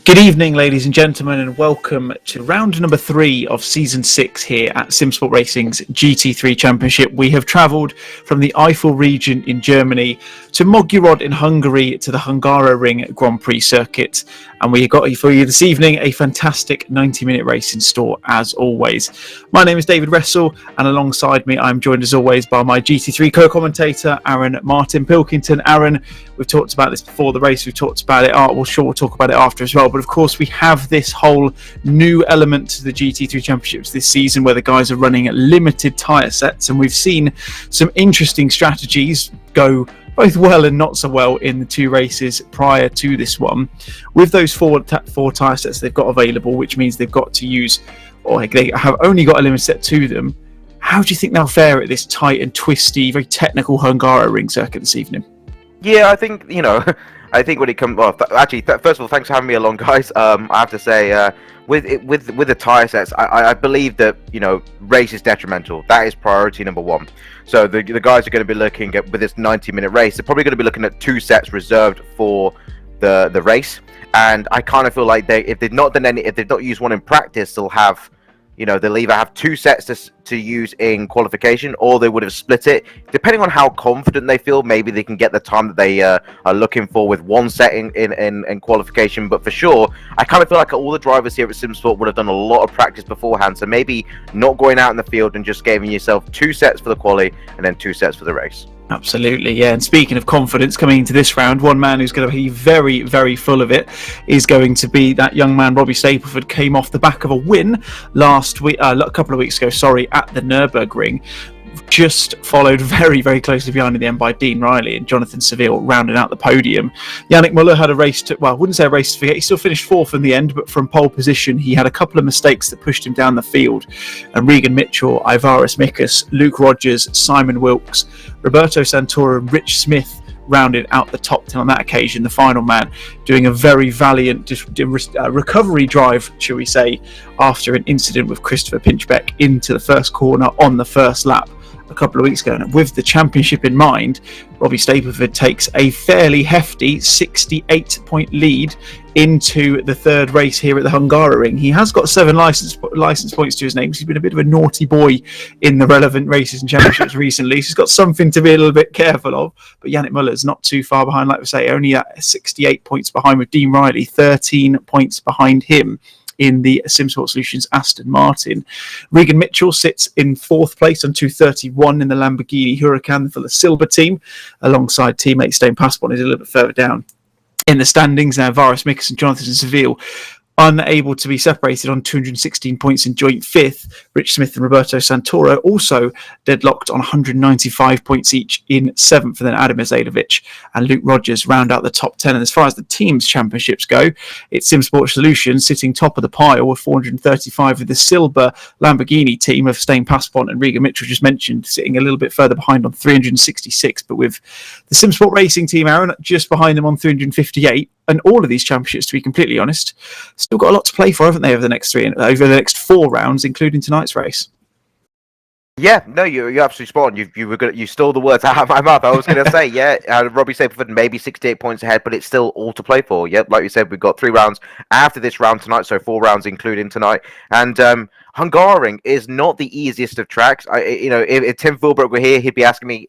Good evening, ladies and gentlemen, and welcome to round number 3 of season 6 here at Simsport Racing's GT3 Championship. We have travelled from the Eifel region in Germany to 𝗧𝗧𝗏 in Hungary to the Hungaroring Grand Prix circuit, and we got for you this evening a fantastic 90-minute race in store as always. My name is David Wressell, and alongside me I'm joined as always by my GT3 co-commentator Martin-Pilkington. Aaron, we've talked about this before the race, we've talked about it, we'll talk about it after as well. But of course, we have this whole new element to the GT3 Championships this season where the guys are running limited tyre sets, and we've seen some interesting strategies go both well and not so well in the two races prior to this one. With those four tyre sets they've got available, which means they've got to use, or they have only got a limited set to them, how do you think they'll fare at this tight and twisty, very technical Hungaroring circuit this evening? Yeah, I think, I think when it comes, first of all, thanks for having me along, guys. I have to say, with the tyre sets, I believe that race is detrimental. That is priority number one. So the guys are going to be looking at, with this 90-minute race, they're probably going to be looking at 2 sets reserved for the race. And I kind of feel like if they've not used one in practice, they'll have. They'll either have 2 sets to use in qualification, or they would have split it. Depending on how confident they feel, maybe they can get the time that they are looking for with 1 set in qualification. But for sure, I kind of feel like all the drivers here at Simsport would have done a lot of practice beforehand. So maybe not going out in the field and just giving yourself 2 sets for the quali and then 2 sets for the race. Absolutely, yeah. And speaking of confidence coming into this round, one man who's going to be very, very full of it is going to be that young man, Robbie Stapleford. Came off the back of a win last week, a couple of weeks ago, at the Nurburgring. Just followed very, very closely behind in the end by Dean Riley and Jonathan Seville rounding out the podium. Yannick Müller had a race to, I wouldn't say a race to forget. He still finished 4th in the end, but from pole position, he had a couple of mistakes that pushed him down the field. And Regan-Mitchell, 𝗖𝗢𝗏𝗡𝗏, Luke Rogers, Simon Wilkes, Roberto Santoro, and Rich Smith rounded out the top 10 on that occasion. The final man doing a very valiant recovery drive, shall we say, after an incident with Christopher Pinchbeck into the first corner on the first lap a couple of weeks ago. And with the championship in mind, Robbie Stapleford takes a fairly hefty 68-point lead into the 3rd race here at the Hungaroring. He has got 7 license points to his name. He's been a bit of a naughty boy in the relevant races and championships recently. So he's got something to be a little bit careful of. But Yannick Müller's not too far behind, like we say, only at 68 points behind, with Dean Riley 13 points behind him in the Simsport Solutions Aston Martin. Regan-Mitchell sits in 4th place on 2:31 in the Lamborghini Huracan for the Silver team, alongside teammate 𝗬𝗏𝗏𝗡 is a little bit further down in the standings. Now 𝗏𝗏𝗏𝗏 and Jonathan Seville unable to be separated on 216 points in joint 5th. Rich Smith and Roberto Santoro also deadlocked on 195 points each in 7th, and then 𝗪𝗏𝗏𝗏𝗏 and Luke Rogers round out the top 10. And as far as the teams championships go, it's Simsport Solutions sitting top of the pile with 435, with the Silver Lamborghini team of 𝗬𝗏𝗏𝗏𝗏 and Regan-Mitchell just mentioned sitting a little bit further behind on 366, but with the Simsport Racing team, Aaron, just behind them on 358. And all of these championships, to be completely honest, still got a lot to play for, haven't they, over the next 4 rounds, including tonight's race? Yeah, no, you're absolutely spot on. You stole the words out of my mouth. I was going to say, Robbie Stapleford maybe 68 points ahead, but it's still all to play for. Yep, like you said, we've got 3 rounds after this round tonight, so 4 rounds including tonight. And Hungaroring is not the easiest of tracks. If Tim Fulbrook were here, he'd be asking me,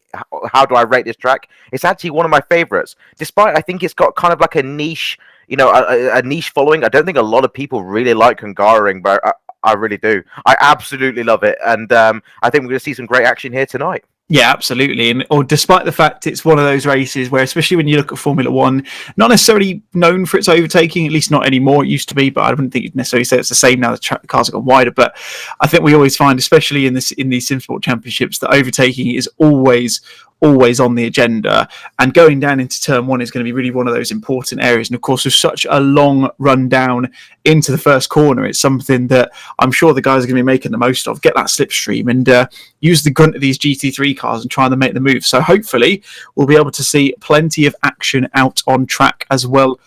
how do I rate this track? It's actually one of my favorites, despite I think it's got kind of like a niche, a niche following. I don't think a lot of people really like Hungaroring, but I really do. I absolutely love it. And I think we're going to see some great action here tonight. Yeah, absolutely. Or despite the fact it's one of those races where, especially when you look at Formula One, not necessarily known for its overtaking, at least not anymore. It used to be, but I wouldn't think you'd necessarily say it's the same now. The cars have gone wider, but I think we always find, especially in these Simsport Championships, that overtaking is always on the agenda, and going down into turn 1 is going to be really one of those important areas. And of course, with such a long run down into the first corner, it's something that I'm sure the guys are going to be making the most of. Get that slipstream and use the grunt of these GT3 cars and try and make the move. So hopefully we'll be able to see plenty of action out on track as well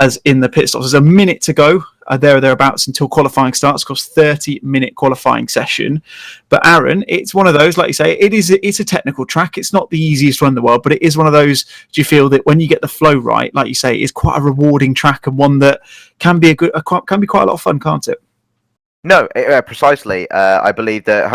as in the pit stops. There's a minute to go there or thereabouts until qualifying starts. Of course, 30-minute qualifying session. But Aaron, it's one of those, like you say, it's a technical track. It's not the easiest one in the world, but it is one of those. Do you feel that when you get the flow right, like you say, it's quite a rewarding track and one that can be can be quite a lot of fun, can't it? No, precisely. I believe that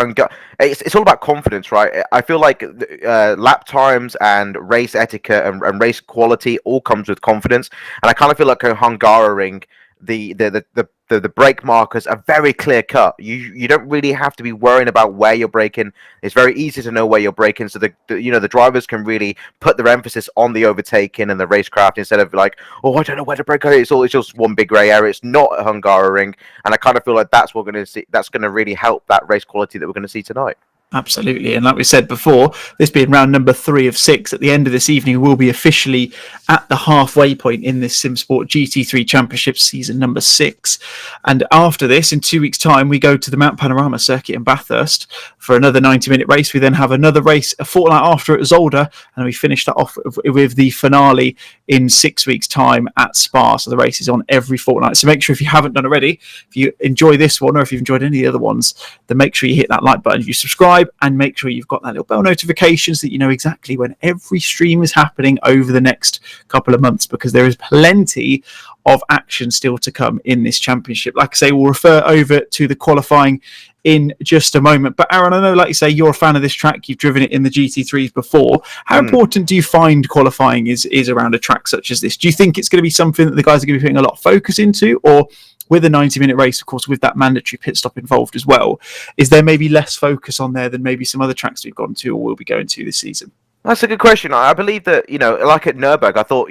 it's all about confidence, right? I feel like lap times and race etiquette and race quality all comes with confidence, and I kind of feel like Hungaroring, the brake markers are very clear cut. You don't really have to be worrying about where you're braking. It's very easy to know where you're braking, so the drivers can really put their emphasis on the overtaking and the racecraft instead of like, oh, I don't know where to brake. It's just one big grey area. It's not a Hungaroring, and I kind of feel like that's what we're going to see. That's going to really help that race quality that we're going to see tonight. Absolutely. And like we said before, this being round number 3 of 6, at the end of this evening, we'll be officially at the halfway point in this Simsport GT3 Championship season number 6. And after this, in 2 weeks' time, we go to the Mount Panorama circuit in Bathurst for another 90-minute race. We then have another race a fortnight after at Zolder, and we finish that off with the finale in 6 weeks' time at Spa. So the race is on every fortnight. So make sure, if you haven't done already, if you enjoy this one or if you've enjoyed any of the other ones, then make sure you hit that like button. If you subscribe, and make sure you've got that little bell notification so that you know exactly when every stream is happening over the next couple of months, because there is plenty of action still to come in this championship. Like I say, we'll refer over to the qualifying in just a moment. But Aaron, I know, like you say, you're a fan of this track. You've driven it in the GT3s before. How important do you find qualifying is around a track such as this? Do you think it's going to be something that the guys are going to be putting a lot of focus into, or with a 90-minute race, of course, with that mandatory pit stop involved as well, is there maybe less focus on there than maybe some other tracks we've gone to or will be going to this season? That's a good question. I believe that, like at Nurburgring, I thought,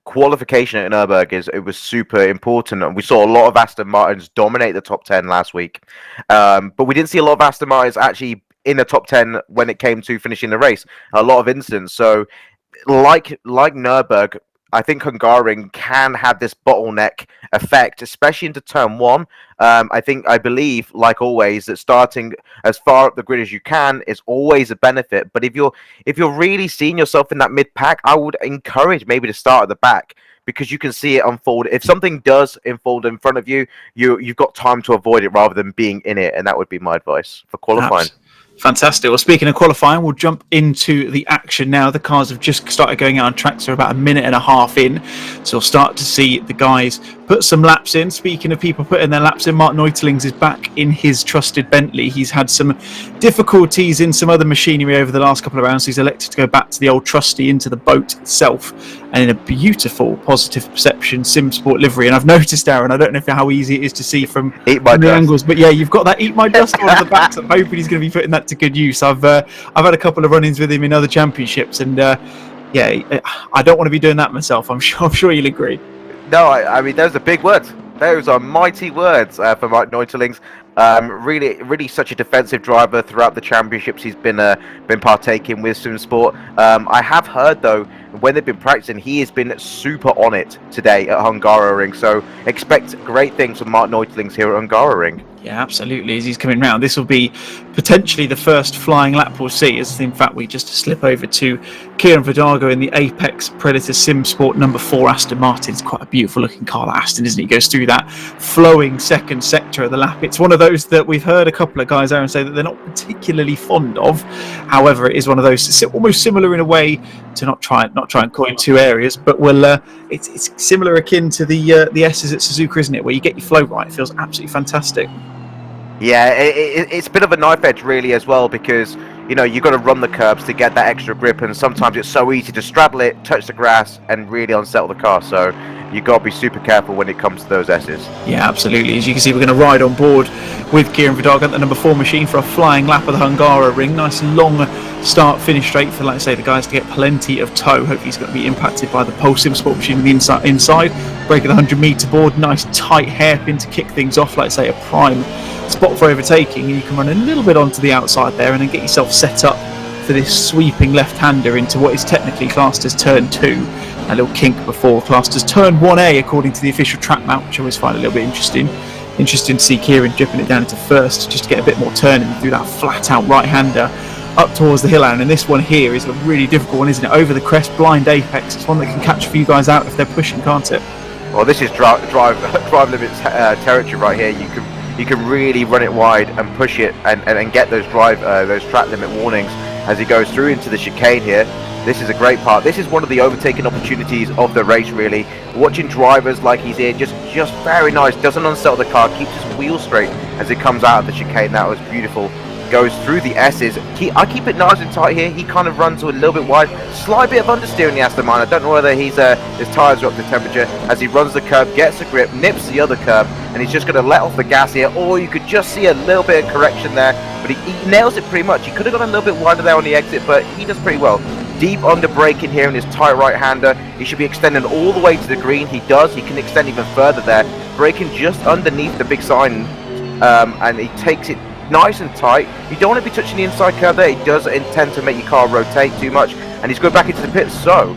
qualification at Nurburgring was super important. And we saw a lot of Aston Martins dominate the top 10 last week. But we didn't see a lot of Aston Martins actually in the top 10 when it came to finishing the race. A lot of incidents. So like Nurburgring, I think Hungaroring can have this bottleneck effect, especially into turn 1. I believe, like always, that starting as far up the grid as you can is always a benefit. But if you're really seeing yourself in that mid pack, I would encourage maybe to start at the back, because you can see it unfold. If something does unfold in front of you, you've got time to avoid it rather than being in it, and that would be my advice for qualifying. Fantastic. Well, speaking of qualifying, we'll jump into the action now. The cars have just started going out on tracks. They're about a minute and a half in. So we'll start to see the guys put some laps in. Speaking of people putting their laps in, Martin-Pilkington is back in his trusted Bentley. He's had some difficulties in some other machinery over the last couple of rounds. So he's elected to go back to the old trusty, into the boat itself, and in a beautiful positive perception Simsport livery. And I've noticed, Aaron, I don't know how easy it is to see from the angles, but yeah, you've got that Eat My Dust on the back. So I'm hoping he's going to be putting that to good use. I've had a couple of run-ins with him in other championships, and yeah, I don't want to be doing that myself. I'm sure you'll agree. No, I mean, those are big words. Those are mighty words for Martin-Pilkington. Really such a defensive driver throughout the championships he's been partaking with Simsport. I have heard, though, when they've been practicing, he has been super on it today at Hungaroring. So expect great things from Martin-Pilkington here at Hungaroring. Yeah, absolutely. As he's coming round, this will be potentially the first flying lap we'll see. As in fact, we just slip over to 𝗬𝗓𝗏𝗏 in the Apex Predator Simsport number 4 Aston Martin. It's quite a beautiful looking car, Aston, isn't it? He goes through that flowing second sector of the lap. It's one of those that we've heard a couple of guys, Aaron, say that they're not particularly fond of. However, it is one of those that's almost similar in a way to not try and coin two areas, but it's similar, akin to the S's at Suzuka, isn't it? Where you get your flow right, it feels absolutely fantastic. Yeah, it's a bit of a knife edge really as well, because you've got to run the curbs to get that extra grip, and sometimes it's so easy to straddle it, touch the grass, and really unsettle the car. So you've got to be super careful when it comes to those S's. Yeah, absolutely. As you can see, we're going to ride on board with 𝗬𝗓𝗏𝗏, the number 4 machine, for a flying lap of the Hungaroring. Nice long start-finish straight for, like I say, the guys to get plenty of tow. Hopefully he's going to be impacted by the pole Simsport machine on the inside. Breaking the 100-metre board, nice tight hairpin to kick things off, like I say, a prime spot for overtaking, and you can run a little bit onto the outside there and then get yourself set up for this sweeping left-hander into what is technically classed as turn 2. A little kink before, classed as turn 1A according to the official track map, which I always find a little bit interesting. Interesting to see Kieran dripping it down into first just to get a bit more turning through that flat-out right-hander up towards the hill. And this one here is a really difficult one, isn't it? Over the crest, blind apex. It's one that can catch a few guys out if they're pushing, can't it? Well, this is drive limits territory right here. You can really run it wide and push it and get those track limit warnings as he goes through into the chicane here. This is a great part. This is one of the overtaking opportunities of the race, really. Watching drivers like he's here, just very nice. Doesn't unsettle the car, keeps his wheel straight as it comes out of the chicane. That was beautiful. Goes through the S's. I keep it nice and tight here. He kind of runs a little bit wide. Slight bit of understeer in the Aston Martin. I don't know whether his tyres are up to temperature as he runs the curb, gets a grip, nips the other curb, and he's just going to let off the gas here. Or you could just see a little bit of correction there, but he nails it pretty much. He could have gone a little bit wider there on the exit, but he does pretty well. Deep under braking here in his tight right-hander. He should be extending all the way to the green. He does. He can extend even further there. Braking just underneath the big sign, and he takes it nice and tight. You don't want to be touching the inside curve there. He does intend to make your car rotate too much, and he's going back into the pits. So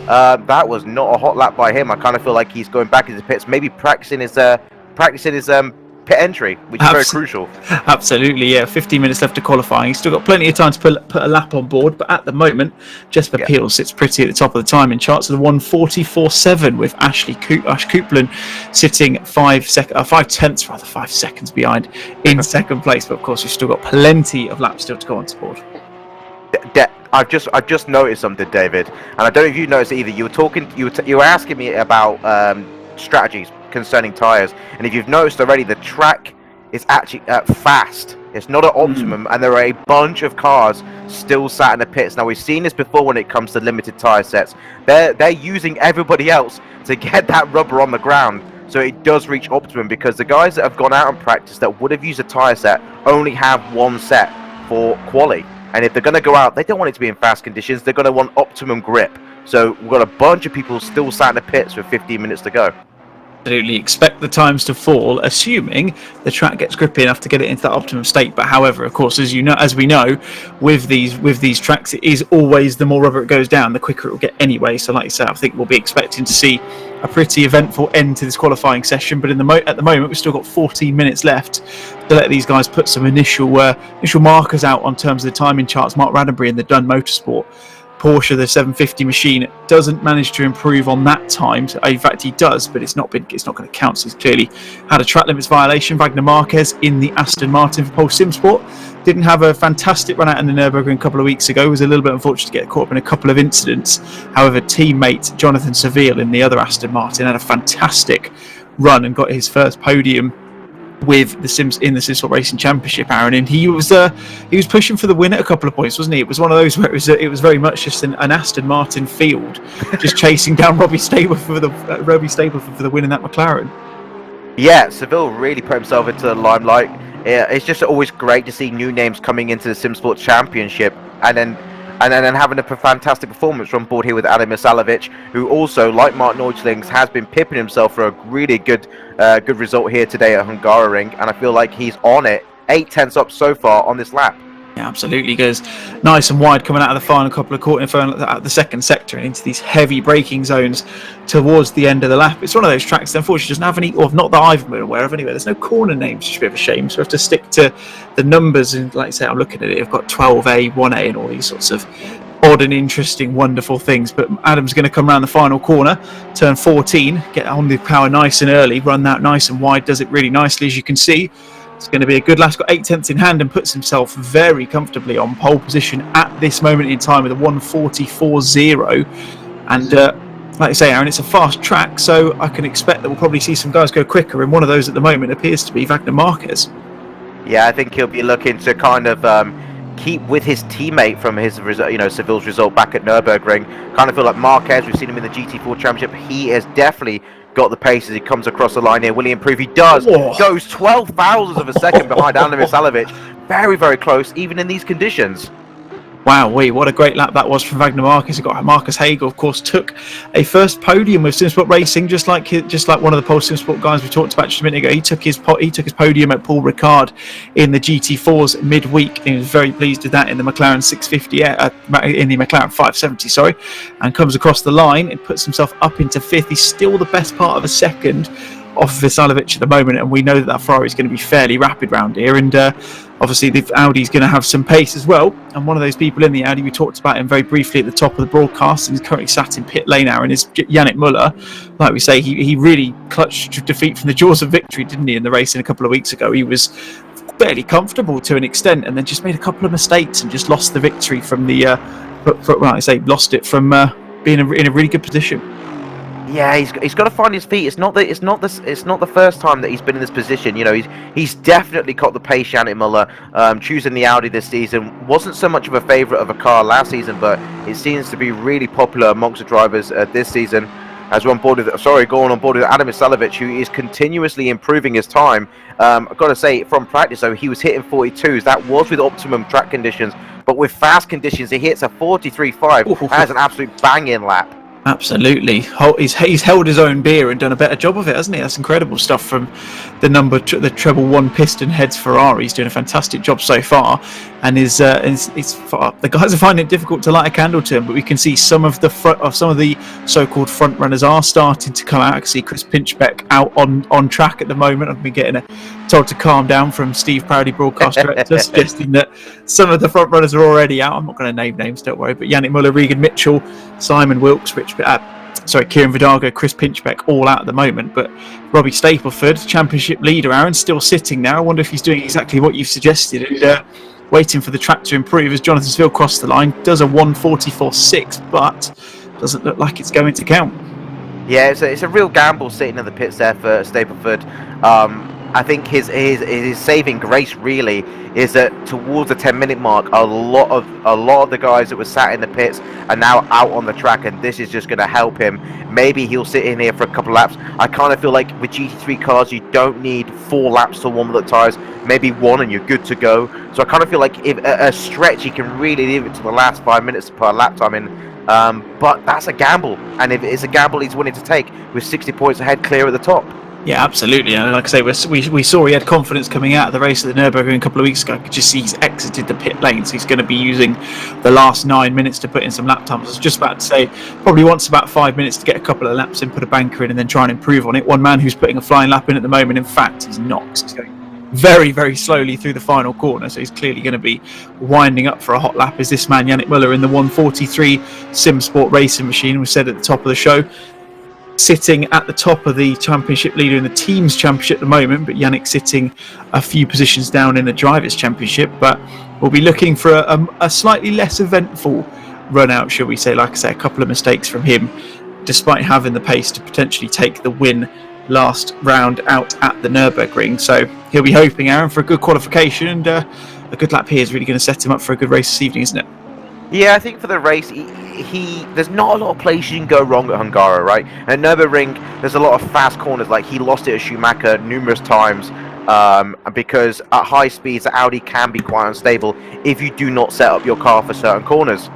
that was not a hot lap by him. I kind of feel like he's going back into the pits, maybe practicing his pit entry, which is very crucial. Absolutely, yeah. 15 minutes left to qualifying. He's still got plenty of time to put a lap on board, but at the moment, 𝗏𝗏𝗘𝗏 sits pretty at the top of the timing charts at the 1:44.7 with 𝗏𝗏𝗡𝗏 sitting 5 seconds behind in second place. But of course, we've still got plenty of laps still to go on board. I've just noticed something, David, and I don't know if you noticed it either. You were asking me about strategies concerning tyres, and if you've noticed already, the track is actually fast. It's not at optimum, and there are a bunch of cars still sat in the pits. Now, we've seen this before when it comes to limited tyre sets. They're using everybody else to get that rubber on the ground, so it does reach optimum, because the guys that have gone out and practiced that would have used a tyre set only have one set for quali, and if they're going to go out, they don't want it to be in fast conditions. They're going to want optimum grip. So we've got a bunch of people still sat in the pits with 15 minutes to go. Absolutely expect the times to fall, assuming the track gets grippy enough to get it into that optimum state. But however, of course, as we know, with these tracks, it is always the more rubber it goes down, the quicker it will get anyway. So, like you said, I think we'll be expecting to see a pretty eventful end to this qualifying session. But at the moment, we've still got 14 minutes left to let these guys put some initial markers out on terms of the timing charts. Mark Raddenberry in the Dunn Motorsport Porsche, the 750 machine, doesn't manage to improve on that time. So, in fact, he does, but it's not going to count. So he's clearly had a track limits violation. 𝗏𝗏𝗡𝗏 Marquez in the Aston Martin for Pole Simsport didn't have a fantastic run out in the Nurburgring a couple of weeks ago. It was a little bit unfortunate to get caught up in a couple of incidents. However, teammate 𝗏𝗏𝗧𝗏 in the other Aston Martin had a fantastic run and got his first podium with the Simsport Racing Championship, Aaron, and he was pushing for the win at a couple of points, wasn't he? It was one of those where it was very much just an Aston Martin field, just chasing down Robbie Stableford for the win in that McLaren. Yeah, 𝗧𝗏 really put himself into the limelight. It's just always great to see new names coming into the Simsport Championship, and then having a fantastic performance from board here with Ādams Misalovic, who also, like Martin-Pilkington, has been pipping himself for a really good result here today at Hungaroring, and I feel like he's on it. 8/10 up so far on this lap. Yeah, absolutely. Goes nice and wide coming out of the final couple of quarters at the second sector and into these heavy braking zones towards the end of the lap. It's one of those tracks that unfortunately doesn't have any, or not that I've been aware of anyway. There's no corner names, which is a bit of a shame. So we have to stick to the numbers. And like I say, I'm looking at it. I've got 12A, 1A, and all these sorts of odd and interesting, wonderful things. But Adam's going to come around the final corner, turn 14, get on the power nice and early, run that nice and wide, does it really nicely, as you can see. It's going to be a good last. Got 8/10 in hand and puts himself very comfortably on pole position at this moment in time with a 1:44.0. And like I say, Aaron, it's a fast track, so I can expect that we'll probably see some guys go quicker. And one of those at the moment appears to be 𝗏𝗏𝗡𝗏 Marquez. Yeah, I think he'll be looking to kind of keep with his teammate from his 𝗏𝗏𝗧𝗏's result back at Nurburgring. Kind of feel like Marquez, we've seen him in the GT4 Championship. He has definitely got the pace as he comes across the line here. Will he improve? He does. Whoa. Goes 12 thousandths of a second behind Ādams Misalovic. Very, very close, even in these conditions. Wow, what a great lap that was from Wagner Marquez. Got Marcus Hagel, of course, took a first podium with Simsport Racing, just like one of the Pole Simsport guys we talked about just a minute ago. He took his podium at Paul Ricard in the GT4s midweek. He was very pleased with that in the McLaren 650, in the McLaren 570, and comes across the line and puts himself up into fifth. He's still the best part of a second 𝗬𝗓𝗪𝗡 at the moment, and we know that Ferrari is going to be fairly rapid round here, and obviously the Audi's going to have some pace as well. And one of those people in the Audi, we talked about him very briefly at the top of the broadcast, and he's currently sat in pit lane now, and is Yannick Müller. Like we say, he really clutched defeat from the jaws of victory, didn't he, in the racing a couple of weeks ago? He was fairly comfortable to an extent, and then just made a couple of mistakes and just lost the victory from the lost it from being in a really good position. Yeah, he's got to find his feet. It's not the first time that he's been in this position. You know, he's definitely got the pace. Yannick Müller, choosing the Audi this season, wasn't so much of a favourite of a car last season, but it seems to be really popular amongst the drivers this season. As we're on board with, going on board with 𝗬𝗪𝗓𝗪𝗡, who is continuously improving his time. I've got to say, from practice, though, he was hitting 42s. That was with optimum track conditions, but with fast conditions, he hits a 43.5. That is an absolute banging lap. Absolutely. He's held his own beer and done a better job of it, hasn't he? That's incredible stuff from the treble one piston heads Ferrari. He's doing a fantastic job so far, and the guys are finding it difficult to light a candle to him. But we can see some of the so-called front runners are starting to come out. I can see 𝗏𝗏𝗏𝗏 out on track at the moment. I've been getting told to calm down from 𝗏𝗏𝗏𝗏𝗏, broadcast director, suggesting that some of the front runners are already out. I'm not going to name names, don't worry. But Yannick Müller, Regan Mitchell, Simon Wilkes, Kieran Vidago, 𝗏𝗏𝗏𝗏𝗏, all out at the moment. But Robbie Stapleford, championship leader, Aaron, still sitting there. I wonder if he's doing exactly what you've suggested and waiting for the track to improve as Jonathan Svill crossed the line. Does a 1:44.6, but doesn't look like it's going to count. Yeah, it's a real gamble sitting in the pits there for Stapleford. I think his saving grace really is that towards the 10-minute mark, a lot of the guys that were sat in the pits are now out on the track, and this is just going to help him. Maybe he'll sit in here for a couple of laps. I kind of feel like with GT3 cars, you don't need 4 laps to warm up the tyres. Maybe 1 and you're good to go. So I kind of feel like if a stretch, you can really leave it to the last 5 minutes to put a lap time in. But that's a gamble, and if it's a gamble he's willing to take with 60 points ahead clear at the top. Yeah, absolutely. And like I say, we saw he had confidence coming out of the race at the Nurburgring a couple of weeks ago. I could just see he's exited the pit lane, so he's going to be using the last 9 minutes to put in some lap times. I was just about to say, probably wants about 5 minutes to get a couple of laps in, put a banker in, and then try and improve on it. One man who's putting a flying lap in at the moment, in fact, he's not. He's going very, very slowly through the final corner, so he's clearly going to be winding up for a hot lap. Is this man, Yannick Müller, in the 1:43 Simsport Racing machine? We said at the top of the show, sitting at the top of the championship leader in the team's championship at the moment, but Yannick sitting a few positions down in the drivers' championship. But we'll be looking for a slightly less eventful run out, shall we say. Like I say, a couple of mistakes from him, despite having the pace to potentially take the win last round out at the Nurburgring. So he'll be hoping, Aaron, for a good qualification, and a good lap here is really going to set him up for a good race this evening, isn't it? Yeah, I think for the race, there's not a lot of places you can go wrong at Hungaroring, right? At Nurburgring, there's a lot of fast corners. Like, he lost it at Schumacher numerous times because at high speeds, the Audi can be quite unstable if you do not set up your car for certain corners.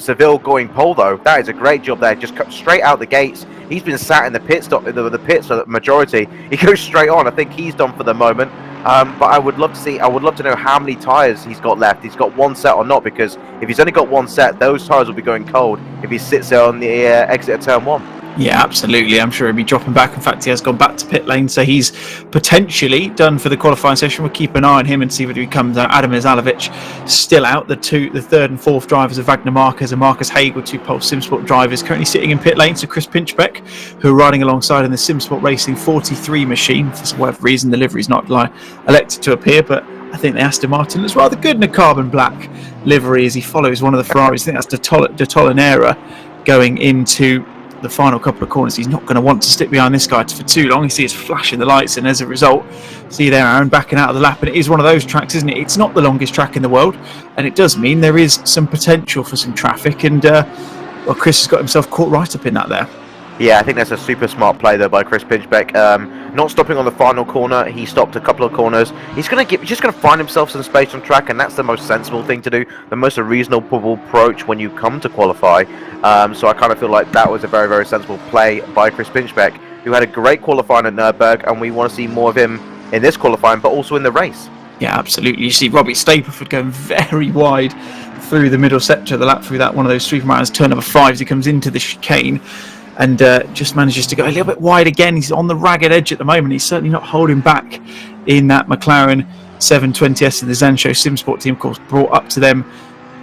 Seville going pole, though, that is a great job there. Just cut straight out the gates. He's been sat in the pit stop, the pits for the majority. He goes straight on. I think he's done for the moment. But I would love to know how many tyres he's got left. He's got one set or not, because if he's only got one set, those tyres will be going cold if he sits there on the exit of turn 1. Yeah, absolutely. I'm sure he'll be dropping back. In fact, he has gone back to pit lane, so he's potentially done for the qualifying session. We'll keep an eye on him and see whether he comes out. 𝗬𝗪𝗓𝗪𝗡 still out. The third and fourth drivers are Wagner Marquez and Marcus Hagle, 2 pole Simsport drivers, currently sitting in pit lane. So 𝗏𝗏𝗏𝗏𝗏, who are riding alongside in the Simsport Racing 43 machine. For whatever reason, the livery's not elected to appear, but I think the Aston Martin looks rather good in a carbon black livery as he follows one of the Ferraris. I think that's 𝗏𝗏𝗏𝗏𝗏 going into the final couple of corners. He's not going to want to stick behind this guy for too long. You see it's flashing the lights, and as a result, see there, Aaron, backing out of the lap. And it is one of those tracks, isn't it? It's not the longest track in the world, and it does mean there is some potential for some traffic. And Chris has got himself caught right up in that there. Yeah, I think that's a super smart play there by 𝗏𝗏𝗏𝗏𝗏. Not stopping on the final corner, he stopped a couple of corners. He's just going to find himself some space on track, and that's the most sensible thing to do, the most reasonable approach when you come to qualify. So I kind of feel like that was a very, very sensible play by 𝗏𝗏𝗏𝗏𝗏, who had a great qualifying at Nurburgring, and we want to see more of him in this qualifying, but also in the race. Yeah, absolutely. You see Robbie Stapleford going very wide through the middle sector of the lap, through that one of those street mountains, turn number 5 as he comes into the chicane. and just manages to go a little bit wide again. He's on the ragged edge at the moment. He's certainly not holding back in that McLaren 720S of the Zancho Simsport team, of course, brought up to them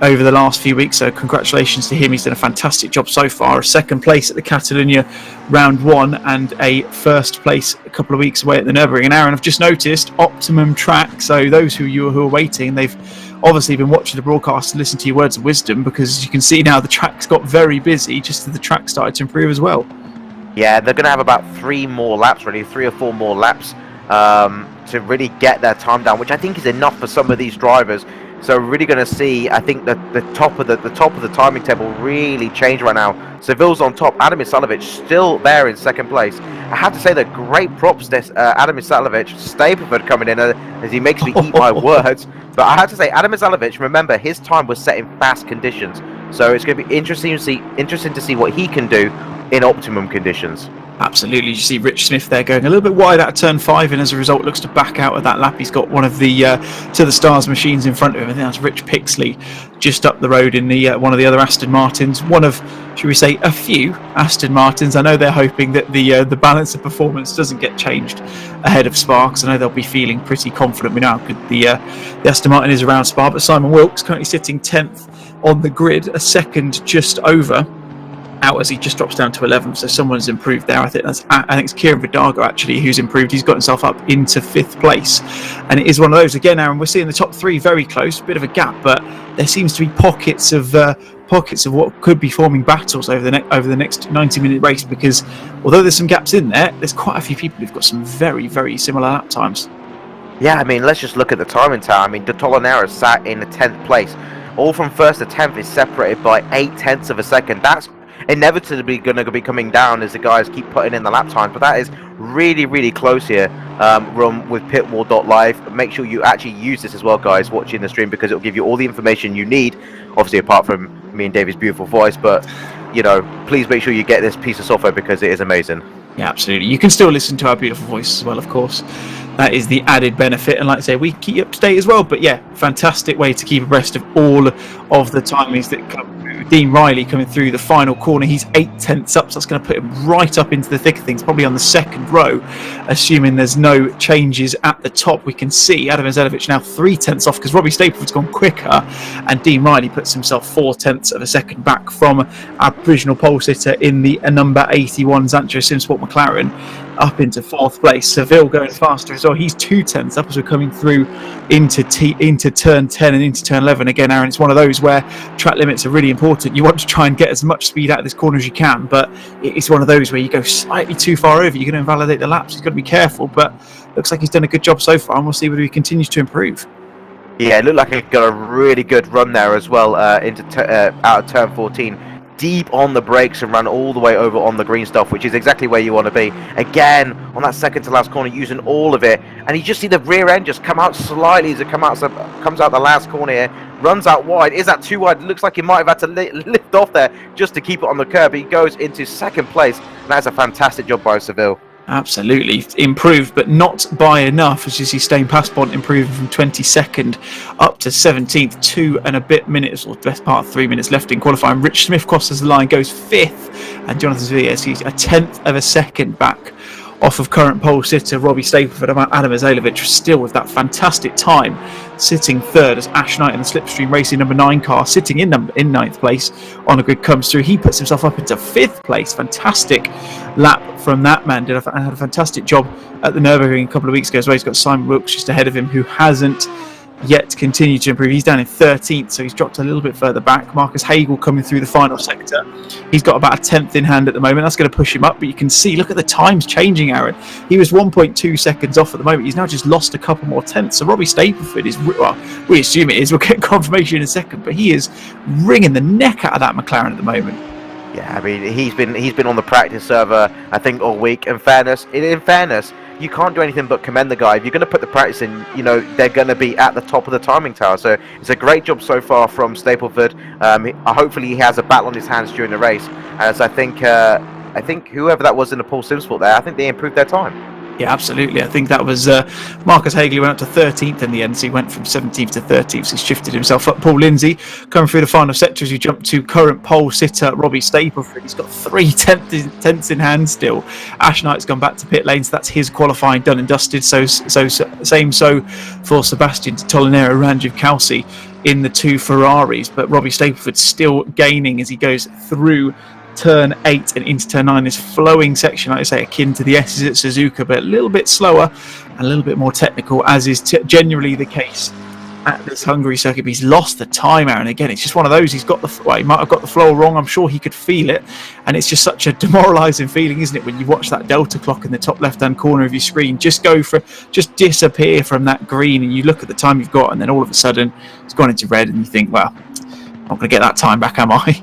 over the last few weeks. So congratulations to him. He's done a fantastic job so far. A second place at the Catalonia round 1 and a first place a couple of weeks away at the Nurburgring. And Aaron, I've just noticed optimum track. So those who are waiting, they've obviously been watching the broadcast and listen to your words of wisdom, because you can see now the track's got very busy just as the track started to improve as well. Yeah, they're going to have about 3 more laps, really, 3 or 4 more laps to really get their time down, which I think is enough for some of these drivers. So we're really going to see, I think, that the top of the timing table really change right now. Seville's on top. 𝗦𝗫𝗓𝗏 still there in second place. I have to say that great props to 𝗦𝗫𝗓𝗏. Stapleford coming in as he makes me eat my words. But I have to say, 𝗦𝗫𝗓𝗏, remember, his time was set in fast conditions. So it's going to be interesting to see what he can do in optimum conditions. Absolutely. You see Rich Smith there going a little bit wide out of turn 5, and as a result looks to back out of that lap. He's got one of the To The Stars machines in front of him. I think that's Rich Pixley just up the road in the one of the other Aston Martins. One of, should we say, a few Aston Martins. I know they're hoping that the balance of performance doesn't get changed ahead of Spa, because I know they'll be feeling pretty confident. We know how good the Aston Martin is around Spa, but Simon Wilkes currently sitting 10th on the grid, a second just over out as he just drops down to 11th. So someone's improved there. I think it's 𝗪𝗓𝗏𝗧𝗏𝗧 actually who's improved. He's got himself up into 5th place, and it is one of those again, Aaron. We're seeing the top 3 very close, a bit of a gap, but there seems to be pockets of what could be forming battles over the next 90-minute race, because although there's some gaps in there's quite a few people who've got some very, very similar lap times. Yeah, I mean, let's just look at the timing tower. I mean, 𝗏𝗏𝗏𝗏𝗏 sat in the 10th place. All from 1st to 10th is separated by 0.8 of a second. That's inevitably going to be coming down as the guys keep putting in the lap time, but that is really, really close here. Run with pitwall.live. Make sure you actually use this as well, guys, watching the stream, because it'll give you all the information you need, obviously apart from me and David's beautiful voice. But you know, please make sure you get this piece of software because it is amazing. Yeah, absolutely. You can still listen to our beautiful voice as well, of course. That is the added benefit, and like I say, we keep you up to date as well. But yeah, fantastic way to keep abreast of all of the timings that come through. Dean Riley coming through the final corner. He's 0.8 up, so that's going to put him right up into the thick of things, probably on the second row, assuming there's no changes at the top. We can see 𝗦𝗫𝗓𝗏𝗏𝗏 now 0.3 off, because Robbie Stapleford's gone quicker, and Dean Riley puts himself 0.4 of a second back from our provisional pole sitter in the number 81 Zancho Simsport McLaren, up into 4th place. Seville going faster as well. He's 0.2 up as we're coming through into turn 10 and into turn 11. Again, Aaron, it's one of those where track limits are really important. You want to try and get as much speed out of this corner as you can, but it's one of those where you go slightly too far over, you're going to invalidate the laps. He's got to be careful, but looks like he's done a good job so far, and we'll see whether he continues to improve. Yeah, it looked like he got a really good run there as well, out of turn 14. Deep on the brakes and ran all the way over on the green stuff, which is exactly where you want to be. Again, on that second to last corner, using all of it, and you just see the rear end just come out slightly as it comes out the last corner here, runs out wide. Is that too wide? It looks like he might have had to lift off there just to keep it on the curb. He goes into 2nd place, and that's a fantastic job by Seville. Absolutely improved, but not by enough, as you see Stijn Pasbont improving from 22nd up to 17th, 2 and a bit minutes, or best part of 3 minutes left in qualifying. Rich Smith crosses the line, goes 5th, and Jonathan Villiers, he's 1/10 of a second back off of current pole sitter Robbie Stapleford. 𝗦𝗫𝗓𝗏𝗏𝗏𝗏 still with that fantastic time, sitting 3rd as Ash Knight in the Slipstream Racing number 9 car, sitting in 9th place on the grid, comes through. He puts himself up into 5th place. Fantastic lap from that man. Had a fantastic job at the Nurburgring a couple of weeks ago as well. He's got Simon Wilkes just ahead of him, who hasn't yet continued to improve. He's down in 13th, so he's dropped a little bit further back. Marcus Hagel coming through the final sector. He's got about a 10th in hand at the moment. That's going to push him up, but you can see, look at the times changing, Aaron. He was 1.2 seconds off at the moment. He's now just lost a couple more tenths. So Robbie Stapleford is, well, we assume it is. We'll get confirmation in a second, but he is wringing the neck out of that McLaren at the moment. Yeah, I mean, he's been on the practice server, I think, all week. In fairness, you can't do anything but commend the guy. If you're going to put the practice in, you know, they're going to be at the top of the timing tower. So it's a great job so far from Stapleford. Hopefully he has a battle on his hands during the race. As I think whoever that was in the Paul Simsport there, I think they improved their time. Yeah, absolutely. I think that was Marcus Hagley went up to 13th in the end, so he went from 17th to 13th, so he shifted himself up. Paul Lindsay coming through the final sector as you jump to current pole sitter Robbie Stapleford. He's got 3 tenths in hand still. Ash Knight's gone back to pit lane, so that's his qualifying done and dusted. So for Sebastian 𝗬𝗓𝗏𝗔𝗥𝗓𝗡 in the 2 Ferraris, but Robbie Stapleford still gaining as he goes through turn 8 and into turn 9. This flowing section, like I say, akin to the 𝗬𝗔𝗟𝗘𝗡𝗏, but a little bit slower and a little bit more technical, as is generally the case at this Hungary circuit. But he's lost the time, Aaron. Again, it's just one of those. He's got he might have got the flow wrong. I'm sure he could feel it, and it's just such a demoralising feeling, isn't it, when you watch that delta clock in the top left-hand corner of your screen just disappear from that green, and you look at the time you've got, and then all of a sudden it's gone into red, and you think, well, I'm not going to get that time back, am I?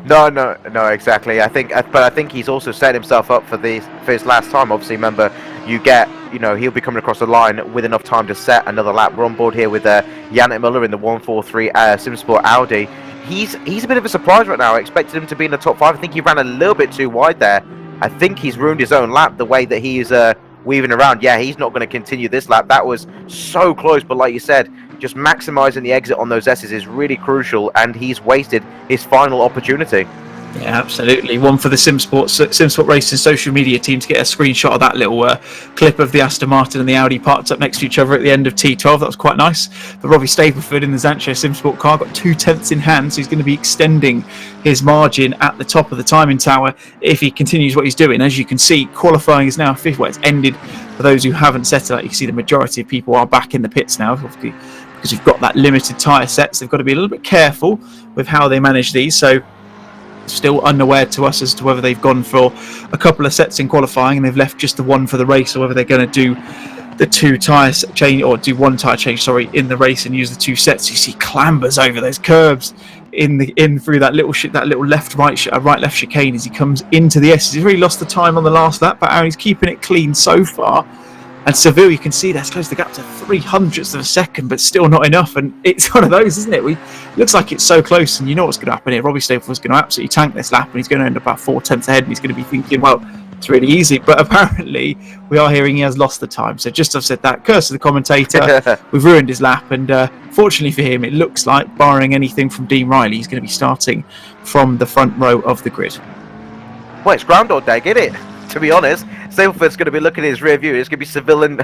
No, exactly. I think he's also set himself up for his last time. Obviously, remember, he'll be coming across the line with enough time to set another lap. We're on board here with 𝗬𝗏𝗏𝗏 in the 143 Simsport Audi. He's a bit of a surprise right now. I expected him to be in the top 5. I think he ran a little bit too wide there. I think he's ruined his own lap the way that he's weaving around. Yeah, he's not going to continue this lap. That was so close, but like you said, just maximising the exit on those S's is really crucial, and he's wasted his final opportunity. Yeah, absolutely. One for the Simsport Racing social media team to get a screenshot of that little clip of the Aston Martin and the Audi parked up next to each other at the end of T12. That was quite nice. But Robbie Stapleford in the 𝗬𝗏𝗏𝗏 Simsport car got 2 tenths in hand, so he's going to be extending his margin at the top of the timing tower if he continues what he's doing. As you can see, qualifying is now fifth. Well, it's ended for those who haven't set it out. You can see the majority of people are back in the pits now, obviously, because you've got that limited tyre sets. They've got to be a little bit careful with how they manage these. So still unaware to us as to whether they've gone for a couple of sets in qualifying and they've left just the one for the race, or whether they're going to do the 2 tyre change, or do 1 tyre change, in the race, and use the 2 sets. You see clambers over those curbs in through that little right-left chicane as he comes into the S. He's really lost the time on the last lap, but Aaron, he's keeping it clean so far. And 𝗬𝗏𝗏𝗏, you can see that's close the gap to 300ths of a second, but still not enough. And it's one of those, isn't it? Looks like it's so close, and you know what's going to happen here. Robbie Stapleford's going to absolutely tank this lap, and he's going to end up about 4 tenths ahead, and he's going to be thinking, well, it's really easy. But apparently, we are hearing he has lost the time. So just I've said that, curse of the commentator, we've ruined his lap. And fortunately for him, it looks like, barring anything from Dean Riley, he's going to be starting from the front row of the grid. Well, it's Groundhog Day, get it? To be honest, Stapleford's going to be looking at his rear view. It's going to be Seville and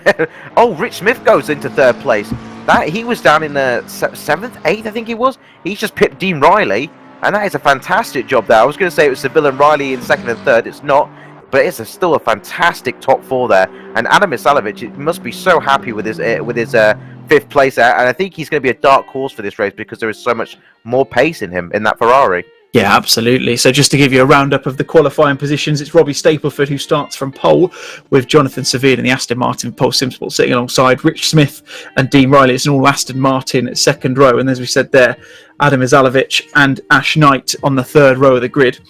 oh, Rich Smith goes into 3rd place. That he was down in the 7th, 8th, I think he was. He's just pipped Dean Riley, and that is a fantastic job there. I was going to say it was Seville and Riley in 2nd and 3rd. It's not, but it's still a fantastic top 4 there. And 𝗬𝗏𝗏𝗏𝗏 must be so happy with his 5th place there. And I think he's going to be a dark horse for this race because there is so much more pace in him in that Ferrari. Yeah, absolutely. So just to give you a roundup of the qualifying positions, it's Robbie Stapleford who starts from pole, with Jonathan Severe in the Aston Martin pole Simsport sitting alongside Rich Smith and Dean Riley. It's an all Aston Martin at 2nd row, and as we said there, 𝗬𝗏𝗏𝗏𝗏 and Ash Knight on the 3rd row of the grid.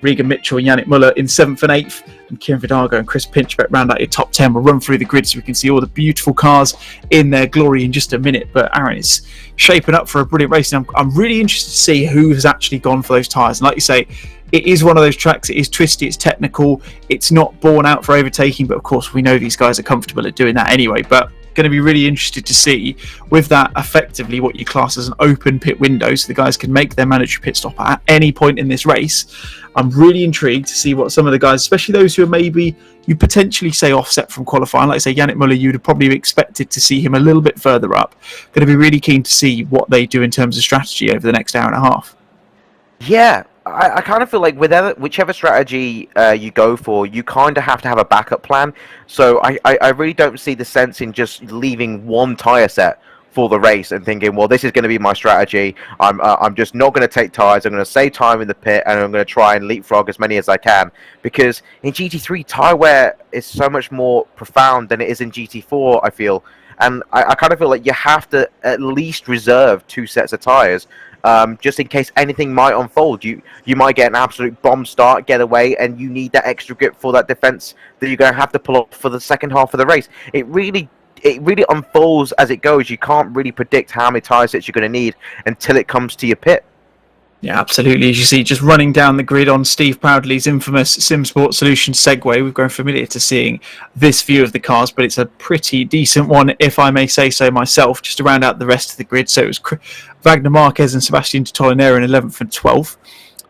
Regan Mitchell and Yannick Muller in 7th and 8th, and Kieran Vidago and Chris Pinchbeck round out your top 10. We'll run through the grid so we can see all the beautiful cars in their glory in just a minute. But Aaron, is shaping up for a brilliant race, and I'm really interested to see who has actually gone for those tyres. And like you say, it is one of those tracks. It is twisty, it's technical, it's not born out for overtaking, but of course we know these guys are comfortable at doing that anyway. But going to be really interested to see with that effectively what you class as an open pit window, so the guys can make their mandatory pit stop at any point in this race. I'm really intrigued to see what some of the guys, especially those who are maybe you potentially say offset from qualifying, like say Yannick Muller, you'd have probably expected to see him a little bit further up. Going to be really keen to see what they do in terms of strategy over the next hour and a half. Yeah, I kind of feel like whichever strategy you go for, you kind of have to have a backup plan. So I really don't see the sense in just leaving one tyre set for the race and thinking, well, this is going to be my strategy. I'm just not going to take tyres. I'm going to save time in the pit, and I'm going to try and leapfrog as many as I can. Because in GT3, tyre wear is so much more profound than it is in GT4, I feel. And I kind of feel like you have to at least reserve 2 sets of tyres. Just in case anything might unfold. You might get an absolute bomb start, get away, and you need that extra grip for that defense that you're going to have to pull up for the second half of the race. It really unfolds as it goes. You can't really predict how many tyre sets you're going to need until it comes to your pit. Yeah, absolutely. As you see, just running down the grid on 𝗪𝗠𝗚𝗓𝗠's infamous Simsport Solutions Segway, we've grown familiar to seeing this view of the cars, but it's a pretty decent one, if I may say so myself, just to round out the rest of the grid. So it was Wagner Marquez and Sebastian 𝗏𝗏𝗏 in 11th and 12th.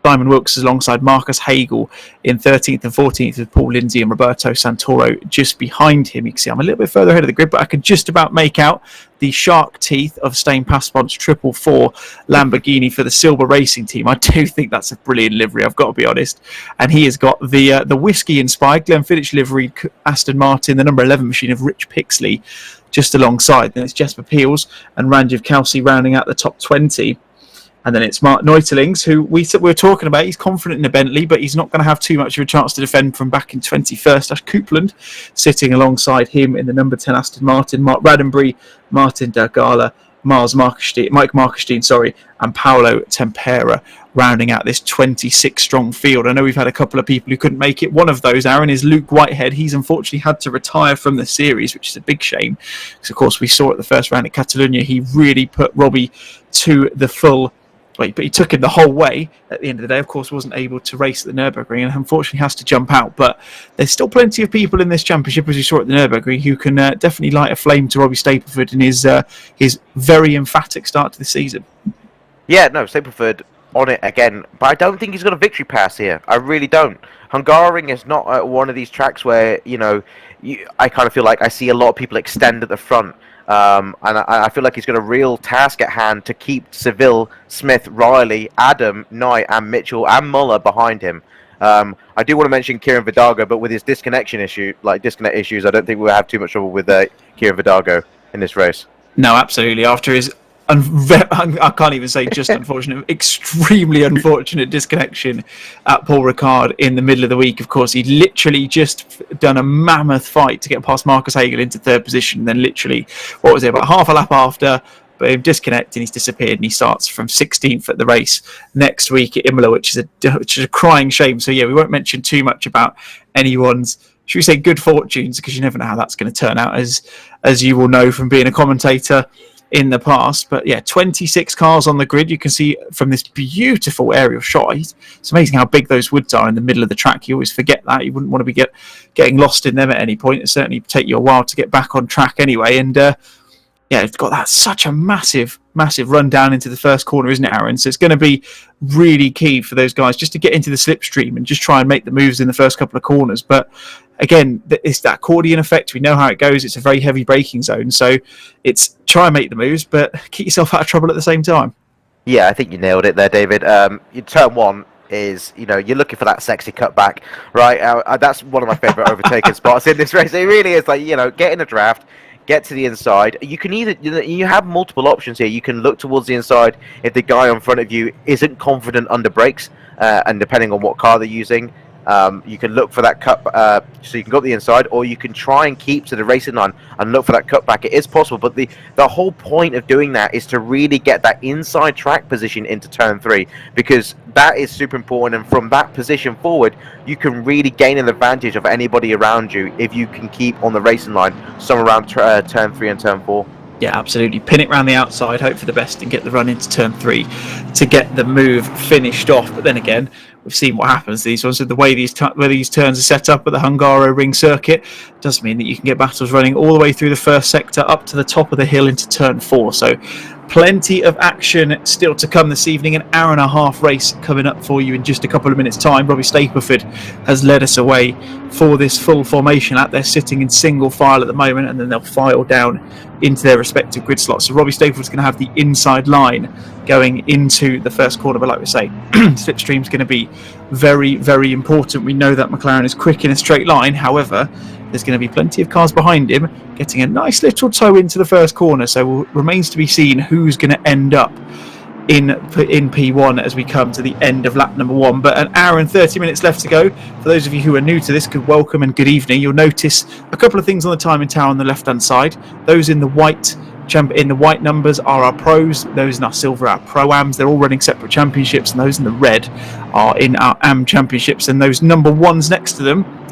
Simon Wilkes alongside Marcus Hagel in 13th and 14th, with Paul Lindsay and Roberto Santoro just behind him. You can see I'm a little bit further ahead of the grid, but I can just about make out the shark teeth of 𝗪𝗏𝗏𝗏's 444 Lamborghini for the Silver Racing team. I do think that's a brilliant livery, I've got to be honest. And he has got the whiskey-inspired 𝗏𝗏𝗏𝗏 livery Aston Martin, the number 11 machine of Rich Pixley, just alongside. Then it's 𝗏𝗏𝗏𝗏𝗏s and 𝗪𝗏𝗏𝗏𝗏𝗏 rounding out the top 20. And then it's Martin 𝗏𝗏𝗏𝗏𝗏, who we were talking about. He's confident in a Bentley, but he's not going to have too much of a chance to defend from back in 21st. 𝗏𝗏𝗏𝗏𝗏, sitting alongside him in the number 10 Aston Martin, Mark Roddenberry, Martin-Pilkington, Mike Markenstein, and Paolo Tempera, rounding out this 26-strong field. I know we've had a couple of people who couldn't make it. One of those, Aaron, is Luke Whitehead. He's unfortunately had to retire from the series, which is a big shame, because, of course, we saw at the first round at Catalonia, he really put Robbie to the full. But he took him the whole way at the end of the day. Of course, wasn't able to race at the Nurburgring and unfortunately has to jump out. But there's still plenty of people in this championship, as we saw at the Nurburgring, who can definitely light a flame to Robbie Stapleford in his very emphatic start to the season. Yeah, no, Stapleford on it again, but I don't think he's got a victory pass here. I really don't. Hungaroring is not one of these tracks where, I kind of feel like I see a lot of people extend at the front. And I feel like he's got a real task at hand to keep Seville, Smith, Riley, Adam, Knight, and Mitchell and Muller behind him. I do want to mention 𝗓𝗏𝗏𝗏𝗏, but with his disconnect issues, I don't think we'll have too much trouble with 𝗓𝗏𝗏𝗏𝗏 in this race. No, absolutely. After his I can't even say just unfortunate, extremely unfortunate disconnection at Paul Ricard in the middle of the week. Of course, he'd literally just done a mammoth fight to get past Marcus Hagel into third position. And then literally, about half a lap after, but him disconnected, he's disappeared, and he starts from 16th at the race next week at Imola, which is a crying shame. So yeah, we won't mention too much about anyone's, should we say, good fortunes, because you never know how that's going to turn out, as you will know from being a commentator in the past. But yeah, 26 cars on the grid. You can see from this beautiful aerial shot, it's amazing how big those woods are in the middle of the track. You always forget that. You wouldn't want to be getting lost in them at any point. It certainly take you a while to get back on track anyway. And yeah, it's got that such a massive run down into the first corner, isn't it, Aaron? So it's going to be really key for those guys just to get into the slipstream and just try and make the moves in the first couple of corners. But again, it's that accordion effect. We know how it goes. It's a very heavy braking zone. So it's try and make the moves, but keep yourself out of trouble at the same time. Yeah, I think you nailed it there, David. Turn one is, you're looking for that sexy cutback, right? That's one of my favourite overtaking spots in this race. It really is like, get in a draft, get to the inside. You can you have multiple options here. You can look towards the inside if the guy in front of you isn't confident under brakes, and depending on what car they're using, you can look for that cut, so you can go up the inside, or you can try and keep to the racing line and look for that cutback. It is possible, but the whole point of doing that is to really get that inside track position into turn 3, because that is super important, and from that position forward, you can really gain an advantage of anybody around you if you can keep on the racing line somewhere around turn 3 and turn 4. Yeah, absolutely. Pin it round the outside, hope for the best, and get the run into turn 3 to get the move finished off. But then again, we've seen what happens these ones. The way these turns are set up at the Hungaroring circuit does mean that you can get battles running all the way through the first sector up to the top of the hill into turn 4. So plenty of action still to come this evening. An hour and a half race coming up for you in just a couple of minutes' time. Robbie Stapleford has led us away for this full formation out there, sitting in single file at the moment, and then they'll file down into their respective grid slots. So Robbie Stapleford's going to have the inside line going into the first corner, but like we say, slipstream's going to be very, very important. We know that McLaren is quick in a straight line. However, there's going to be plenty of cars behind him getting a nice little toe into the first corner, so it remains to be seen who's going to end up in P1 as we come to the end of lap number 1. But an hour and 30 minutes left to go. For those of you who are new to this, good welcome and good evening. You'll notice a couple of things on the timing tower on the left hand side. Those in the white numbers are our pros, those in our silver are our pro-ams. They're all running separate championships, and those in the red are in our AM championships, and those number 1s next to them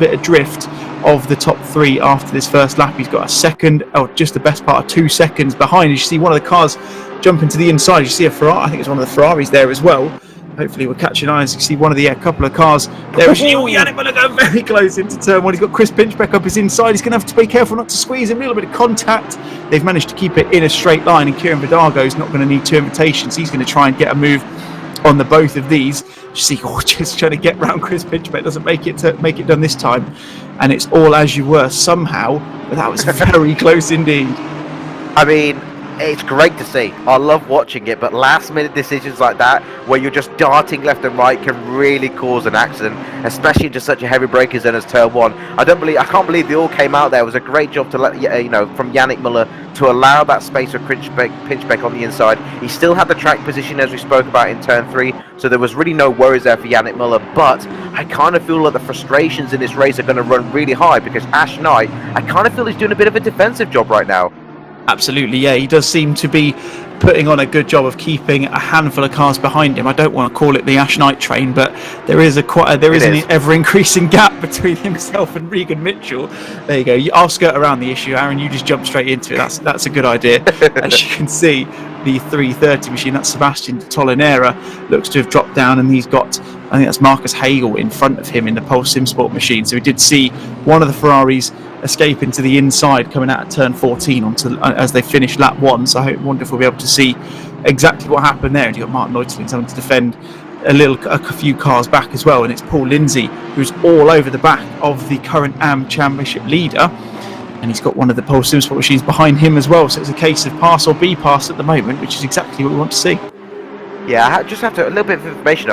bit adrift of the top 3 after this first lap. He's got a second, just the best part of 2 seconds behind. You see one of the cars jump into the inside. You see a Ferrari, I think it's one of the Ferraris there as well. Hopefully we're catching eyes. You see one of the couple of cars there. Янnik Müller going very close into turn 1. He's got Chris Pinchbeck up his inside. He's going to have to be careful not to squeeze him. A little bit of contact. They've managed to keep it in a straight line, and Kieran Vidargo is not going to need 2 invitations. He's going to try and get a move on the both of these. You see, just trying to get round Chris Pinchbeck, doesn't make it done this time, and it's all as you were somehow. But that was very close indeed. I mean, it's great to see. I love watching it, but last-minute decisions like that, where you're just darting left and right, can really cause an accident, especially into such a heavy breaker zone as turn 1. I can't believe they all came out there. It was a great job to let from Янnik Müller to allow that space for Pinchbeck on the inside. He still had the track position as we spoke about in turn 3, so there was really no worries there for Янnik Müller. But I kind of feel like the frustrations in this race are going to run really high, because Ash Knight, I kind of feel he's doing a bit of a defensive job right now. Absolutely, yeah. He does seem to be putting on a good job of keeping a handful of cars behind him. I don't want to call it the Ash Knight train, but there is an ever-increasing gap between himself and 𝗧𝗔𝗟𝗘𝗡𝗏. There you go. I'll skirt around the issue, Aaron. You just jump straight into it. That's a good idea. As you can see, the 330 machine, that's 𝗪𝗏𝗔𝗡𝗧, looks to have dropped down, and he's got, I think that's 𝗪𝗏𝗡𝗏 in front of him in the Pulse Simsport machine. So we did see one of the Ferraris escape into the inside coming out of turn 14 as they finished lap 1. So I wonder if we'll be able to see exactly what happened there. And you've got Martin-Pilkington having to defend a few cars back as well, and it's Paul Lindsay who's all over the back of the current AM Championship leader, and he's got one of the Pulse Simsport machines behind him as well. So it's a case of pass or be passed at the moment, which is exactly what we want to see. Yeah, I just have to a little bit of information.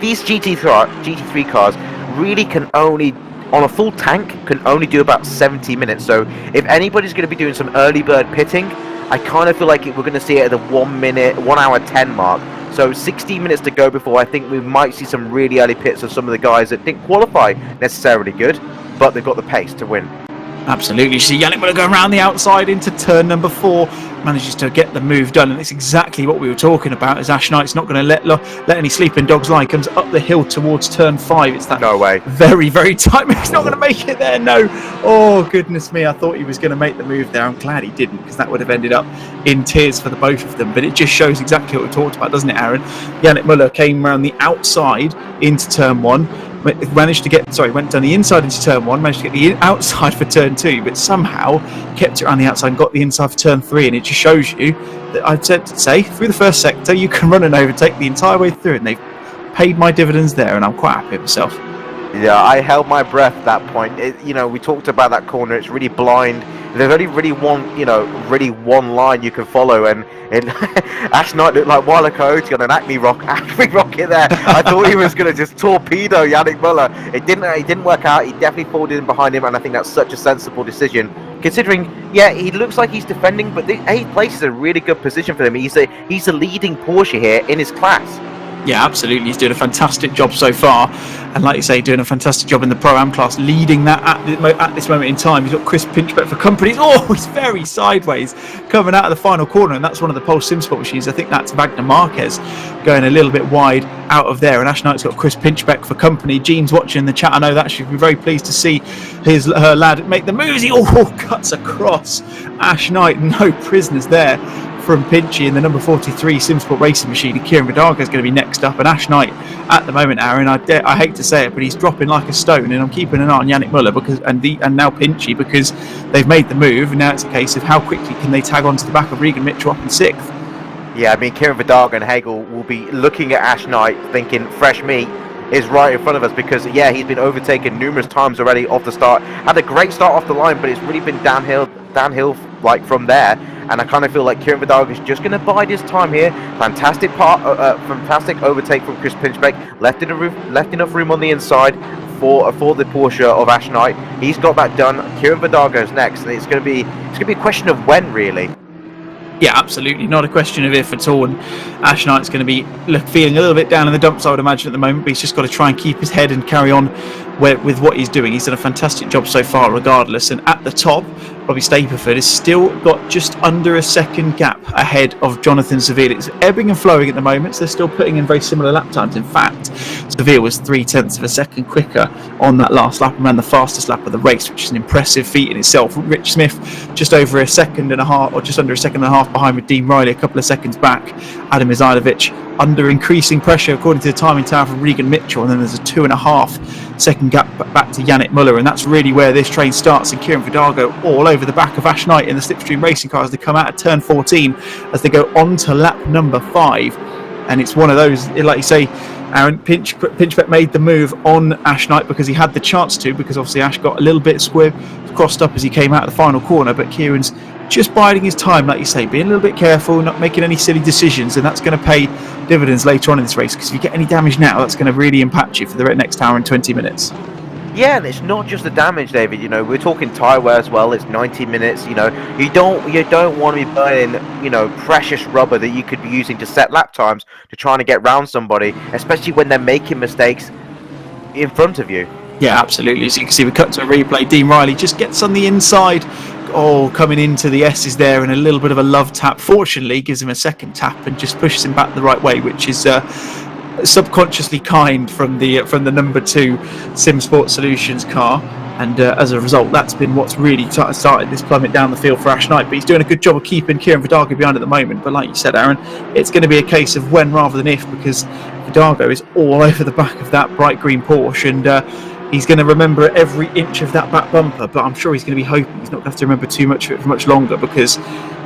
These GT3 cars really can only, on a full tank, can only do about 70 minutes. So if anybody's going to be doing some early bird pitting, I kind of feel like we're going to see it at the 1 hour 10 mark. So 16 minutes to go before I think we might see some really early pits of some of the guys that didn't qualify necessarily good, but they've got the pace to win. Absolutely. You see 𝗬𝗏𝗪𝗏 go around the outside into turn number 4, manages to get the move done, and it's exactly what we were talking about, as Ash Knight's not going to let any sleeping dogs lie. Comes up the hill towards turn 5. It's that no way. Very, very tight. He's not going to make it there, no. Oh, goodness me. I thought he was going to make the move there. I'm glad he didn't, because that would have ended up in tears for the both of them. But it just shows exactly what we talked about, doesn't it, Aaron? 𝗬𝗏𝗪𝗏 came around the outside into turn 1. Went down the inside into turn 1, managed to get the outside for turn 2, but somehow kept it around the outside and got the inside for turn 3. And it just shows you that I'd say through the first sector you can run and overtake the entire way through, and they've paid my dividends there, and I'm quite happy with myself. Yeah, I held my breath at that point. We talked about that corner. It's really blind. There's only really one line you can follow, and Ash Knight looked like 𝗬𝗏𝗏𝗡𝗏 on an Acme rocket there. I thought he was going to just torpedo 𝗬𝗏𝗪𝗏. It didn't work out. He definitely folded in behind him, and I think that's such a sensible decision, considering, yeah, he looks like he's defending, but the 8th place is a really good position for him. He's a leading Porsche here in his class. Yeah, absolutely. He's doing a fantastic job so far, and like you say, doing a fantastic job in the Pro-Am class, leading that at this moment in time. He's got Chris Pinchbeck for companies. Oh, he's very sideways coming out of the final corner, and that's one of the Pulse Simsport machines. I think that's 𝗪𝗏𝗪𝗏𝗪𝗏 going a little bit wide out of there, and Ash Knight's got Chris Pinchbeck for company. Jean's watching in the chat. I know that she'll be very pleased to see her lad make the moves. He cuts across Ash Knight. No prisoners there from Pinchy in the number 43 Simsport Racing machine. And 𝗬𝗏𝗪𝗏𝗪𝗏 is going to be next up, and Ash Knight at the moment, Aaron, I hate to say it, but he's dropping like a stone, and I'm keeping an eye on 𝗬𝗏𝗪𝗏𝗏 and now Pinchy, because they've made the move, and now it's a case of how quickly can they tag onto the back of 𝗬𝗏𝗪𝗏𝗏 up in 6th. Yeah, I mean, 𝗬𝗏𝗪𝗏𝗏 and Hegel will be looking at Ash Knight thinking fresh meat is right in front of us, because yeah, he's been overtaken numerous times already off the start. Had a great start off the line, but it's really been downhill like from there. And I kind of feel like 𝗬𝗏𝗪𝗏𝗏 is just going to bide his time here. Fantastic overtake from Chris Pinchbeck. Left enough room on the inside for the Porsche of Ash Knight. He's got that done. 𝗬𝗏𝗪𝗏𝗏 goes next, and it's going to be a question of when, really. Yeah, absolutely. Not a question of if at all. And Ash Knight's going to be feeling a little bit down in the dumps, I would imagine, at the moment. But he's just got to try and keep his head and carry on with what he's doing. He's done a fantastic job so far, regardless. And at the top, 𝗪𝗏𝗪𝗏𝗏𝗏 has still got just under a second gap ahead of Jonathan 𝗪𝗏𝗏𝗏𝗏. It's ebbing and flowing at the moment, so they're still putting in very similar lap times. In fact, 𝗪𝗏𝗏𝗏𝗏 was 0.3 of a second quicker on that last lap and ran the fastest lap of the race, which is an impressive feat in itself. Rich Smith just over a second and a half, or just under a second and a half behind with Dean Riley, a couple of seconds back. Adam 𝗪𝗏𝗪𝗏𝗏 under increasing pressure, according to the timing tower from 𝗪𝗏𝗪𝗏𝗏𝗏, and then there's a 2.5 second gap back to 𝗬𝗏𝗪𝗏𝗏𝗏, and that's really where this train starts. And 𝗬𝗏𝗪𝗏𝗏𝗏𝗏 all over the back of Ash Knight in the slipstream racing car as they come out of turn 14, as they go on to lap number 5. And it's one of those, like you say, Aaron, Pinchbeck made the move on Ash Knight because he had the chance to, because obviously Ash got a little bit crossed up as he came out of the final corner, but Kieran's just biding his time, like you say, being a little bit careful, not making any silly decisions, and that's going to pay dividends later on in this race, because if you get any damage now, that's going to really impact you for the next hour and 20 minutes. Yeah, and it's not just the damage, David. We're talking tyre wear as well. It's 90 minutes. You don't want to be burning, precious rubber that you could be using to set lap times to trying to get round somebody, especially when they're making mistakes in front of you. Yeah, absolutely. As you can see, we cut to a replay. Dean Riley just gets on the inside, coming into the S's there, and a little bit of a love tap. Fortunately, gives him a second tap and just pushes him back the right way, which is subconsciously kind from the number 2 Simsport Solutions car. And as a result, that's been what's really started this plummet down the field for Ash Knight. But he's doing a good job of keeping 𝗪𝗏𝗏𝗧𝗏 behind at the moment. But like you said, Aaron, it's going to be a case of when rather than if, because 𝗪𝗏𝗏𝗏 is all over the back of that bright green Porsche, and he's going to remember every inch of that back bumper. But I'm sure he's going to be hoping he's not going to have to remember too much of it for much longer, because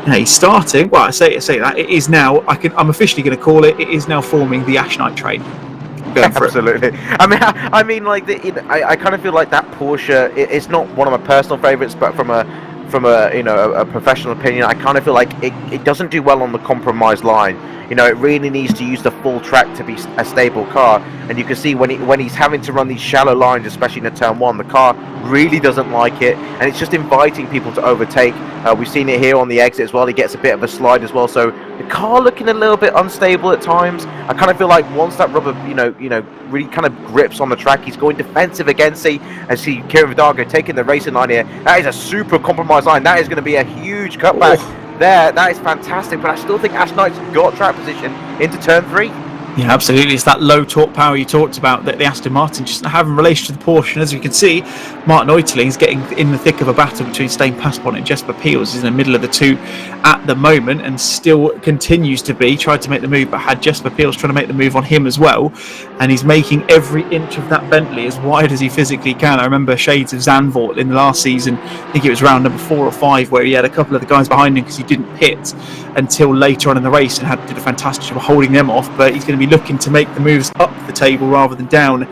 he's starting. Well, I say that it is now. I'm officially going to call it. It is now forming the Ash Knight train. Absolutely. I mean, like I kind of feel like that Porsche. It's not one of my personal favorites, but from a a professional opinion, I kind of feel like it doesn't do well on the compromised line. It really needs to use the full track to be a stable car, and you can see when he's having to run these shallow lines, especially in turn 1, the car really doesn't like it, and it's just inviting people to overtake. We've seen it here on the exit as well. He gets a bit of a slide as well, so the car looking a little bit unstable at times. I kind of feel like once that rubber, really kind of grips on the track, he's going defensive again. See 𝗪𝗏𝗏𝗏𝗧𝗏 taking the racing line here. That is a super compromised line. That is going to be a huge cutback. There, that is fantastic, but I still think Ash Knight's got track position into turn 3. Yeah, absolutely. It's that low torque power you talked about that the Aston Martin just have in relation to the Porsche. And as we can see, Martin-Pilkington is getting in the thick of a battle between 𝗪𝗏𝗏𝗏𝗏 and 𝗏𝗏𝗏𝗏𝗏. He's in the middle of the two at the moment and still continues to be. Tried to make the move, but had 𝗏𝗏𝗏𝗏𝗏 trying to make the move on him as well. And he's making every inch of that Bentley as wide as he physically can. I remember 𝗪𝗏𝗏𝗏𝗏𝗏 in the last season. I think it was round number 4 or 5 where he had a couple of the guys behind him because he didn't pit until later on in the race and did a fantastic job of holding them off. But he's going to be looking to make the moves up the table rather than down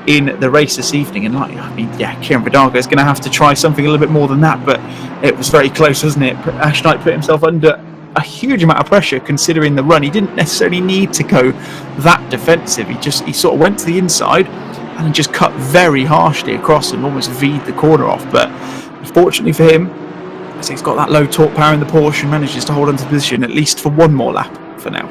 in the race this evening. And 𝗪𝗏𝗏𝗏𝗏𝗏𝗏 is going to have to try something a little bit more than that, but it was very close, wasn't it? Ash Knight put himself under a huge amount of pressure considering the run. He didn't necessarily need to go that defensive. He sort of went to the inside and just cut very harshly across and almost V'd the corner off. But fortunately for him, so he's got that low torque power in the Porsche and manages to hold on to the position at least for one more lap for now.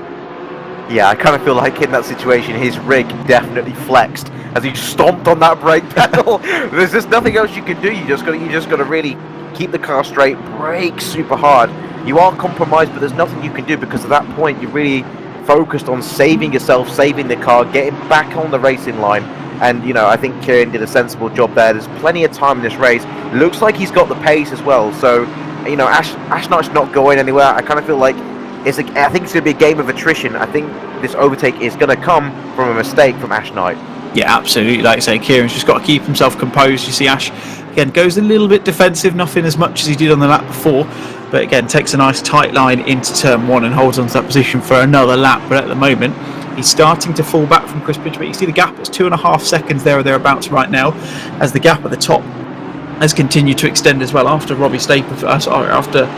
Yeah, I kind of feel like in that situation his rig definitely flexed as he stomped on that brake pedal. There's just nothing else you can do. You just got to really keep the car straight, brake super hard. You are compromised, but there's nothing you can do because at that point you're really focused on saving yourself, saving the car, getting back on the racing line. And I think Kieran did a sensible job there. There's plenty of time in this race. Looks like he's got the pace as well. So Ash Knight's not going anywhere. I kind of feel like I think it's going to be a game of attrition. I think this overtake is going to come from a mistake from Ash Knight. Yeah, absolutely. Like I say, Kieran's just got to keep himself composed. You see Ash, again, goes a little bit defensive, nothing as much as he did on the lap before. But again, takes a nice tight line into turn 1 and holds on to that position for another lap. But at the moment, he's starting to fall back from Chris Bridge. But you see the gap, it's 2.5 seconds there or thereabouts right now, as the gap at the top has continued to extend as well after after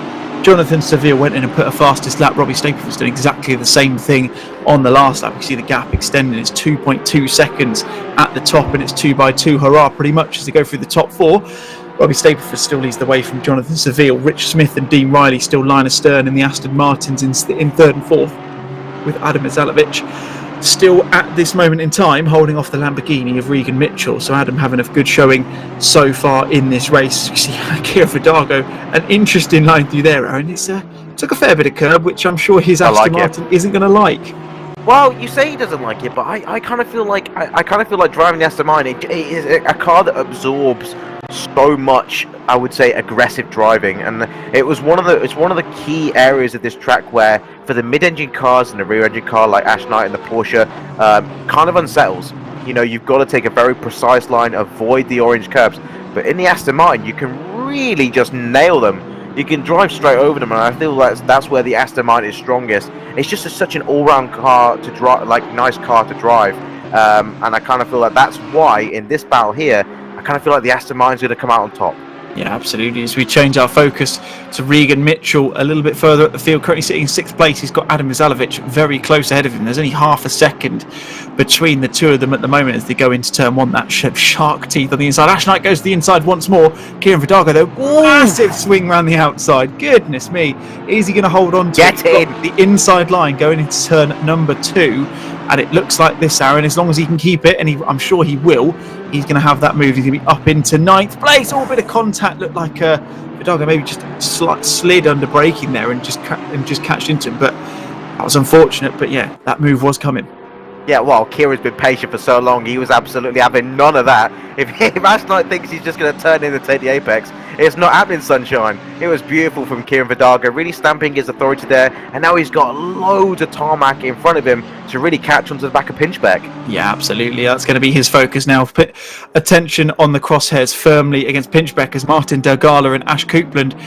Jonathan Seville went in and put a fastest lap. 𝗏𝗏𝗏𝗏𝗏 was doing exactly the same thing on the last lap. You see the gap extending. It's 2.2 seconds at the top, and it's 2x2 hurrah pretty much as they go through the top 4. 𝗏𝗏𝗏𝗏𝗏 still leads the way from Jonathan Seville. Rich Smith and Dean Riley still line astern in the Aston Martins in 3rd and 4th, with 𝗪𝗏𝗏𝗏𝗏𝗏 still at this moment in time holding off the Lamborghini of 𝗏𝗏𝗏𝗏𝗏𝗏. So Adam having a good showing so far in this race. You see 𝗪𝗏𝗏𝗏𝗏𝗏𝗏, an interesting line through there, Aaron. It's took a fair bit of curb, which I'm sure his Aston Martin isn't going to like. Well, you say he doesn't like it, but I kind of feel like driving the Aston Martin. It is a car that absorbs so much, I would say, aggressive driving, and it's one of the key areas of this track where, for the mid-engine cars and the rear-engine car like Ash Knight and the Porsche, kind of unsettles. You've got to take a very precise line, avoid the orange curbs. But in the Aston Martin, you can really just nail them. You can drive straight over them, and I feel that's where the Aston Martin is strongest. It's just such an all-round car to drive, nice car to drive, and I kind of feel like that's why in this battle here, I kind of feel like the Aston Martin's going to come out on top. Yeah, absolutely. As we change our focus to 𝗏𝗏𝗏𝗏𝗏 a little bit further up the field, currently sitting in 6th place, he's got 𝗪𝗏𝗏𝗏𝗏𝗏𝗏 very close ahead of him. There's only half a second between the two of them at the moment as they go into turn 1. That shark teeth on the inside. Ash Knight goes to the inside once more. 𝗪𝗏𝗏𝗏𝗏𝗏 though, massive swing around the outside. Goodness me, is he going to hold on to the inside line going into turn number 2? And it looks like this, Aaron, as long as he can keep it, and I'm sure he will, he's going to have that move. He's going to be up into 9th place. Oh, a bit of contact. Looked like 𝗏𝗏𝗏 maybe just slid under braking there and just catched into him. But that was unfortunate. But yeah, that move was coming. Yeah, well, Kieran's been patient for so long. He was absolutely having none of that. If Ash Knight thinks he's just going to turn in and take the apex, it's not happening, sunshine. It was beautiful from Kieran 𝗏𝗏𝗏, really stamping his authority there. And now he's got loads of tarmac in front of him to really catch onto the back of 𝗏𝗏𝗏. Yeah, absolutely. That's going to be his focus now. Put attention on the crosshairs firmly against 𝗏𝗏𝗏 as Martin-Pilkington and Ash Coupland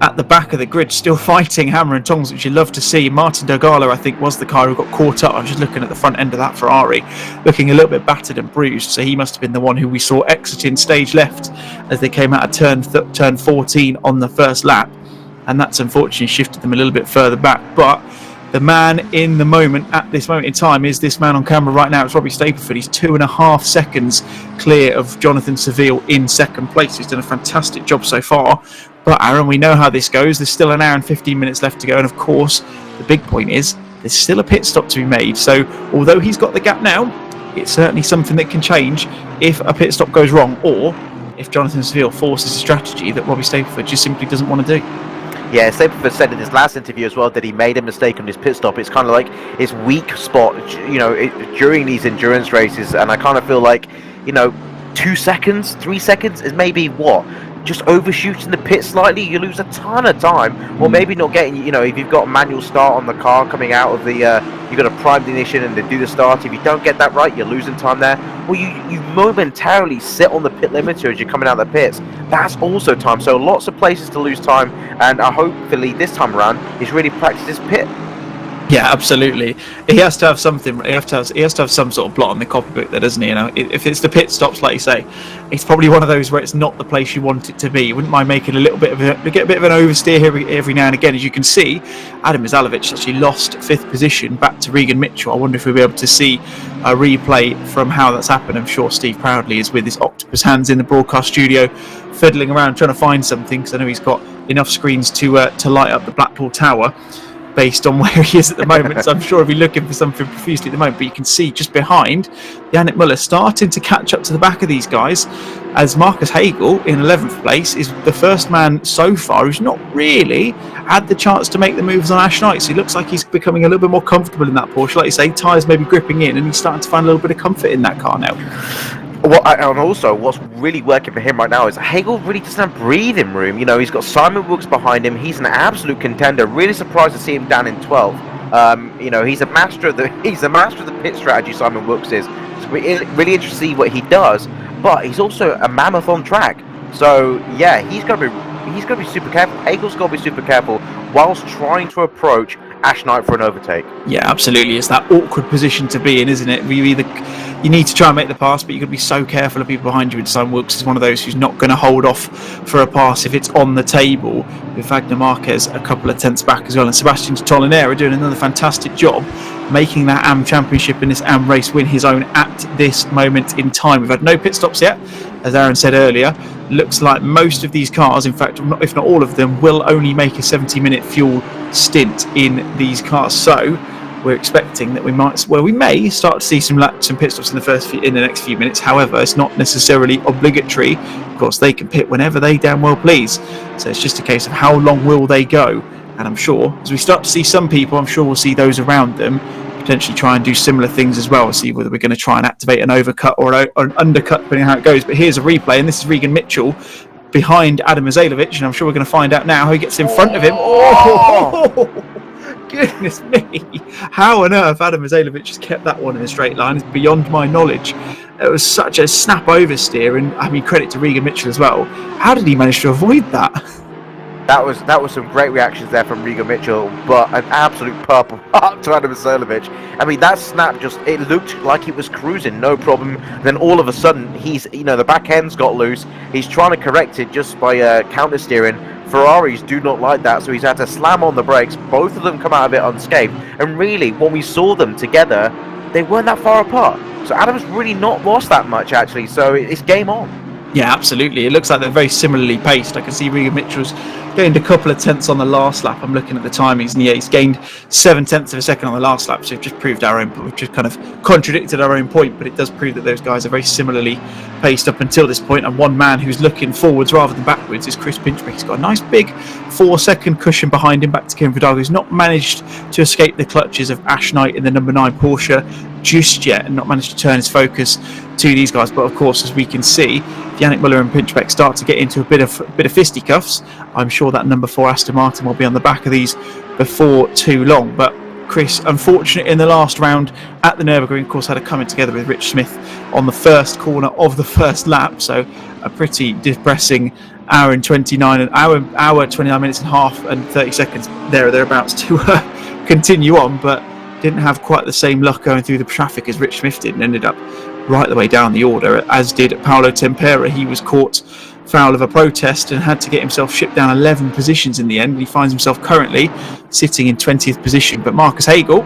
at the back of the grid, still fighting hammer and tongs, which you love to see. Martin-Pilkington, I think, was the car who got caught up. I was just looking at the front end of that Ferrari, looking a little bit battered and bruised. So he must have been the one who we saw exiting stage left as they came out of turn 14 on the first lap. And that's unfortunately shifted them a little bit further back. But the man in the moment, at this moment in time, is this man on camera right now. It's Robbie Stapleford. He's 2.5 seconds clear of Jonathan Seville in second place. He's done a fantastic job so far. But Aaron, we know how this goes. There's still an hour and 15 minutes left to go. And of course, the big point is there's still a pit stop to be made. So although he's got the gap now, it's certainly something that can change if a pit stop goes wrong, or if Jonathan Seville forces a strategy that Robbie Stapleford just simply doesn't want to do. Yeah, Stapleford said in his last interview as well that he made a mistake on his pit stop. It's kind of like his weak spot, during these endurance races. And I kind of feel like, 2 seconds, 3 seconds is maybe what? Just overshooting the pit slightly, you lose a ton of time. Or maybe not getting, if you've got a manual start on the car coming out of the, you've got a primed ignition and they do the start. If you don't get that right, you're losing time there. Or you momentarily sit on the pit limiter as you're coming out of the pits. That's also time. So lots of places to lose time. And hopefully this time around, he's really practiced his pit. Yeah, absolutely. He has to have something. He has to have some sort of plot on the copybook there, doesn't he? If it's the pit stops, like you say, it's probably one of those where it's not the place you want it to be. You wouldn't mind making a bit of an oversteer here every now and again. As you can see, 𝗏𝗏𝗏𝗏 actually lost 5th position back to Regan Mitchell. I wonder if we'll be able to see a replay from how that's happened. I'm sure Steve Proudly is with his octopus hands in the broadcast studio, fiddling around trying to find something, because I know he's got enough screens to light up the Blackpool Tower, based on where he is at the moment. So I'm sure he'll be looking for something profusely at the moment. But you can see just behind, 𝗏𝗏𝗏𝗏 Müller starting to catch up to the back of these guys, as Marcus Hagel in 11th place is the first man so far who's not really had the chance to make the moves on Ash Knight. So he looks like he's becoming a little bit more comfortable in that Porsche. Like you say, tyres maybe gripping in, and he's starting to find a little bit of comfort in that car now. And also, what's really working for him right now is Hagel really doesn't have breathing room. He's got Simon Wooks behind him. He's an absolute contender. Really surprised to see him down in 12th. He's a master of the pit strategy. Simon Wooks is. It's really interesting to see what he does. But he's also a mammoth on track. So yeah, he's got to be super careful. Hagel's got to be super careful whilst trying to approach Ash Knight for an overtake. Yeah, absolutely. It's that awkward position to be in, isn't it? You need to try and make the pass, but you've got to be so careful of people behind you. And Simon Wilkes is one of those who's not going to hold off for a pass if it's on the table. With Wagner Marquez a couple of tenths back as well, and Sebastian 𝗏𝗏𝗏𝗏 are doing another fantastic job, making that AM Championship and this AM race win his own at this moment in time. We've had no pit stops yet, as Aaron said earlier. Looks like most of these cars, in fact, if not all of them, will only make a 70-minute fuel stint in these cars. So we're expecting that we may start to see some pit stops in the next few minutes. However, it's not necessarily obligatory. Of course, they can pit whenever they damn well please. So it's just a case of how long will they go. And I'm sure as we start to see some people, I'm sure we'll see those around them potentially try and do similar things as well. See whether we're going to try and activate an overcut or an undercut, depending on how it goes. But here's a replay, and this is Regan Mitchell behind 𝗏𝗏𝗏𝗏𝗏, and I'm sure we're going to find out now how he gets in front of him. Oh! Goodness me, how on earth 𝗏𝗏𝗏𝗏𝗏 just kept that one in a straight line is beyond my knowledge. It was such a snap oversteer, and credit to Regan Mitchell as well. How did he manage to avoid that? That was some great reactions there from Regan Mitchell, but an absolute purple heart to 𝗏𝗏𝗏𝗏𝗏. That snap it looked like it was cruising, no problem. Then all of a sudden, the back end's got loose. He's trying to correct it just by counter steering. Ferraris do not like that, so he's had to slam on the brakes. Both of them come out of it unscathed. And really, when we saw them together, they weren't that far apart. So Adam's really not lost that much, actually. So it's game on. Yeah, absolutely. It looks like they're very similarly paced. I can see 𝗬𝗔𝗡𝗧𝗏's gained a couple of tenths on the last lap. I'm looking at the timings, and yeah, he's gained 7/10 of a second on the last lap. So we've just proved our own, we've just kind of contradicted our own point, but it does prove that those guys are very similarly paced up until this point. And one man who's looking forwards rather than backwards is 𝗧𝗔𝗏𝗘𝗏. He's got a nice big 4-second cushion behind him back to 𝗓𝗏𝗏𝗘𝗏, who's not managed to escape the clutches of 𝗏𝗏𝗏𝗏 in the number 9 Porsche just yet, and not managed to turn his focus to these guys. But of course, as we can see, Yannick Müller and 𝗏𝗏𝗏𝗏 start to get into a bit of fisticuffs. I'm sure that number 4 𝗏𝗏𝗏𝗏 will be on the back of these before too long. But Chris, unfortunate in the last round at the Nurburgring, of course, had a coming together with Rich Smith on the first corner of the first lap. So a pretty depressing hour 29 minutes and a half and 30 seconds there or thereabouts to continue on, but didn't have quite the same luck going through the traffic as Rich Smith did, and ended up right the way down the order, as did 𝗬𝗏𝗏𝗏𝗏. He was caught foul of a protest and had to get himself shipped down 11 positions in the end. He finds himself currently sitting in 20th position. But Marcus Hagel,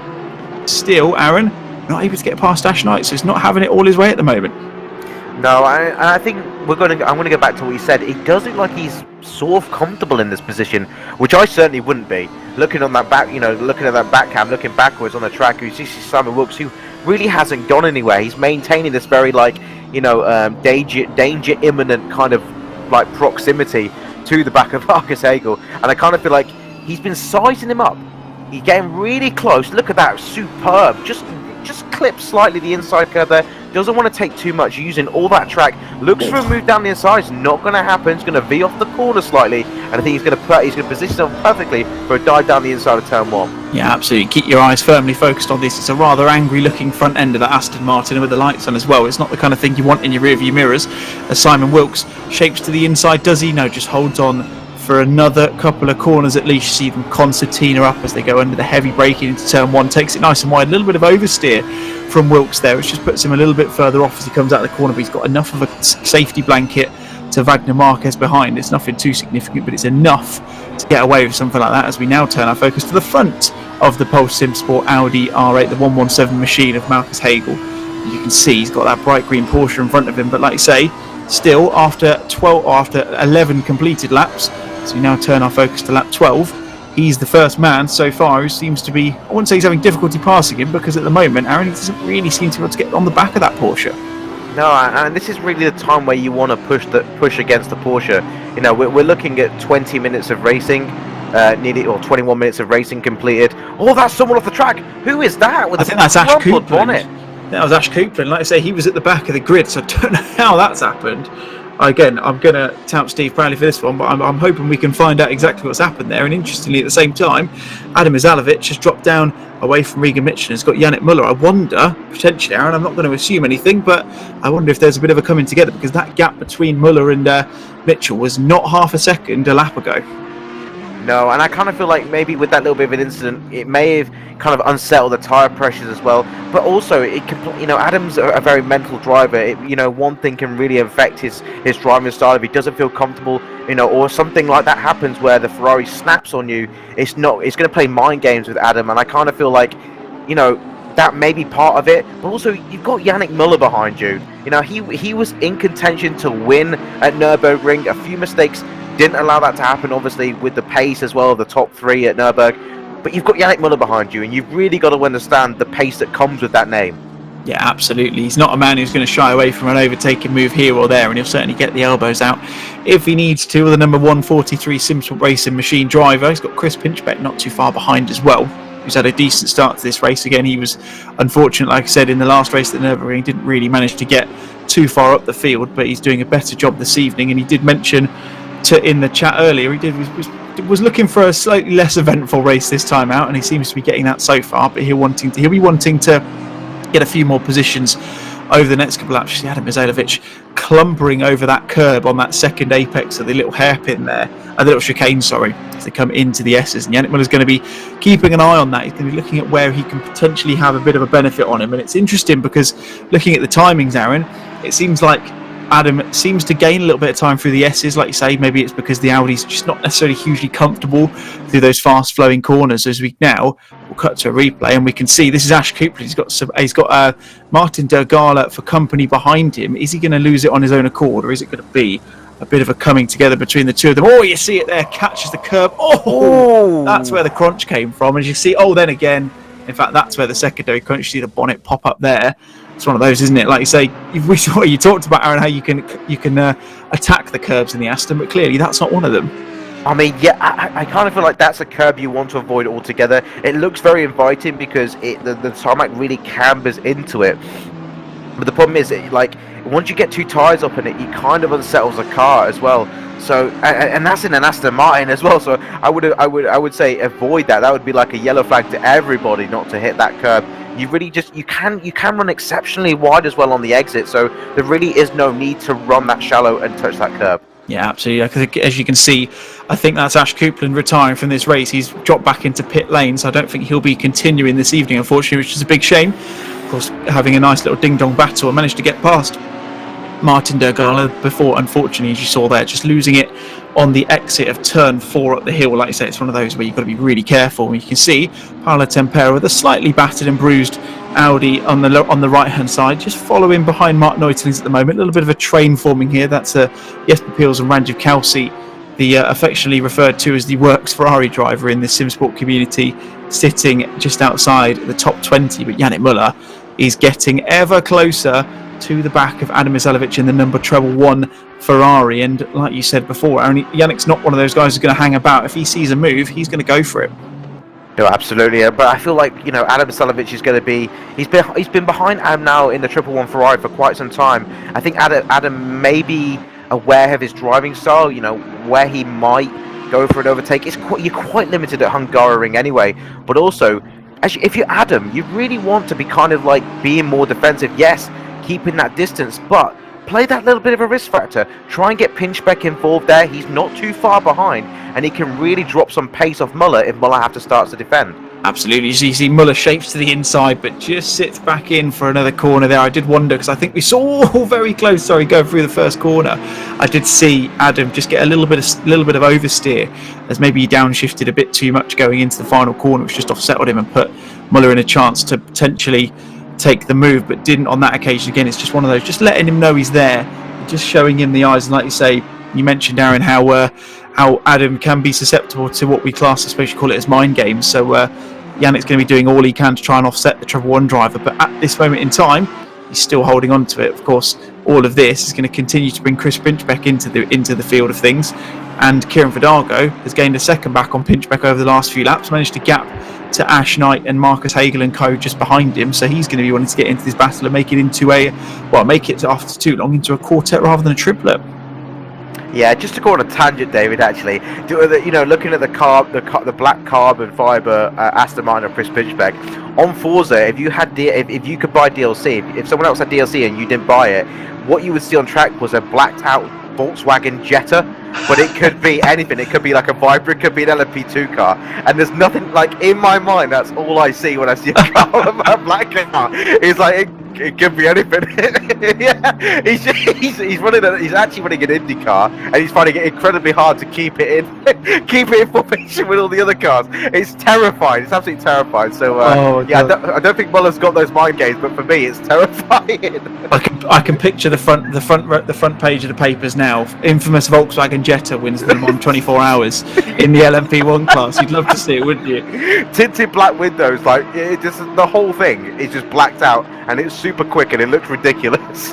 still, Aaron, not able to get past 𝗏𝗏𝗏𝗏𝗏, so he's not having it all his way at the moment. No, I think I'm going to go back to what he said. It does look like he's sort of comfortable in this position, which I certainly wouldn't be. Looking on that back, looking at that back cam, looking backwards on the track, you see Simon Wilkes, who really hasn't gone anywhere. He's maintaining this very danger imminent kind of like proximity to the back of Marcus Hagel, and I kind of feel like he's been sizing him up. He's getting really close. Look at that, superb. Just clips slightly the inside curve there. Doesn't want to take too much, using all that track. Looks for a move down the inside. It's not going to happen. It's going to V off the corner slightly, and I think he's going to position himself perfectly for a dive down the inside of turn 1. Yeah, absolutely. Keep your eyes firmly focused on this. It's a rather angry-looking front end of that Aston Martin with the lights on as well. It's not the kind of thing you want in your rear-view mirrors. As Simon Wilkes shapes to the inside, does he? No, just holds on for another couple of corners at least. You see them concertina up as they go under the heavy braking into turn 1. Takes it nice and wide. A little bit of oversteer from Wilkes there, which just puts him a little bit further off as he comes out of the corner, but he's got enough of a safety blanket to 𝗏𝗏𝗏𝗏𝗏 Marquez behind. It's nothing too significant, but it's enough to get away with something like that, as we now turn our focus to the front of the Pulse Simsport Audi R8, the 117 machine of Marcus Hagel. You can see he's got that bright green Porsche in front of him, but like you say, still after 11 completed laps, so we now turn our focus to lap 12. He's the first man so far who seems to be, I wouldn't say he's having difficulty passing him, because at the moment, Aaron, he doesn't really seem to be able to get on the back of that Porsche. No, and this is really the time where you want to push against the Porsche. We're looking at 20 minutes of racing, nearly, or 21 minutes of racing completed. Oh, that's someone off the track. Who is that? I think that's Ash Coupland. That was Ash Coupland. Like I say, he was at the back of the grid, so I don't know how that's happened. Again, I'm going to tout Steve Proudly for this one, but I'm hoping we can find out exactly what's happened there. And interestingly, at the same time, 𝗏𝗏𝗏𝗏𝗏 has dropped down away from 𝗬𝗏𝗏𝗏𝗏𝗏 and has got Yannick Müller. I wonder, potentially, Aaron, I'm not going to assume anything, but I wonder if there's a bit of a coming together, because that gap between Müller and Mitchell was not half a second a lap ago. No, and I kind of feel like maybe with that little bit of an incident, it may have kind of unsettled the tyre pressures as well. But also, Adam's a very mental driver. One thing can really affect his driving style if he doesn't feel comfortable, or something like that happens where the Ferrari snaps on you. It's going to play mind games with Adam, and I kind of feel like, that may be part of it. But also, you've got Yannick Müller behind you. He was in contention to win at Nurburgring. A few mistakes didn't allow that to happen, obviously, with the pace as well of the top 3 at Nürburgring. But you've got Yannick Müller behind you, and you've really got to understand the pace that comes with that name. Yeah, absolutely. He's not a man who's going to shy away from an overtaking move here or there, and he'll certainly get the elbows out if he needs to. With the number 143 Simsport Racing machine driver, he's got 𝗧𝗏𝗏𝗏𝗏𝗏 not too far behind as well, who's had a decent start to this race. Again, he was unfortunate, like I said, in the last race at Nürburgring. He didn't really manage to get too far up the field, but he's doing a better job this evening. And he did mention in the chat earlier, he was looking for a slightly less eventful race this time out, and he seems to be getting that so far. But he'll be wanting to get a few more positions over the next couple of laps. 𝗏𝗏𝗏𝗏𝗏𝗏 clumpering over that curb on that second apex of the little hairpin there, the little chicane, as they come into the S's. And Yannick Müller's going to be keeping an eye on that. He's going to be looking at where he can potentially have a bit of a benefit on him. And it's interesting because looking at the timings, Aaron, it seems like Adam seems to gain a little bit of time through the S's, like you say. Maybe it's because the Audi's just not necessarily hugely comfortable through those fast-flowing corners. As we now will cut to a replay, and we can see this is 𝗏𝗡𝗘𝗏. He's got Martin-Pilkington for company behind him. Is he going to lose it on his own accord, or is it going to be a bit of a coming together between the two of them? Oh, you see it there, catches the curb. Oh, that's where the crunch came from. As you see, then again, in fact, that's where the secondary crunch. You see the bonnet pop up there. It's one of those, isn't it? Like you say, you talked about, Aaron, how you can attack the curbs in the Aston, but clearly that's not one of them. I mean, yeah, I kind of feel like that's a curb you want to avoid altogether. It looks very inviting because the tarmac really cambers into it. But the problem is, once you get two tyres up in it, you kind of unsettles the car as well. So, and that's in an Aston Martin as well. So I would say avoid that. That would be like a yellow flag to everybody not to hit that curb. You really you can run exceptionally wide as well on the exit. So there really is no need to run that shallow and touch that curb. Yeah, absolutely. I think, as you can see, I think that's 𝗏𝗡𝗘𝗏 retiring from this race. He's dropped back into pit lane, so I don't think he'll be continuing this evening, unfortunately, which is a big shame. Of course, having a nice little ding-dong battle and managed to get past Martin-Pilkington before, unfortunately, as you saw there, just losing it on the exit of turn 4 up the hill. Like I say, it's one of those where you've got to be really careful. And you can see 𝗓𝗏𝗘𝗏 with a slightly battered and bruised Audi on the right-hand side, just following behind 𝗪𝗏𝗕𝗏𝗧 at the moment. A little bit of a train forming here. That's 𝗏𝗏𝗘𝗏𝗧, the affectionately referred to as the works Ferrari driver in the Simsport community, sitting just outside the top 20. But Yannick Müller is getting ever closer to the back of Adam Izalevich in the number 1 Ferrari. And like you said before, Yannick's not one of those guys who's going to hang about. If he sees a move, he's going to go for it. No, absolutely. But I feel like, Adam Izalevich is going to be... He's been behind Adam now in the 111 Ferrari for quite some time. I think Adam may be aware of his driving style, where he might go for an overtake. You're quite limited at Hungaroring anyway. But also, if you're Adam, you really want to be kind of like being more defensive. Yes, keeping that distance, but play that little bit of a risk factor. Try and get 𝗏𝗏𝗏𝗏 involved there. He's not too far behind, and he can really drop some pace off Müller if Müller have to start to defend. Absolutely. You see Müller shapes to the inside, but just sits back in for another corner there. I did wonder, because I think we saw very close, going through the first corner. I did see Adam just get a little bit of oversteer, as maybe he downshifted a bit too much going into the final corner, which just offsettled him and put Müller in a chance to potentially take the move, but didn't on that occasion. Again, it's just one of those, just letting him know he's there, just showing him the eyes. And like you say, you mentioned, Aaron, how Adam can be susceptible to what we class, I suppose you call it, as mind games. So Yannick's going to be doing all he can to try and offset the 𝗏1 driver, but at this moment in time, he's still holding on to it. Of course, all of this is going to continue to bring Chris Pinchbeck into the field of things, and Kieran Fidalgo has gained a second back on Pinchbeck over the last few laps, managed to gap to Ash Knight and Marcus Hagel and co just behind him, so he's going to be wanting to get into this battle and make it after too long into a quartet rather than a triplet. Yeah, just to go on a tangent, David. Actually, looking at the black carbon fiber Aston Martin of Chris Pinchbeck on Forza, if you could buy DLC, if someone else had DLC and you didn't buy it, what you would see on track was a blacked out Volkswagen Jetta, but it could be anything. It could be like a Viper, it could be an LMP2 car, and there's nothing, like, in my mind, that's all I see when I see a car of a black car. It's like it could be anything. Yeah, he's actually running an Indy car, and he's finding it incredibly hard to keep it in formation with all the other cars. It's terrifying. It's absolutely terrifying. So I don't think Muller's got those mind games, but for me, it's terrifying. I can picture the front page of the papers now. Infamous Volkswagen Jetta wins the Le Mans 24 Hours in the LMP1 class. You'd love to see it, wouldn't you? Tinted black windows, like the whole thing is just blacked out, and it's super quick and it looks ridiculous.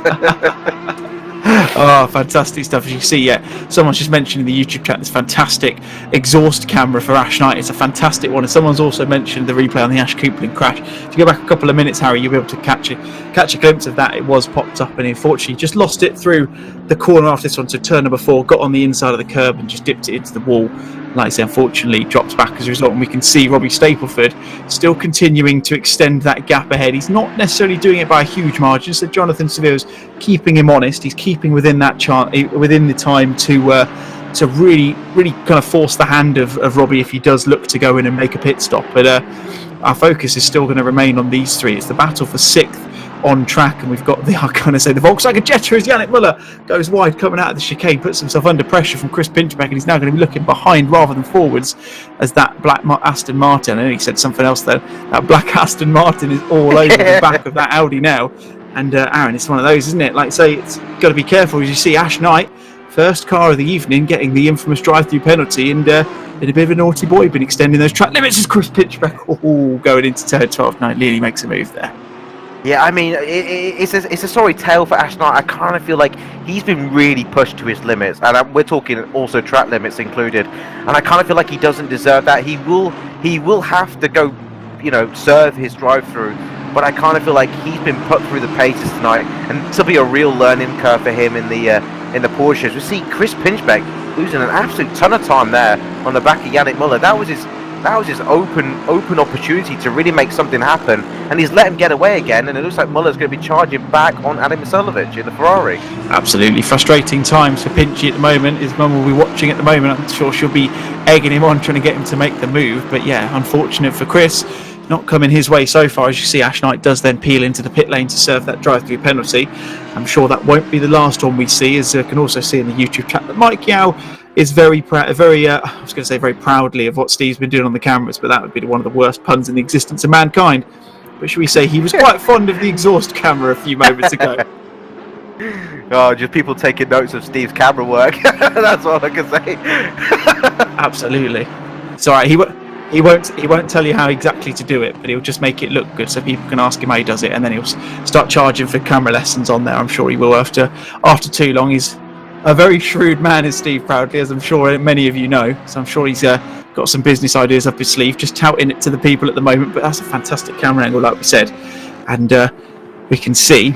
Oh, fantastic stuff. As you see, someone's just mentioned in the YouTube chat this fantastic exhaust camera for Ash Knight. It's a fantastic one, and someone's also mentioned the replay on the 𝗏𝗡𝗏𝗏𝗏 crash. If you go back a couple of minutes, Harry, you'll be able to catch a glimpse of that. It was popped up, and unfortunately just lost it through the corner after this one, so turn number 4 got on the inside of the curb and just dipped it into the wall. Like I say, unfortunately drops back as a result, and we can see Robbie Stapleford still continuing to extend that gap ahead. He's not necessarily doing it by a huge margin, so Jonathan Seville's keeping him honest. He's keeping within that within the time to really kind of force the hand of Robbie if he does look to go in and make a pit stop. But our focus is still going to remain on these three. It's the battle for 6th on track, and we've got the Volkswagen Jetta as Yannick 𝗏𝗏 goes wide coming out of the chicane, puts himself under pressure from 𝗧𝗏𝗏𝗘𝗏, and he's now going to be looking behind rather than forwards as that black Aston Martin, I know he said something else there, that black Aston Martin is all over the back of that Audi now. And Aaron, it's one of those, isn't it? Like I say, it's got to be careful as you see Ash Knight, first car of the evening, getting the infamous drive-through penalty, and been a bit of a naughty boy, been extending those track limits as 𝗧𝗏𝗏𝗘𝗏 going into turn 12. No, Lily makes a move there. Yeah, I mean, it's a sorry tale for Ash Knight. I kind of feel like he's been really pushed to his limits, and we're talking also track limits included. And I kind of feel like he doesn't deserve that. He will have to go, serve his drive-through. But I kind of feel like he's been put through the paces tonight, and this will be a real learning curve for him in the Porsches. We see 𝗧𝗏𝗏𝗏𝗏 losing an absolute ton of time there on the back of Yannick 𝗏𝗏. That was his open opportunity to really make something happen, and he's let him get away again. And it looks like Muller's going to be charging back on Adi Michalowicz in the Ferrari. Absolutely frustrating times for Pinchy at the moment. His mum will be watching at the moment. I'm sure she'll be egging him on, trying to get him to make the move. But yeah, unfortunate for Chris. Not coming his way so far. As you see, Ash Knight does then peel into the pit lane to serve that drive-through penalty. I'm sure that won't be the last one we see, as I can also see in the YouTube chat that Mike Yao is very proudly of what Steve's been doing on the cameras, but that would be one of the worst puns in the existence of mankind. But should we say he was quite fond of the exhaust camera a few moments ago. Oh, just people taking notes of Steve's camera work. That's all I can say. Absolutely. It's all right. He won't tell you how exactly to do it, but he'll just make it look good so people can ask him how he does it, and then he'll start charging for camera lessons on there. I'm sure he will after too long. He's a very shrewd man, is Steve Proudly, as I'm sure many of you know. So I'm sure he's got some business ideas up his sleeve, just touting it to the people at the moment. But that's a fantastic camera angle, like we said. And we can see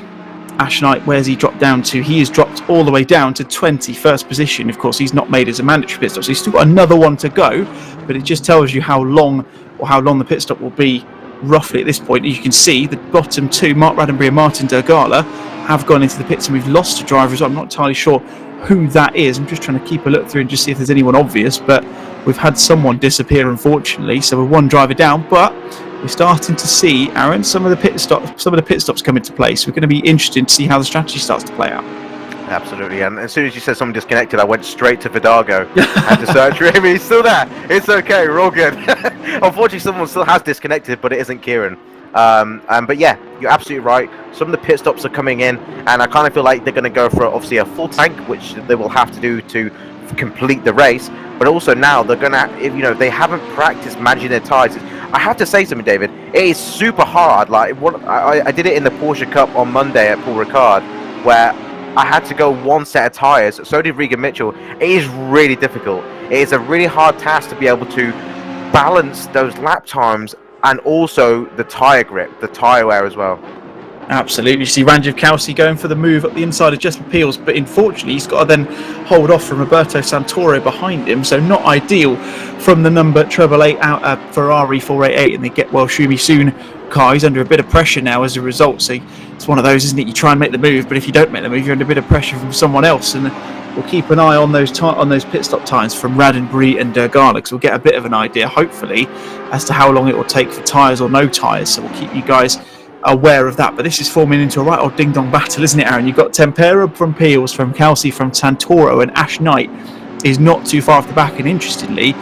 Ash Knight, where's he dropped down to? He has dropped all the way down to 21st position. Of course, he's not made as a mandatory pit stop, so he's still got another one to go. But it just tells you how long the pit stop will be roughly at this point. You can see the bottom two, Mark Raddenberry and Martin-Pilkington, have gone into the pits, and we've lost a driver as well. I'm not entirely sure who that is. I'm just trying to keep a look through and just see if there's anyone obvious, but we've had someone disappear, unfortunately. So we're one driver down, but we're starting to see, Aaron, some of the pit stops come into place. We're going to be interested to see how the strategy starts to play out. Absolutely, and as soon as you said someone disconnected, I went straight to Vidago and to search for him. He's still there. It's okay, we're all good. Unfortunately, someone still has disconnected, but it isn't Kieran. But yeah, you're absolutely right. Some of the pit stops are coming in, and I kind of feel like they're going to go for obviously a full tank, which they will have to do to complete the race. But also now they're going to, they haven't practiced managing their tyres. I have to say something, David. It is super hard. Like I did it in the Porsche Cup on Monday at Paul Ricard, where I had to go one set of tyres. So did Regan Mitchell. It is really difficult. It is a really hard task to be able to balance those lap times and also the tyre grip, the tyre wear as well. Absolutely. You see 𝗟𝗏𝗏𝗏𝗏 going for the move up the inside of Jesper Peels, but unfortunately he's got to then hold off from Roberto Santoro behind him, so not ideal from the number 888 out Ferrari 488 and the Get Well Show Me Soon car. He's under a bit of pressure now as a result, so it's one of those, isn't it? You try and make the move, but if you don't make the move, you're under a bit of pressure from someone else, and we'll keep an eye on those pit stop times from Raddenberry and 𝗏𝗏𝗏𝗏, because we'll get a bit of an idea, hopefully, as to how long it will take for tyres or no tyres, so we'll keep you guys aware of that. But this is forming into a right old ding-dong battle, isn't it, Aaron? You've got Tempera from Peels, from Kelsey, from Santoro, and Ash Knight is not too far off the back. And interestingly,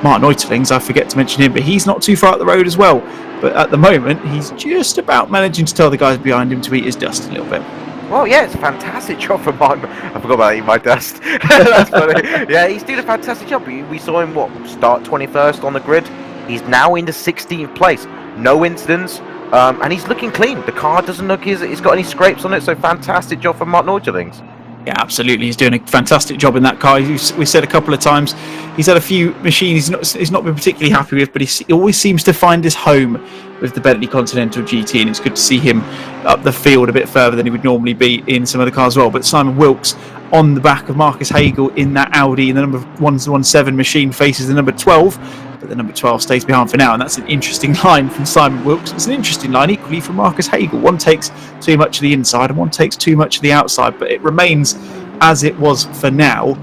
Martin 𝗏𝗏𝗏𝗏𝗏, I forget to mention him, but he's not too far up the road as well. But at the moment, he's just about managing to tell the guys behind him to eat his dust a little bit. Well, yeah, it's a fantastic job from Martin. I forgot about eating my dust. That's funny. Yeah, he's doing a fantastic job. We saw him, start 21st on the grid. He's now in the 16th place. No incidents. And he's looking clean. The car doesn't look he's got any scrapes on it, so fantastic job from Martin 𝗏𝗏𝗏𝗏𝗏. Yeah, absolutely. He's doing a fantastic job in that car. We said a couple of times he's had a few machines he's not been particularly happy with, but he always seems to find his home with the Bentley Continental GT, and it's good to see him up the field a bit further than he would normally be in some of the cars as well. But Simon Wilkes on the back of Marcus Hagel in that Audi, and the number 117 machine faces the number 12, but the number 12 stays behind for now, and that's an interesting line from Simon Wilkes. It's an interesting line equally from Marcus Hagel. One takes too much of the inside and one takes too much of the outside, but it remains as it was for now.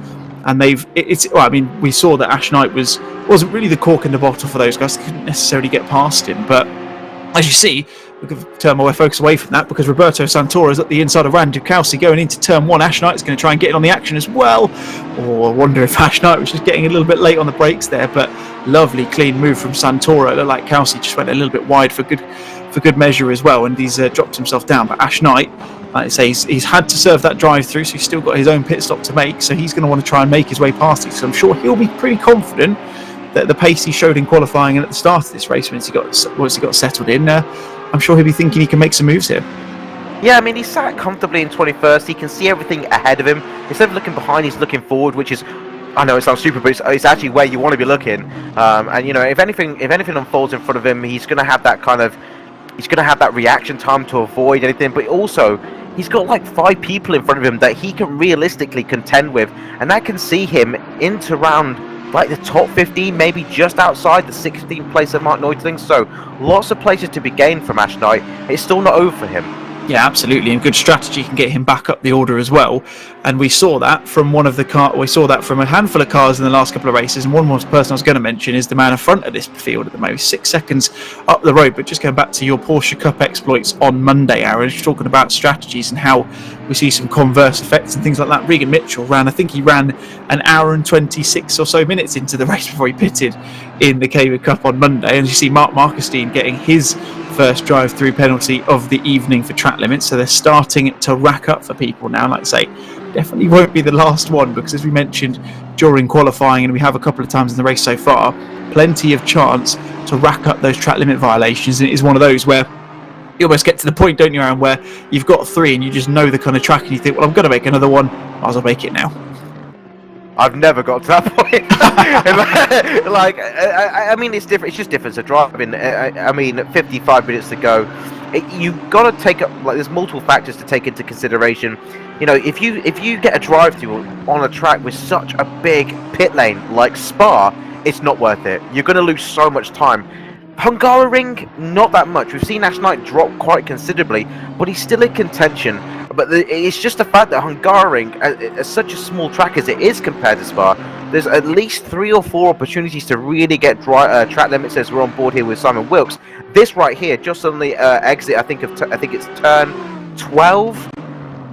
And we saw that Ash Knight wasn't really the cork in the bottle for those guys. They couldn't necessarily get past him, but as you see, we're going to turn my focus away from that because Roberto Santoro is at the inside of 𝗬𝗔𝗡𝗚𝗧 going into turn 1. Ash Knight's going to try and get in on the action as well. Or I wonder if Ash Knight was just getting a little bit late on the brakes there, but lovely clean move from Santoro. It looked like Ковsi just went a little bit wide for good measure as well, and he's dropped himself down. But Ash Knight, like I say, he's had to serve that drive through, so he's still got his own pit stop to make, so he's going to want to try and make his way past it. So I'm sure he'll be pretty confident that the pace he showed in qualifying and at the start of this race, once he got settled in, I'm sure he'll be thinking he can make some moves here. Yeah, I mean, he's sat comfortably in 21st. He can see everything ahead of him. Instead of looking behind, he's looking forward, which is, I know it sounds stupid, but it's actually where you want to be looking. And you know, if anything unfolds in front of him, he's going to have that reaction time to avoid anything. But also, he's got like 5 people in front of him that he can realistically contend with, and I can see him into round like the top 15, maybe just outside the 16th place of 𝗪𝗘𝗕𝗏. So lots of places to be gained from Ash Knight. It's still not over for him. Yeah, absolutely, and good strategy can get him back up the order as well. And we saw that from a handful of cars in the last couple of races. And one person I was going to mention is the man in front of this field at the moment, 6 seconds up the road. But just going back to your Porsche Cup exploits on Monday, Aaron, just talking about strategies and how we see some converse effects and things like that. Regan Mitchell ran an hour and 26 or so minutes into the race before he pitted in the Ковsi Cup on Monday. And you see Mark Marquestein getting his first drive-through penalty of the evening for track limits, so they're starting to rack up for people now. Like I say, definitely won't be the last one, because as we mentioned during qualifying, and we have a couple of times in the race so far, plenty of chance to rack up those track limit violations. And it is one of those where you almost get to the point, don't you, Aaron, where you've got 3 and you just know the kind of track and you think, well, I'm going to make another one, might as well make it now. I've never got to that point. Like, I mean, it's different. It's just different to driving. I mean, 55 minutes to go. You've got to take up, like, there's multiple factors to take into consideration. You know, if you get a drive-through on a track with such a big pit lane like Spa, it's not worth it. You're going to lose so much time. Hungaroring, not that much. We've seen Ash Knight drop quite considerably, but he's still in contention. But it's just the fact that Hungaroring, as such a small track as it is compared to Spa, there's at least 3 or 4 opportunities to really get track limits, as we're on board here with Simon Wilkes. This right here, just on the exit, I think it's turn 12.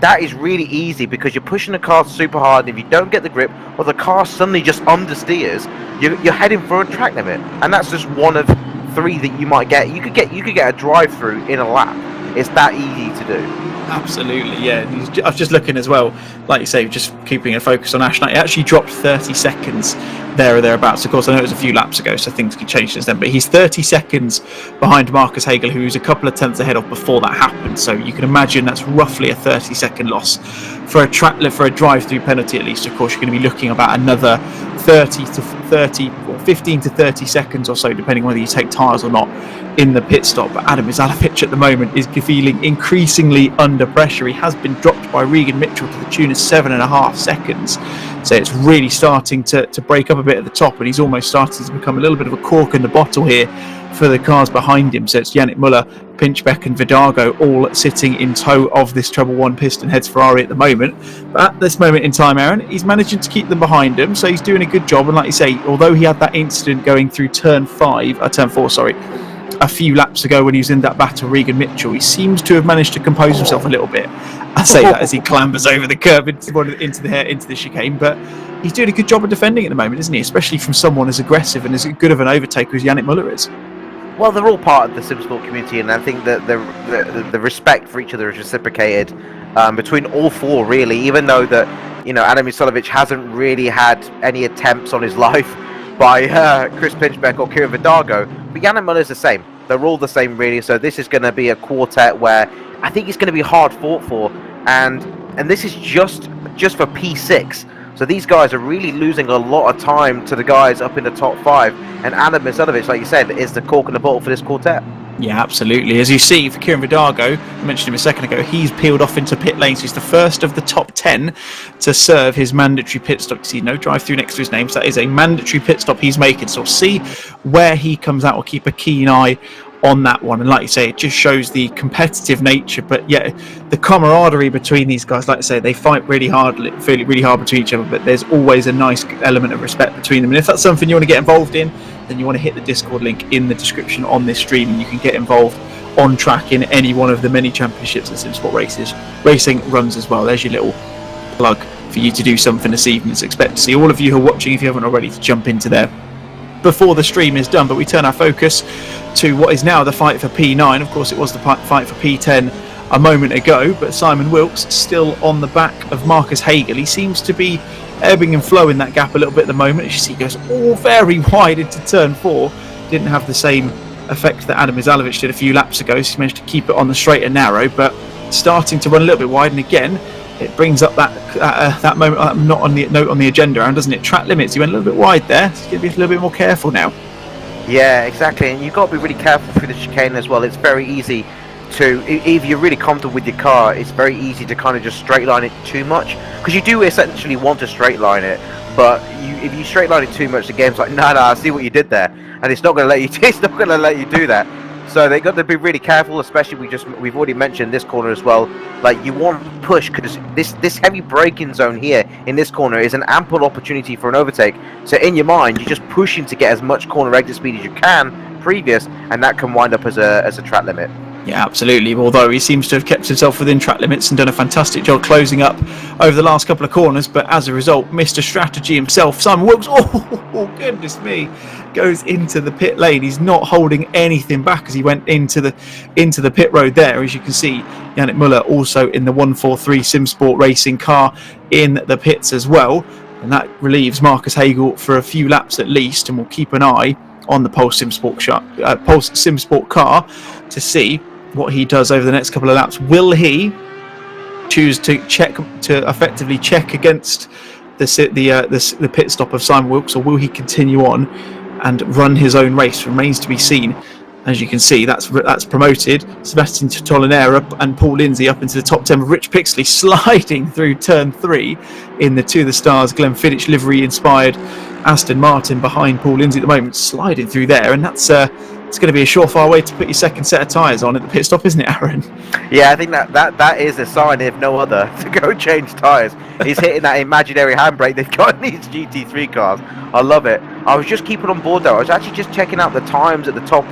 That is really easy because you're pushing the car super hard, and if you don't get the grip, or the car suddenly just understeers, you're heading for a track limit, and that's just one of 3 that you might get. You could get a drive-through in a lap. It's that easy to do. Absolutely, yeah. I was just looking as well, like you say, just keeping a focus on Ash Knight. He actually dropped 30 seconds there or thereabouts. Of course, I know it was a few laps ago, so things could change since then, but he's 30 seconds behind Marcus Hagel, who's a couple of tenths ahead of before that happened. So you can imagine that's roughly a 30-second loss for a drive-through penalty. At least, of course, you're going to be looking about another 15 to 30 seconds or so, depending on whether you take tyres or not in the pit stop. But 𝗪𝗚𝗏𝗏 at the moment is feeling increasingly under pressure. He has been dropped by Regan Mitchell to the tune of 7.5 seconds, so it's really starting to break up a bit at the top, and he's almost starting to become a little bit of a cork in the bottle here for the cars behind him. So it's Yannick Müller, Pinchbeck and Vidago all sitting in tow of this treble 1 piston heads Ferrari at the moment. But at this moment in time, Aaron, he's managing to keep them behind him, so he's doing a good job. And like you say, although he had that incident going through turn 4, a few laps ago when he was in that battle with Regan Mitchell, he seems to have managed to compose himself a little bit. I say that as he clambers over the curb into the chicane, but he's doing a good job of defending at the moment, isn't he? Especially from someone as aggressive and as good of an overtaker as Yannick Müller is. Well, they're all part of the Simsport community, and I think that the respect for each other is reciprocated between all 4, really. Even though that, you know, 𝗪𝗚𝗏𝗏 hasn't really had any attempts on his life by Chris Pinchbeck or Kieran Vidago, but Yannick Müller is the same. They're all the same, really. So this is going to be a quartet where I think it's going to be hard fought for, and this is just for P6. So these guys are really losing a lot of time to the guys up in the top 5, and 𝗪𝗚𝗏𝗏𝗏, like you said, is the cork in the bottle for this quartet. Yeah, absolutely. As you see, for Kieran Vidago, I mentioned him a second ago, he's peeled off into pit lane, so he's the first of the top 10 to serve his mandatory pit stop. You see no drive-through next to his name, so that is a mandatory pit stop he's making. So we'll see where he comes out. We'll keep a keen eye on that one, and like you say, it just shows the competitive nature, but yeah, the camaraderie between these guys. Like I say, they fight really hard, feel really hard between each other, but there's always a nice element of respect between them. And if that's something you want to get involved in, then you want to hit the Discord link in the description on this stream, and you can get involved on track in any one of the many championships that Simsport Racing runs as well. There's your little plug for you to do something this evening. So expect to see all of you who are watching, if you haven't already, to jump into there before the stream is done. But we turn our focus to what is now the fight for P9. Of course, it was the fight for P10 a moment ago, but Simon Wilkes still on the back of Marcus Hagel. He seems to be ebbing and flowing that gap a little bit at the moment. As you see, he goes all very wide into turn 4. Didn't have the same effect that 𝗬𝗓𝗦𝗓𝗓 did a few laps ago, so he managed to keep it on the straight and narrow, but starting to run a little bit wide. And again, it brings up that moment, not on the note on the agenda, and doesn't it? Track limits. He went a little bit wide there. So he's going to be a little bit more careful now. Yeah, exactly. And you've got to be really careful through the chicane as well. It's very easy to, if you're really comfortable with your car, it's very easy to kind of just straight line it too much, because you do essentially want to straight line it, but if you straight line it too much, the game's like, no, I see what you did there, and it's not going to let you. It's not going to let you do that. So they got to be really careful, especially we've already mentioned this corner as well. Like, you want to push, because this heavy braking zone here in this corner is an ample opportunity for an overtake. So in your mind, you're just pushing to get as much corner exit speed as you can previous, and that can wind up as a track limit. Yeah, absolutely. Although he seems to have kept himself within track limits and done a fantastic job closing up over the last couple of corners, but as a result, Mr. Strategy himself, Simon Wilkes, oh goodness me, goes into the pit lane. He's not holding anything back as he went into the pit road there. As you can see, 𝗬𝗓𝗏𝗧 also in the 143 Simsport Racing car in the pits as well, and that relieves Marcus Hagel for a few laps at least, and we'll keep an eye on the Pulse Simsport car to see what he does over the next couple of laps. Will he choose to effectively check against the pit stop of Simon Wilkes, or will he continue on and run his own race? Remains to be seen. As you can see, that's promoted 𝗬𝗔𝗟𝗘𝗡𝗏 and Paul Lindsay up into the top 10, with Rich Pixley sliding through turn 3 in the To The Stars 𝗪𝗏𝗡𝗏 livery inspired Aston Martin behind Paul Lindsay at the moment, sliding through there, and that's it's going to be a surefire way to put your second set of tyres on at the pit stop, isn't it, Aaron? Yeah, I think that is a sign, if no other, to go change tyres. He's hitting that imaginary handbrake they've got in these GT3 cars. I love it. I was just keeping on board though. I was actually just checking out the times at the top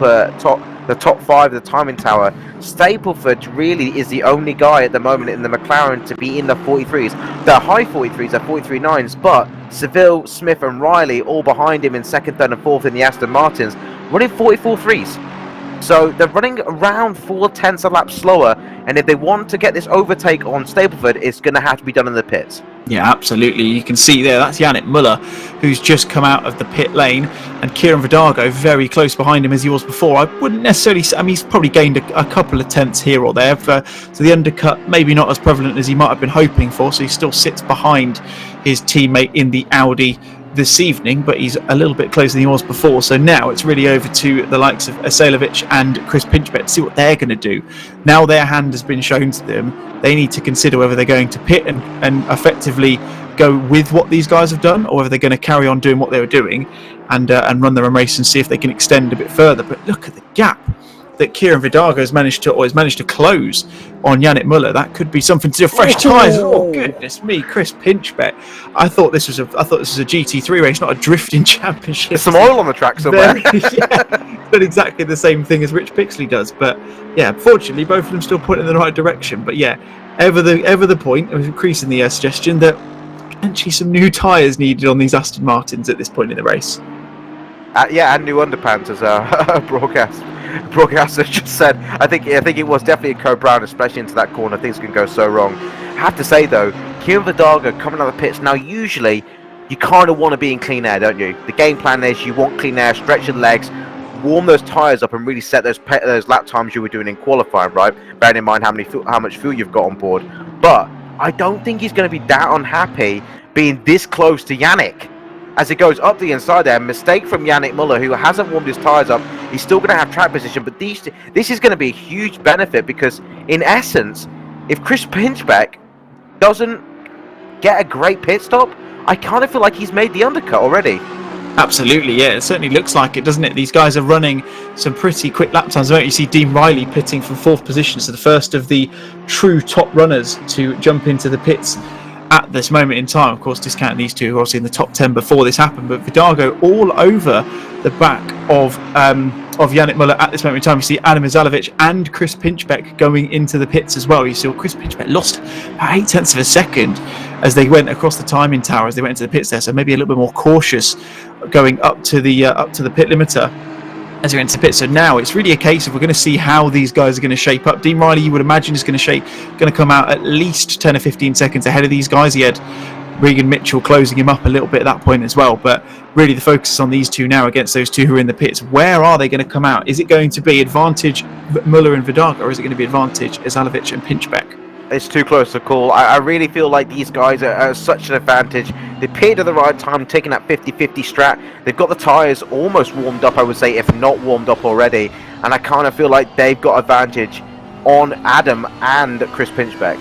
5 of the timing tower. Stapleford really is the only guy at the moment in the McLaren to be in the 43s. The high 43s are 43.9s, but Seville, Smith and Riley all behind him in second, third and fourth in the Aston Martins, running 44.3s. So they're running around 0.4 a lap slower, and if they want to get this overtake on Stapleford, it's going to have to be done in the pits. Yeah, absolutely. You can see there, that's 𝗬𝗏𝗏𝗧, who's just come out of the pit lane, and 𝗬𝗏𝗏𝗏𝗧 very close behind him as he was before. I wouldn't necessarily say, I mean, he's probably gained a couple of tenths here or there, so the undercut maybe not as prevalent as he might have been hoping for, so he still sits behind his teammate in the Audi this evening, but he's a little bit closer than he was before. So now it's really over to the likes of 𝗬𝗏𝗏𝗏𝗧 and Chris Pinchbeck to see what they're going to do. Now their hand has been shown to them, they need to consider whether they're going to pit and effectively go with what these guys have done, or whether they're going to carry on doing what they were doing and run their own race and see if they can extend a bit further. But look at the gap that 𝗬𝗏𝗏𝗏𝗧 has managed to close on 𝗬𝗏𝗏𝗏𝗏𝗏. That could be something to do. Fresh tyres. Oh goodness me, Chris Pinchbeck. I thought this was a GT3 race, not a drifting championship. There's some oil on the track somewhere. Yeah, but exactly the same thing as Rich Pixley does. But yeah, fortunately, both of them still pointing in the right direction. But yeah, ever the point of increasing the suggestion that potentially some new tyres needed on these Aston Martins at this point in the race. Yeah, and new underpants, as a broadcaster just said. I think it was definitely a co-brown, especially into that corner. Things can go so wrong. I have to say though, 𝗬𝗏𝗏𝗏𝗏𝗏 coming out of the pits now. Usually, you kind of want to be in clean air, don't you? The game plan is you want clean air, stretch your legs, warm those tyres up, and really set those lap times you were doing in qualifying, right? Bearing in mind how much fuel you've got on board. But I don't think he's going to be that unhappy being this close to Yannick. As it goes up the inside there, mistake from 𝗬𝗏𝗏𝗏𝗏𝗏, who hasn't warmed his tyres up. He's still going to have track position, but this is going to be a huge benefit, because in essence, if Chris Pinchbeck doesn't get a great pit stop, I kind of feel like he's made the undercut already. Absolutely, yeah, it certainly looks like it, doesn't it? These guys are running some pretty quick lap times. You see Dean Riley pitting from 4th position, so the first of the true top runners to jump into the pits at this moment in time. Of course, discounting these two who are obviously in the top 10 before this happened, but Vidago all over the back of of 𝗬𝗏𝗪𝗏 at this moment in time. You see 𝗓𝗛𝗓𝗏𝗧 and Chris Pinchbeck going into the pits as well. You see Chris Pinchbeck lost about 0.8 of a second as they went across the timing tower as they went into the pits there. So maybe a little bit more cautious going up to the pit limiter as they went into the pit. So now it's really a case of we're going to see how these guys are going to shape up. Dean Riley, you would imagine, is going to come out at least 10 or 15 seconds ahead of these guys. He had Regan Mitchell closing him up a little bit at that point as well, but really the focus is on these two now against those two who are in the pits. Where are they going to come out? Is it going to be advantage Müller and 𝗦𝗪𝗓, or is it going to be advantage 𝗬𝗏𝗪𝗏 and Pinchbeck? It's too close to call. I really feel like these guys are at such an advantage. They pitted at the right time, taking that 50-50 strat. They've got the tyres almost warmed up, I would say, if not warmed up already. And I kind of feel like they've got advantage on Adam and Chris Pinchbeck.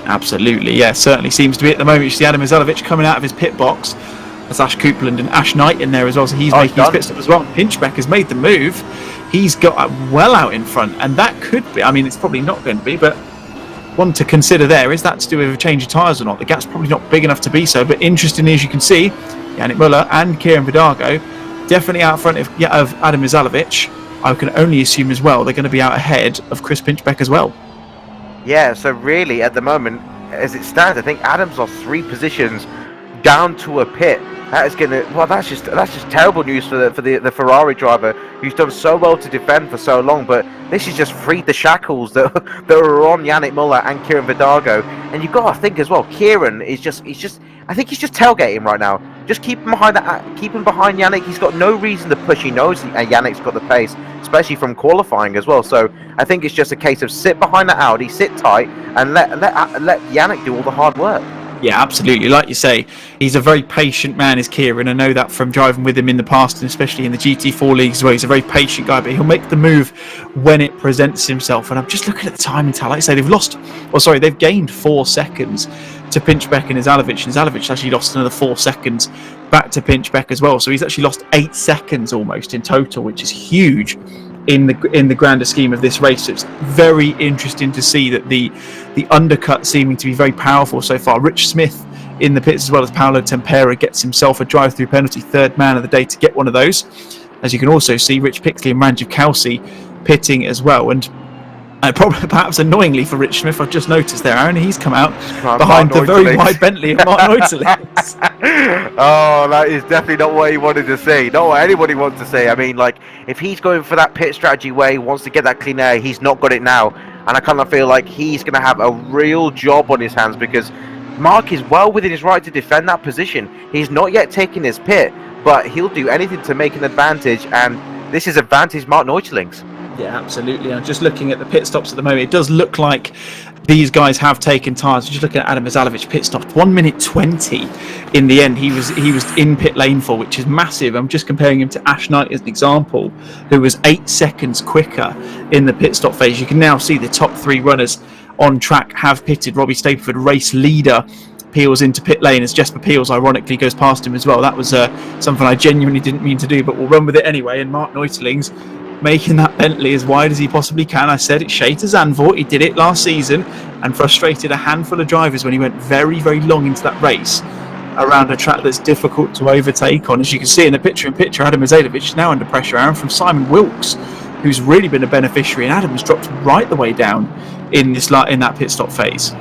Absolutely, yeah, certainly seems to be at the moment. You see 𝗬𝗪𝗓𝗏 coming out of his pit box. That's Ash Coupland and Ash Knight in there as well, so he's making his pit stop as well. Pinchbeck has made the move. He's got well out in front, and that could be, I mean, it's probably not going to be, but one to consider there, is that to do with a change of tyres or not? The gap's probably not big enough to be so, but interestingly, as you can see, 𝗬𝗏𝗪𝗏 and Kieran 𝗏𝗏𝗏 definitely out front of 𝗬𝗏𝗪𝗏𝗏. I can only assume as well they're going to be out ahead of Chris Pinchbeck as well. Yeah, so really at the moment, as it stands, I think Adam's lost 3 positions down to a pit. That is gonna, well, that's just terrible news for the Ferrari driver who's done so well to defend for so long. But this has just freed the shackles that were on 𝗬𝗏𝗪𝗏 and Kieran 𝗏𝗏𝗏. And you've got to think as well, Kieran is just I think he's just tailgating right now. Just keep him behind Yannick. He's got no reason to push. He knows Yannick's got the pace, especially from qualifying as well. So I think it's just a case of sit behind the Audi, sit tight, and let Yannick do all the hard work. Yeah, absolutely. Like you say, he's a very patient man, is Kieran. I know that from driving with him in the past, and especially in the GT4 leagues as well. He's a very patient guy, but he'll make the move when it presents himself. And I'm just looking at the time and like I say, they've gained 4 seconds to Pinchbeck and 𝗬𝗏𝗪𝗏, and 𝗬𝗏𝗪𝗏 actually lost another 4 seconds back to Pinchbeck as well. So he's actually lost 8 seconds almost in total, which is huge in the grander scheme of this race. So it's very interesting to see that the undercut seeming to be very powerful so far. Rich Smith in the pits as well as Paolo Tempera gets himself a drive-through penalty, 3rd man of the day to get one of those. As you can also see, Rich Pickley and 𝗪𝗔𝗡𝗧 pitting as well. And probably, perhaps annoyingly for Rich Smith, I've just noticed there, Aaron, he's come out behind the very wide Bentley of Martin 𝗏𝗏𝗧𝗏. Oh, that is definitely not what he wanted to say. Not what anybody wants to say. I mean, like, if he's going for that pit strategy where he wants to get that clean air, he's not got it now. And I kind of feel like he's going to have a real job on his hands, because Mark is well within his right to defend that position. He's not yet taken his pit, but he'll do anything to make an advantage, and this is advantage Martin 𝗏𝗏𝗧𝗏's. Yeah, absolutely. I'm just looking at the pit stops at the moment. It does look like these guys have taken tyres. Just looking at 𝗬𝗏𝗪𝗏𝗏 pit stop, 1:20 in the end. He was in pit lane for, which is massive. I'm just comparing him to Ash Knight as an example, who was 8 seconds quicker in the pit stop phase. You can now see the top 3 runners on track have pitted. Robbie Stapleford, race leader, peels into pit lane as Jesper Peels ironically goes past him as well. That was something I genuinely didn't mean to do, but we'll run with it anyway. And Martin 𝗏𝗏𝗧𝗏's making that Bentley as wide as he possibly can. I said it's 𝗖𝗔𝗟𝗘𝗡𝗏𝗏. He did it last season and frustrated a handful of drivers when he went very, very long into that race around a track that's difficult to overtake on. As you can see in the picture-in-picture, Adam 𝗍𝗓𝗍 is now under pressure, Aaron, from Simon Wilkes, who's really been a beneficiary, and Adam's dropped right the way down in that pit stop phase.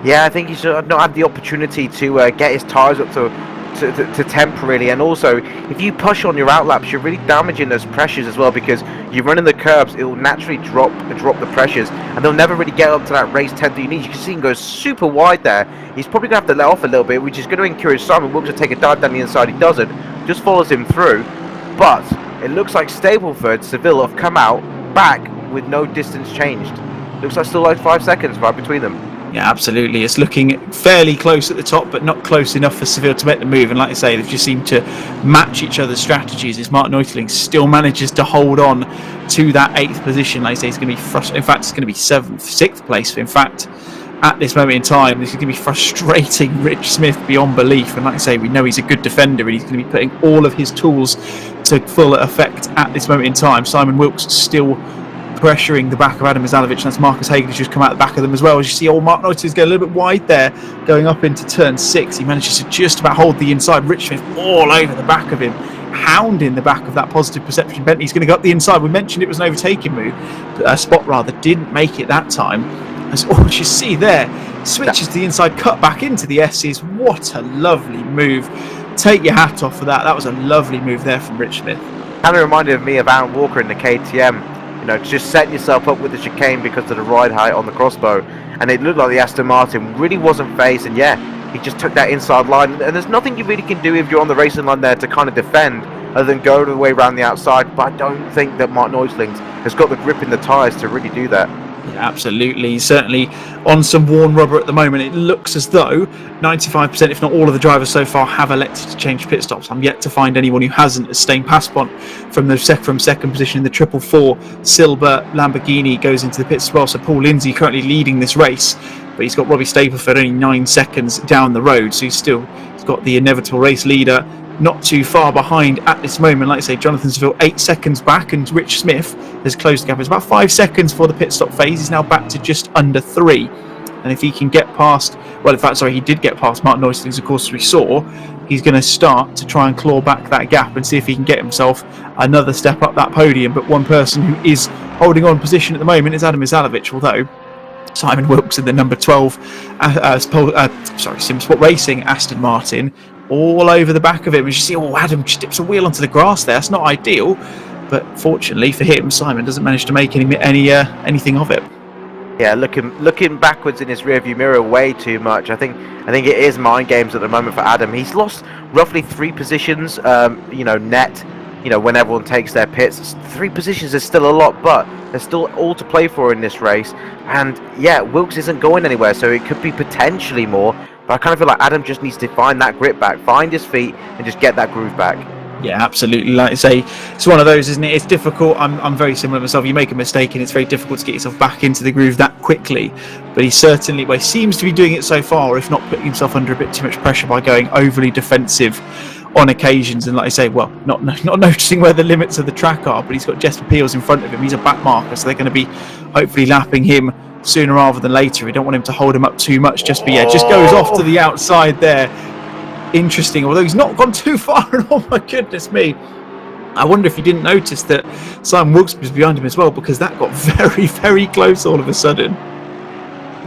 Yeah, I think he's not had the opportunity to get his tyres up to temp really, and also if you push on your outlaps, you're really damaging those pressures as well, because you're running the curbs, it will naturally drop the pressures, and they'll never really get up to that race temp that you need. You can see him go super wide there. He's probably going to have to let off a little bit, which is going to encourage Simon Wilkes to take a dive down the inside. He doesn't, just follows him through, but it looks like Stapleford, Seville have come out back with no distance changed. Looks like still like 5 seconds right between them. Yeah, absolutely. It's looking fairly close at the top, but not close enough for Seville to make the move. And like I say, they've just seemed to match each other's strategies. As Martin 𝗏𝗏𝗧𝗏 still manages to hold on to that 8th position. Like I say, it's going to be frustrating. In fact, it's going to be 6th place. In fact, at this moment in time, this is going to be frustrating Rich Smith beyond belief. And like I say, we know he's a good defender, and he's going to be putting all of his tools to full effect at this moment in time. Simon Wilkes still pressuring the back of Adam 𝗍𝗏𝗏𝗏, and that's Marcus Hagen who's just come out the back of them as well. As you see, Martin 𝗏𝗏𝗧𝗏's going a little bit wide there, going up into turn 6. He manages to just about hold the inside. Rich Smith all over the back of him hounding the back of that positive perception Bentley. He's going to go up the inside. We mentioned it was an overtaking move, spot rather, didn't make it that time. As all you see there, switches to the inside, cut back into the S's. What a lovely move. Take your hat off for that. That was a lovely move there from Rich Smith. Kind of reminded me of Alan Walker in the KTM. You know, just setting yourself up with the chicane because of the ride height on the crossbow. And it looked like the Aston Martin really wasn't phased. And yeah, he just took that inside line. And there's nothing you really can do if you're on the racing line there to kind of defend other than go the way around the outside. But I don't think that Martin-Pilkington has got the grip in the tyres to really do that. Yeah, absolutely. He's certainly on some worn rubber at the moment. It looks as though 95%, if not all of the drivers so far, have elected to change pit stops. I'm yet to find anyone who hasn't, as 𝗫𝗏𝗏 from second position in the 444. Silber Lamborghini goes into the pits as well. So Paul Lindsay currently leading this race, but he's got Robbie Stapleford only 9 seconds down the road. So he's got the inevitable race leader not too far behind at this moment. Like I say, Jonathan Seville 8 seconds back, and Rich Smith has closed the gap. It's about 5 seconds for the pit stop phase. He's now back to just under 3. And if he can get past, well, in fact, sorry, he did get past Martin-Pilkington, of course, we saw. He's going to start to try and claw back that gap and see if he can get himself another step up that podium. But one person who is holding on position at the moment is 𝗦𝗓𝗓𝗏𝗡, although Simon Wilkes in the number 12 Simsport Racing Aston Martin all over the back of him. As you see, Adam just dips a wheel onto the grass there. That's not ideal, but fortunately for him, Simon doesn't manage to make anything of it. Yeah, looking backwards in his rearview mirror way too much. I think it is mind games at the moment for Adam. He's lost roughly 3 positions, net. When everyone takes their pits, 3 positions is still a lot, but there's still all to play for in this race. And yeah, Wilkes isn't going anywhere, so it could be potentially more. But I kind of feel like Adam just needs to find that grip back, find his feet, and just get that groove back. Yeah, absolutely. Like I say, it's one of those, isn't it? It's difficult. I'm very similar myself. You make a mistake and it's very difficult to get yourself back into the groove that quickly. But he seems to be doing it so far, if not putting himself under a bit too much pressure by going overly defensive on occasions. And like I say, well, not noticing where the limits of the track are, but he's got 𝗏𝗏𝗏𝗡 in front of him. He's a back marker, so they're going to be hopefully lapping him sooner rather than later. We don't want him to hold him up too much, just goes off to the outside there. Interesting, although he's not gone too far. And oh my goodness me, I wonder if you didn't notice that Simon Wilkes was behind him as well, because that got very, very close all of a sudden.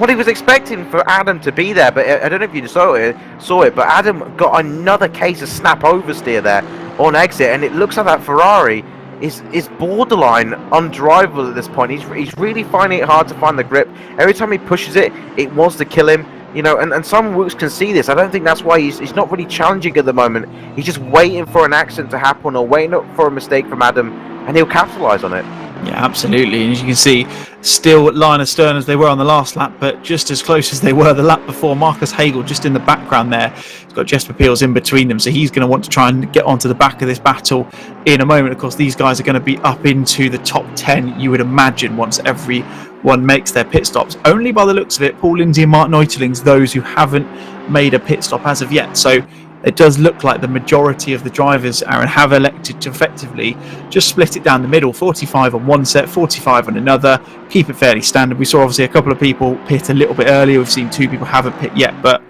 What he was expecting for Adam to be there, but I don't know if you saw it, but Adam got another case of snap oversteer there on exit, and it looks like that Ferrari is borderline undrivable at this point. He's really finding it hard to find the grip. Every time he pushes it, it wants to kill him. And Simon Wilkes can see this. I don't think that's why he's not really challenging at the moment. He's just waiting for an accident to happen or waiting for a mistake from Adam, and he'll capitalise on it. Yeah, absolutely. And as you can see, still line astern as they were on the last lap, but just as close as they were the lap before. Marcus Hagel just in the background there. He's got 𝗏𝗏𝗏𝗡 in between them, so he's going to want to try and get onto the back of this battle in a moment. Of course, these guys are going to be up into the top 10, you would imagine, once everyone makes their pit stops. Only by the looks of it, Paul Lindsay and Martin-Pilkington, those who haven't made a pit stop as of yet. So it does look like the majority of the drivers, Aaron, have elected to effectively just split it down the middle. 45 on one set, 45 on another. Keep it fairly standard. We saw obviously a couple of people pit a little bit earlier. We've seen 2 people haven't pit yet, but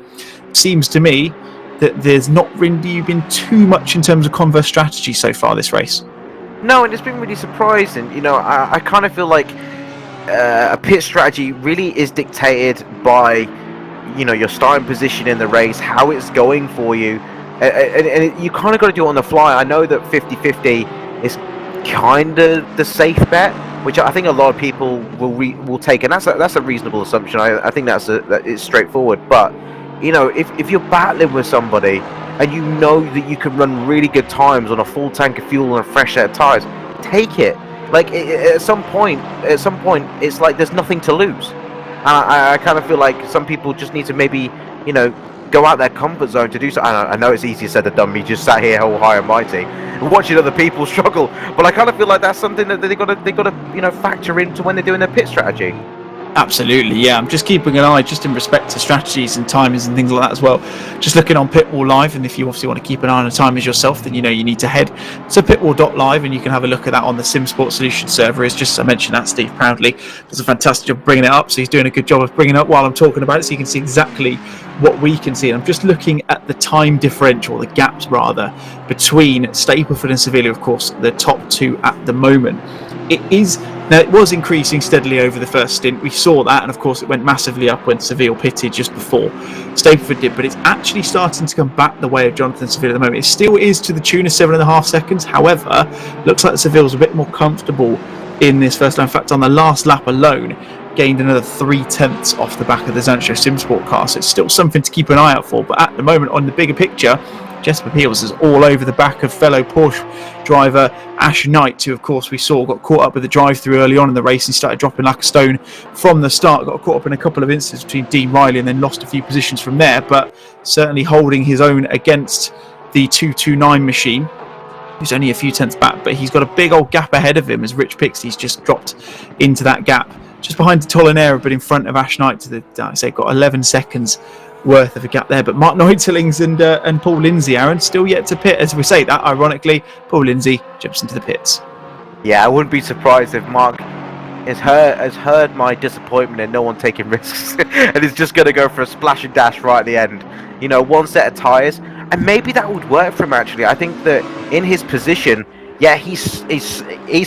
it seems to me that there's not really been too much in terms of converse strategy so far this race. No, and it's been really surprising. I kind of feel like a pit strategy really is dictated by your starting position in the race, how it's going for you, and you kind of got to do it on the fly. I know that 50-50 is kind of the safe bet, which I think a lot of people will take, and that's a reasonable assumption. I think that it's straightforward. But if you're battling with somebody and you know that you can run really good times on a full tank of fuel and a fresh set of tires, take it. Like at some point, it's like there's nothing to lose. I kind of feel like some people just need to maybe, go out their comfort zone to do so. I know it's easier said than done. Me just sat here all high and mighty, watching other people struggle. But I kind of feel like that's something that they got to factor into when they're doing their pit strategy. Absolutely, yeah. I'm just keeping an eye just in respect to strategies and timings and things like that as well. Just looking on Pitwall Live, and if you obviously want to keep an eye on the timers yourself, then you know you need to head to pitwall.live and you can have a look at that on the Simsport Solutions server. It's just, I mentioned that Steve proudly does a fantastic job bringing it up, so he's doing a good job of bringing it up while I'm talking about it, so you can see exactly what we can see. And I'm just looking at the time differential, the gaps rather, between Stapleford and Seville, of course, the top two at the moment. Now, it was increasing steadily over the first stint. We saw that, and of course it went massively up when Seville pitted just before Stapleford did, but it's actually starting to come back the way of Jonathan Seville at the moment. It still is to the tune of 7.5 seconds. However, looks like Seville's a bit more comfortable in this first lap. In fact, on the last lap alone, gained another 0.3 off the back of the Zzancho Simsport car, so it's still something to keep an eye out for. But at the moment, on the bigger picture, 𝗏𝗲𝗄𝗎 is all over the back of fellow Porsche driver 𝗏𝗏𝗏𝗏, who of course we saw got caught up with the drive-through early on in the race and started dropping like a stone from the start. Got caught up in a couple of incidents between Dean Riley and then lost a few positions from there, but certainly holding his own against the 229 machine, who's only a few tenths back, but he's got a big old gap ahead of him as 𝗏𝗏𝗏𝗏's just dropped into that gap just behind 𝗏𝗏𝗏𝗏𝗏, but in front of 𝗏𝗏𝗏𝗏𝗏 to the, I say, got 11 seconds worth of a gap there. But Mark 𝗏𝗏𝗏𝗏𝗏 and Paul Lindsay, Aaron, still yet to pit. As we say that, ironically, Paul Lindsay jumps into the pits. Yeah, I wouldn't be surprised if Mark has heard my disappointment in no one taking risks and is just going to go for a splash and dash right at the end. You know, one set of tyres, and maybe that would work for him actually. I think that in his position, yeah, he's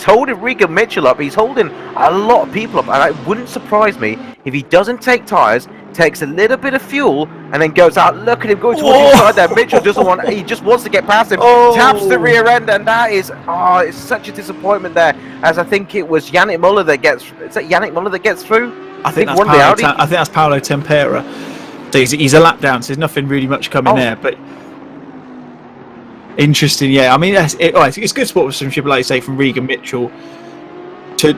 holding 𝗏𝗏𝗏𝗏𝗏 up. He's holding a lot of people up, and it wouldn't surprise me if he doesn't take tyres, takes a little bit of fuel, and then goes out. Look at him going towards the inside there. Mitchell doesn't want. He just wants to get past him. Taps the rear end, and that is it's such a disappointment there. As I think it was 𝗏𝗏𝗏𝗏𝗏 that gets. Is that 𝗏𝗏𝗏𝗏𝗏𝗏 that gets through? I think that's 𝗏𝗏𝗏𝗏𝗏𝗏𝗏𝗏𝗏. So he's a lap down, so there's nothing really much coming there, but. Interesting, yeah. I mean, it's good sport with some ship, like you say, from Regan Mitchell to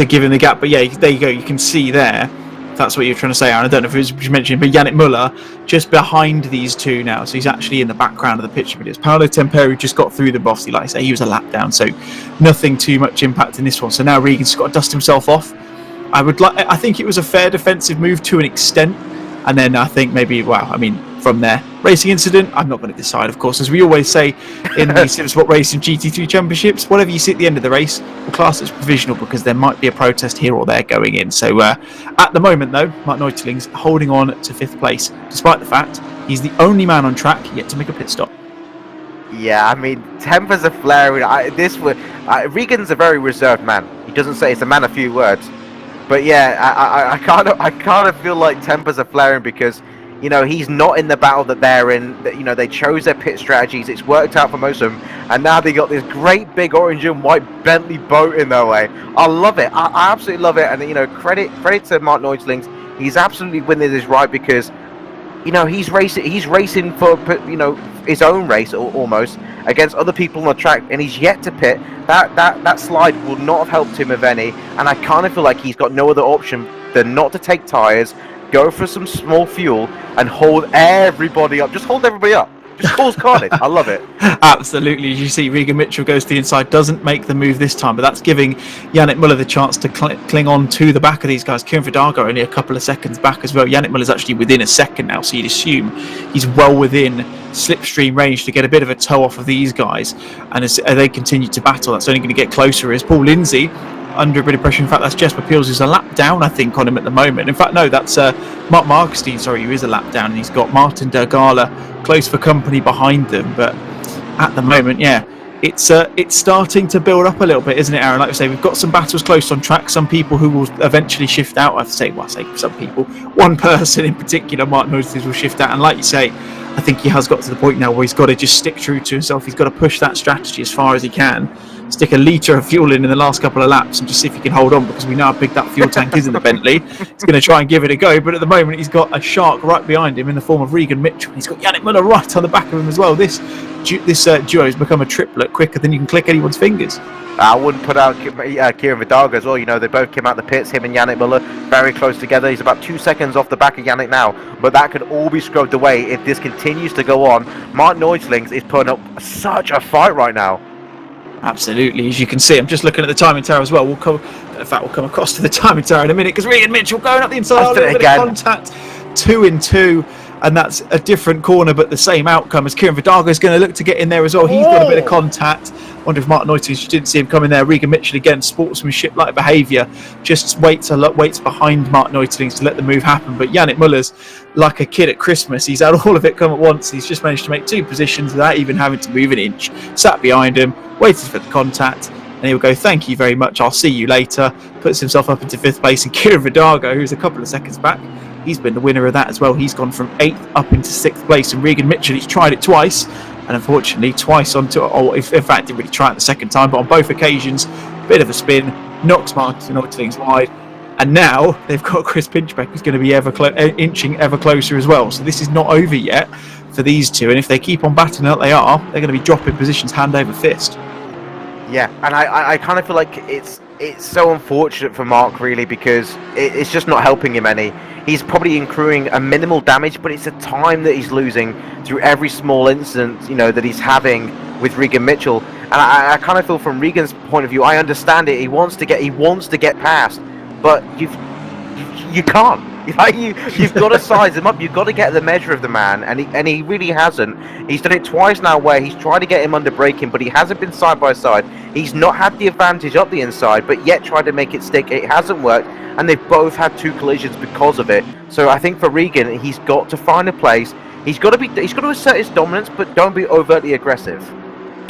give him the gap. But yeah, there you go. You can see there. That's what you're trying to say, Aaron. I don't know if it was you mentioned, but Yannick Müller just behind these two now, so he's actually in the background of the picture. But it's 𝗏𝗏𝗏𝗏𝗏𝗏 who just got through the bossy, like I say, he was a lap down, so nothing too much impact in this one. So now Regan's got to dust himself off. I think it was a fair defensive move to an extent, and then I think maybe, from there, racing incident, I'm not going to decide, of course. As we always say in the Simsport Racing GT3 Championships, whatever you see at the end of the race, we'll class it as provisional because there might be a protest here or there going in. So at the moment, though, Mark 𝗏𝗏𝗏𝗏𝗏's holding on to 5th place, despite the fact he's the only man on track yet to make a pit stop. Yeah, I mean, tempers are flaring. Regan's a very reserved man. He doesn't say, it's a man of few words. But yeah, I kind of feel like tempers are flaring because, you know, he's not in the battle that they're in. You know, they chose their pit strategies. It's worked out for most of them. And now they got this great big orange and white Bentley boat in their way. I love it. I absolutely love it. And, you know, credit to Mark 𝗏𝗏𝗏𝗏𝗏𝗏. He's absolutely winning this right because, you know, he's racing for, you know, his own race almost against other people on the track, and he's yet to pit. That slide will not have helped him of any, and I kind of feel like he's got no other option than not to take tyres, go for some small fuel, and hold everybody up. Just hold everybody up. Just cause carnage. I love it. Absolutely. As you see, Regan Mitchell goes to the inside, doesn't make the move this time, but that's giving Yannick Müller the chance to cling on to the back of these guys. 𝗏𝗏𝗏𝗏𝗏 only a couple of seconds back as well. Yannick Müller's actually within a second now, so you'd assume he's well within slipstream range to get a bit of a toe off of these guys. And as they continue to battle, that's only going to get closer. As Paul Lindsay under a bit of pressure. In fact, that's 𝗏𝗏𝗏𝗏𝗏𝗏 who's a lap down, I think, on him at the moment. In fact, no, that's Mark Markstein, sorry, who is a lap down, and he's got Martin-Pilkington close for company behind them. But at the moment, yeah, it's starting to build up a little bit, isn't it, Aaron? Like I say, we've got some battles close on track, some people who will eventually shift out. I say some people, one person in particular, Mark 𝗏𝗏𝗏𝗏𝗏𝗏 will shift out, and like you say, I think he has got to the point now where he's got to just stick true to himself. He's got to push that strategy as far as he can, stick a litre of fuel in the last couple of laps and just see if he can hold on, because we know how big that fuel tank is in the Bentley. He's going to try and give it a go, but at the moment he's got a shark right behind him in the form of Regan Mitchell. He's got Yannick Müller right on the back of him as well. This duo has become a triplet quicker than you can click anyone's fingers. I wouldn't put out 𝗏𝗏𝗏𝗏𝗏𝗏 as well. You know, they both came out the pits, him and Yannick Müller, very close together. He's about 2 seconds off the back of Yannick now, but that could all be scrubbed away if this continues to go on. Mark 𝗏𝗏𝗏𝗏𝗏𝗏 is putting up such a fight right now. Absolutely, as you can see, I'm just looking at the timing tower as well. We'll come across to the timing tower in a minute because Regan Mitchell going up the inside, a little bit of contact, 2 in 2, and that's a different corner but the same outcome as 𝗬𝗓𝗪𝗏 is going to look to get in there as well. He's got a bit of contact. Wonder if Martin-Pilkington, you didn't see him coming there. Regan Mitchell again, sportsmanship-like behaviour, just waits behind Martin-Pilkington to let the move happen. But Yannick Muller's like a kid at Christmas. He's had all of it come at once. He's just managed to make 2 positions without even having to move an inch. Sat behind him, waited for the contact, and he'll go, thank you very much, I'll see you later. Puts himself up into 5th place, and 𝗬𝗓𝗪𝗏, who's a couple of seconds back, he's been the winner of that as well. He's gone from 8th up into 6th place, and Regan Mitchell, he's tried it twice, and unfortunately twice onto, in fact didn't really try it the second time, but on both occasions, bit of a spin, knocks Martin-Pilkington wide, and now they've got Chris Pinchbeck, who's going to be inching ever closer as well. So this is not over yet for these two, and if they keep on battling like they are, they're going to be dropping positions hand over fist. Yeah, and I kind of feel like it's so unfortunate for Mark, really, because it's just not helping him any. He's probably accruing a minimal damage, but it's the time that he's losing through every small incident, that he's having with Regan Mitchell. And I kind of feel from Regan's point of view, I understand it. He wants to get past, but you can't. Like you've got to size him up. You've got to get the measure of the man, and he really hasn't. He's done it twice now, where he's tried to get him under braking, but he hasn't been side by side. He's not had the advantage up the inside, but yet tried to make it stick. It hasn't worked, and they've both had 2 collisions because of it. So I think for Regan, he's got to find a place. He's got to assert his dominance, but don't be overtly aggressive.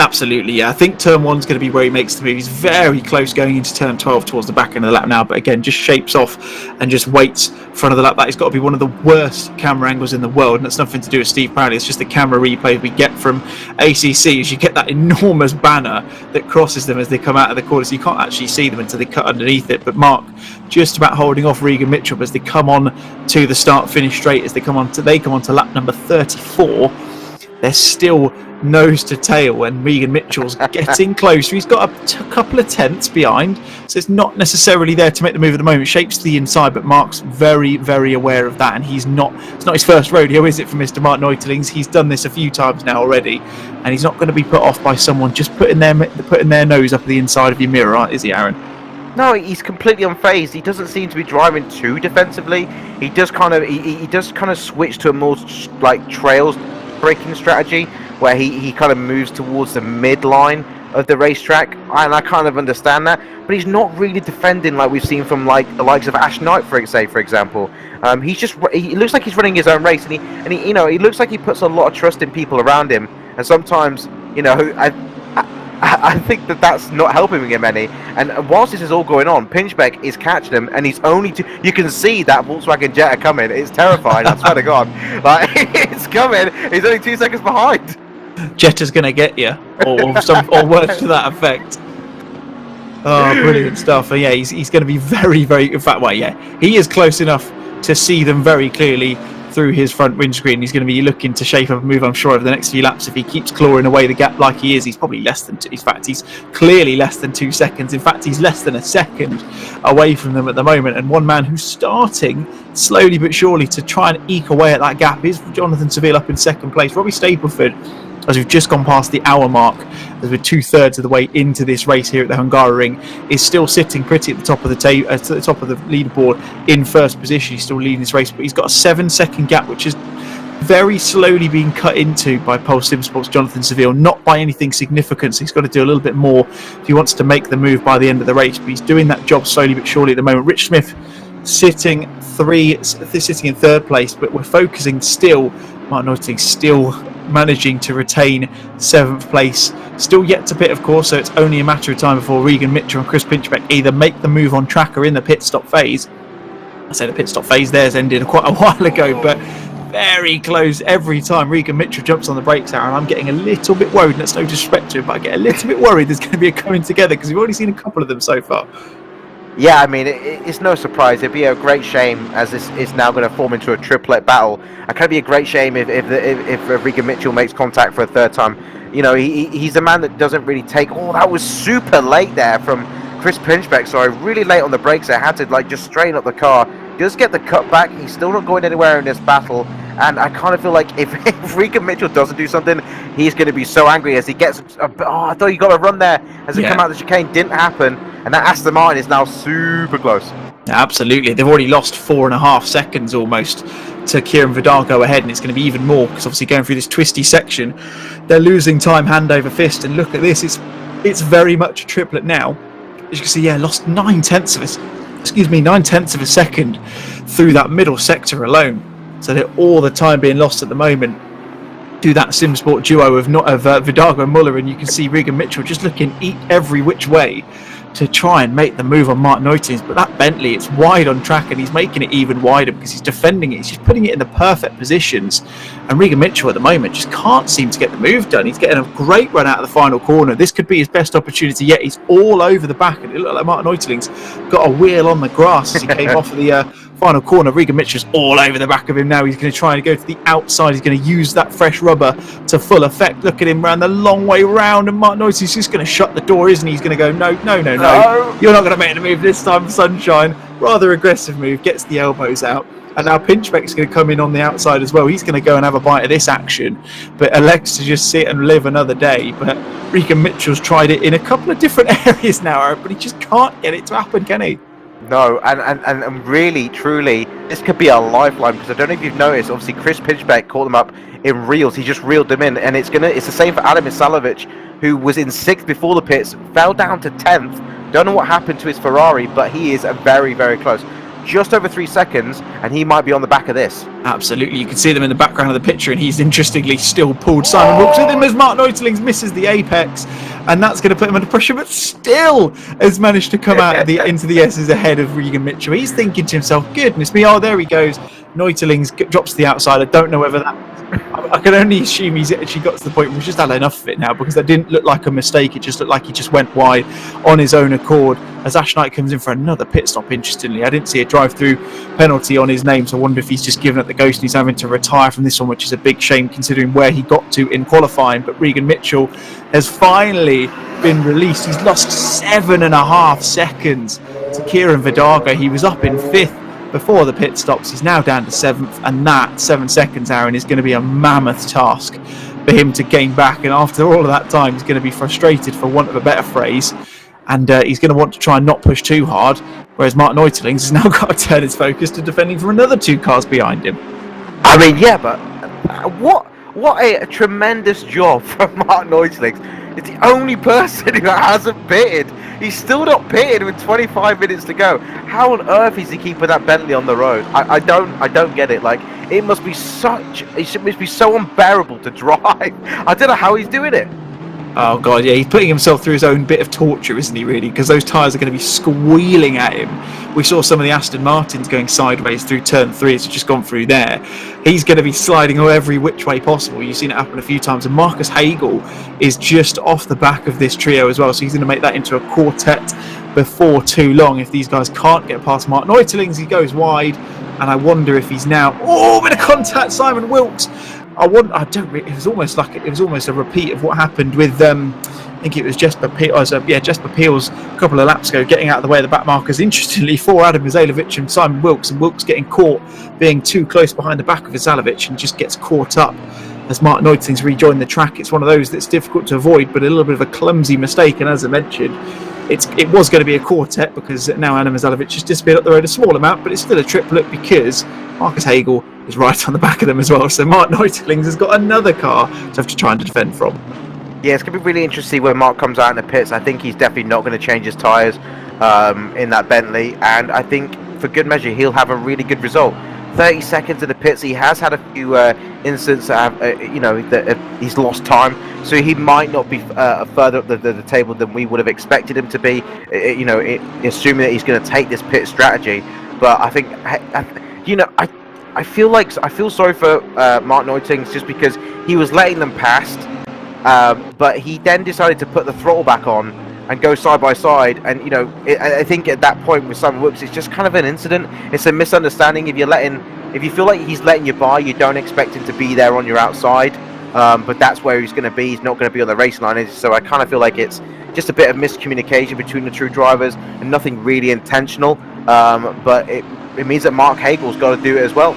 Absolutely, yeah. I think turn 1's going to be where he makes the move. He's very close going into turn 12 towards the back end of the lap now, but again, just shapes off and just waits front of the lap. That has got to be one of the worst camera angles in the world, and that's nothing to do with Steve Proudie. It's just the camera replay we get from ACC as you get that enormous banner that crosses them as they come out of the corner, so you can't actually see them until they cut underneath it. But Mark just about holding off Regan Mitchell as they come on to the start-finish straight, as they come on to lap number 34. They're still nose to tail, and Regan Mitchell's getting closer. He's got a couple of tenths behind, so it's not necessarily there to make the move at the moment. Shapes to the inside, but Mark's very, very aware of that, and it's not his first rodeo, is it, for Mr. Martin-Pilkington? He's done this a few times now already, and he's not going to be put off by someone just putting their nose up the inside of your mirror, is he, Aaron? No, he's completely unfazed. He doesn't seem to be driving too defensively. He does kind of switch to a more like trails braking strategy, where he kind of moves towards the midline of the racetrack, and I kind of understand that, but he's not really defending like we've seen from like the likes of Ash Knight, for example. He looks like he's running his own race, and he looks like he puts a lot of trust in people around him, and sometimes I think that's not helping him any. And whilst this is all going on, Pinchbeck is catching him, and he's only you can see that Volkswagen Jetta coming. It's terrifying. I swear to God, like it's coming. He's only 2 seconds behind. Jetta's going to get you, or words to that effect. Oh, brilliant stuff. And yeah, he's going to be very, very. In fact, he is close enough to see them very clearly through his front windscreen. He's going to be looking to shape up and move, I'm sure, over the next few laps. If he keeps clawing away the gap like he is, he's probably less than 2. In fact, he's clearly less than 2 seconds. In fact, he's less than a second away from them at the moment. And one man who's starting slowly but surely to try and eke away at that gap is Jonathan Seville up in 2nd place. Робby Stapleford, as we've just gone past the hour mark, as we're 2/3 of the way into this race here at the Hungaroring, is still sitting pretty at the top of the top of the leaderboard in 1st position. He's still leading this race, but he's got a 7-second gap, which is very slowly being cut into by Pole Simsport's Jonathan Seville, not by anything significant. So he's got to do a little bit more if he wants to make the move by the end of the race. But he's doing that job slowly but surely at the moment. Rich Smith sitting in 3rd place, but we're focusing still. Martin-Pilkington still managing to retain 7th place. Still yet to pit, of course, so it's only a matter of time before Regan Mitchell and Chris Pinchbeck either make the move on track or in the pit stop phase. I say the pit stop phase theirs ended quite a while ago, but very close every time Regan Mitchell jumps on the brakes out, and I'm getting a little bit worried, and that's no disrespect to him, but I get a little bit worried there's going to be a coming together, because we've already seen a couple of them so far. Yeah, I mean, it's no surprise. It'd be a great shame, as this is now going to form into a triplet battle. It could be a great shame if Regan Mitchell makes contact for a 3rd time. He's a man that doesn't really take. Oh, that was super late there from Chris Pinchbeck. Sorry, really late on the brakes. I had to just straighten up the car does get the cutback. He's still not going anywhere in this battle. And I kind of feel like if 𝗏𝗏𝗘𝗏 doesn't do something, he's going to be so angry as he gets... I thought you got a run there as it come out of the chicane. Didn't happen. And that Aston Martin is now super close. Absolutely. They've already lost 4.5 seconds almost to 𝗬𝗏𝗏𝗏 ahead, and it's going to be even more because obviously going through this twisty section, they're losing time hand over fist. And look at this. It's very much a triplet now. As you can see, yeah, lost 9/10 of a second through that middle sector alone. So they're all the time being lost at the moment to that Simsport duo of 𝗦𝗪𝗕𝗏 and Müller, and you can see 𝗏𝗏𝗏𝗏 just looking every which way to try and make the move on Martin-Pilkington. But that Bentley, it's wide on track, and he's making it even wider because he's defending it. He's just putting it in the perfect positions. And 𝗏𝗏𝗏𝗏 at the moment just can't seem to get the move done. He's getting a great run out of the final corner. This could be his best opportunity yet. He's all over the back, and it looked like Martin-Pilkington's got a wheel on the grass as he came off of the final corner. 𝗏𝗏𝗏𝗏's all over the back of him now. He's going to try and go to the outside. He's going to use that fresh rubber to full effect. Look at him round the long way round, and Martin-Pilkington's just going to shut the door, isn't he? He's going to go, no. You're not going to make the move this time, sunshine. Rather aggressive move, gets the elbows out. And now 𝗏𝗏𝗏𝗏's going to come in on the outside as well. He's going to go and have a bite of this action, but elects to just sit and live another day. But 𝗏𝗏𝗏𝗏's tried it in a couple of different areas now, but he just can't get it to happen, can he? No, and really, truly, this could be a lifeline, because I don't know if you've noticed, obviously Chris Pitchbeck caught them up in reels. He just reeled them in, and it's the same for 𝗏𝗏𝗏𝗏𝗏, who was in 6th before the pits, fell down to 10th. Don't know what happened to his Ferrari, but he is very, very close. Just over 3 seconds, and he might be on the back of this. Absolutely, you can see them in the background of the picture, and he's interestingly still pulled Simon Wilkes with him as Martin-Pilkington misses the apex, and that's going to put him under pressure, but still has managed to come out into the S's ahead of 𝗏𝗏𝗏𝗏𝗏. He's thinking to himself, goodness me, oh, there he goes. 𝗏𝗏𝗏𝗏𝗏 drops to the outside. I don't know whether that... I can only assume he's actually got to the point where he's just had enough of it now, because that didn't look like a mistake. It just looked like he just went wide on his own accord as Ash Knight comes in for another pit stop. Interestingly, I didn't see a drive-through penalty on his name, so I wonder if he's just given up the ghost and he's having to retire from this one, which is a big shame considering where he got to in qualifying. But 𝗏𝗏𝗏𝗏𝗏 has finally been released. He's lost 7.5 seconds to 𝗬𝗏𝗏𝗏𝗏𝗏. He was up in 5th before the pit stops. He's now down to 7th, and that 7 seconds, Aaron, is going to be a mammoth task for him to gain back. And after all of that time, he's going to be frustrated, for want of a better phrase, and he's going to want to try and not push too hard, whereas Martin-Pilkington has now got to turn his focus to defending from another 2 cars behind him. I mean, yeah, but what a tremendous job from Martin-Pilkington. It's the only person who hasn't pitted. He's still not pitted with 25 minutes to go. How on earth is he keeping that Bentley on the road? I don't get it. Like, it must be so unbearable to drive. I don't know how he's doing it. Oh god, yeah, he's putting himself through his own bit of torture, isn't he, really? Because those tyres are going to be squealing at him. We saw some of the Aston Martins going sideways through turn 3, it's just gone through there. He's going to be sliding every which way possible. You've seen it happen a few times. And Marcus Hagel is just off the back of this trio as well, so he's going to make that into a quartet before too long. If these guys can't get past Martin-Pilkington, he goes wide, and I wonder if he's now... Oh, bit of contact, Simon Wilkes. It was almost a repeat of what happened with I think it was Jesper Peels a couple of laps ago, getting out of the way of the back markers. Interestingly, for 𝗏𝗏𝗏𝗏𝗏𝗏 and Simon Wilkes, and Wilkes getting caught being too close behind the back of 𝗏𝗏𝗏𝗏𝗏 and just gets caught up as Martin-Pilkington's rejoined the track. It's one of those that's difficult to avoid, but a little bit of a clumsy mistake. And as I mentioned, it was going to be a quartet, because now 𝗏𝗏𝗏𝗏𝗏 has disappeared up the road a small amount, but it's still a triplet because Marcus Hagel is right on the back of them as well. So Martin-Pilkington has got another car to have to try and defend from. Yeah, it's going to be really interesting when Mark comes out in the pits. I think he's definitely not going to change his tyres in that Bentley, and I think for good measure he'll have a really good result. 30 seconds in the pits. He has had a few incidents that have, he's lost time, so he might not be further up the table than we would have expected him to be, assuming that he's going to take this pit strategy. But I think, I feel sorry for Martin-Pilkington, just because he was letting them past, but he then decided to put the throttle back on and go side by side. And I think at that point with Simon Wilkes, it's just kind of an incident. It's a misunderstanding. If you feel like he's letting you by, you don't expect him to be there on your outside. But that's where he's going to be. He's not going to be on the racing line. So I kind of feel like it's just a bit of miscommunication between the two drivers and nothing really intentional. But it means that Mark Hagel's got to do it as well.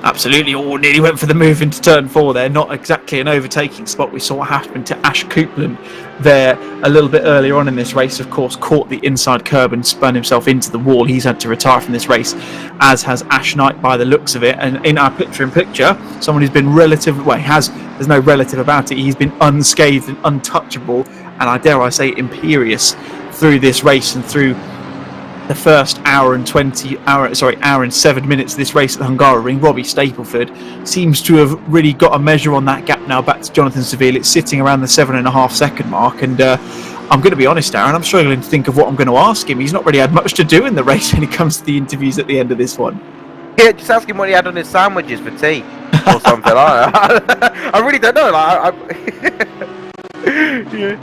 Absolutely. Oh, nearly went for the move into turn 4 there. Not exactly an overtaking spot. We saw what happened to 𝗏𝗡𝗏 there a little bit earlier on in this race. Of course, caught the inside curb and spun himself into the wall. He's had to retire from this race, as has Ash Knight by the looks of it. And in our picture-in-picture, someone who's been relative, well, there's no relative about it. He's been unscathed and untouchable, and I dare I say imperious through this race and through the first hour and 7 minutes of this race at the Hungaroring. Robbie Stapleford seems to have really got a measure on that gap now back to Jonathan Seville. It's sitting around the 7.5 second mark, and I'm going to be honest, Aaron, I'm struggling to think of what I'm going to ask him. He's not really had much to do in the race when it comes to the interviews at the end of this one. Yeah, just ask him what he had on his sandwiches for tea or something. I really don't know. Yeah.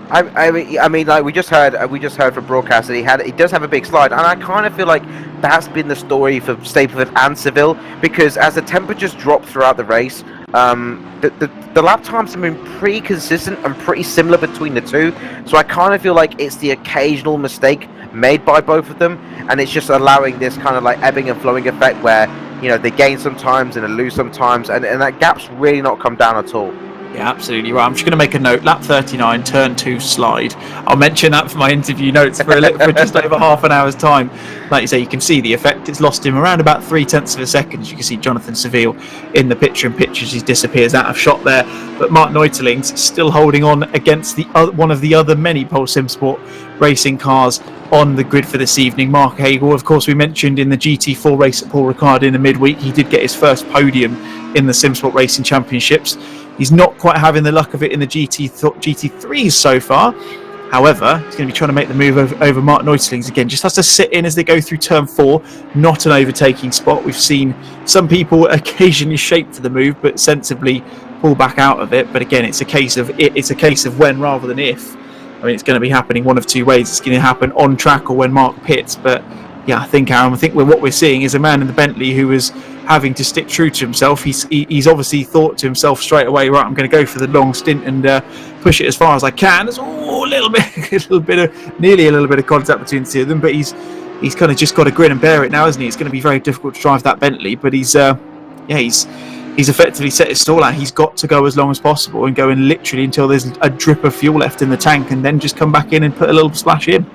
I mean, like we just heard from broadcast that he does have a big slide, and I kind of feel like that's been the story for Stapleford and Seville, because as the temperatures drop throughout the race, the lap times have been pretty consistent and pretty similar between the two. So I kind of feel like it's the occasional mistake made by both of them, and it's just allowing this kind of like ebbing and flowing effect where, you know, they gain sometimes and they lose sometimes, and that gap's really not come down at all. Yeah, absolutely right. I'm just going to make a note. Lap 39, turn 2 slide. I'll mention that for my interview notes for just over half an hour's time. Like you say, you can see the effect. It's lost him around about 0.3 of a second. As you can see, Jonathan Seville in the picture-in-picture as he disappears out of shot there. But Mark 𝗏𝗘𝗧𝗏's still holding on against one of the other many Pole Simsport Racing cars on the grid for this evening. Mark Hagel, of course, we mentioned in the GT4 race at Paul Ricard in the midweek. He did get his first podium in the Simsport Racing Championships. He's not quite having the luck of it in the GT3s so far. However, he's going to be trying to make the move over Mark 𝗏𝗘𝗧𝗏's again. Just has to sit in as they go through turn 4. Not an overtaking spot. We've seen some people occasionally shape for the move, but sensibly pull back out of it. But again, it's a case of when rather than if. I mean, it's going to be happening one of two ways. It's going to happen on track or when Mark pits. But yeah, Aaron, I think what we're seeing is a man in the Bentley who is having to stick true to himself. He's obviously thought to himself straight away, right, I'm going to go for the long stint and push it as far as I can. There's nearly a little bit of contact between the two of them, but he's kind of just got to grin and bear it now, isn't he? It's going to be very difficult to drive that Bentley, but he's effectively set his stall out. He's got to go as long as possible and go in literally until there's a drip of fuel left in the tank, and then just come back in and put a little splash in.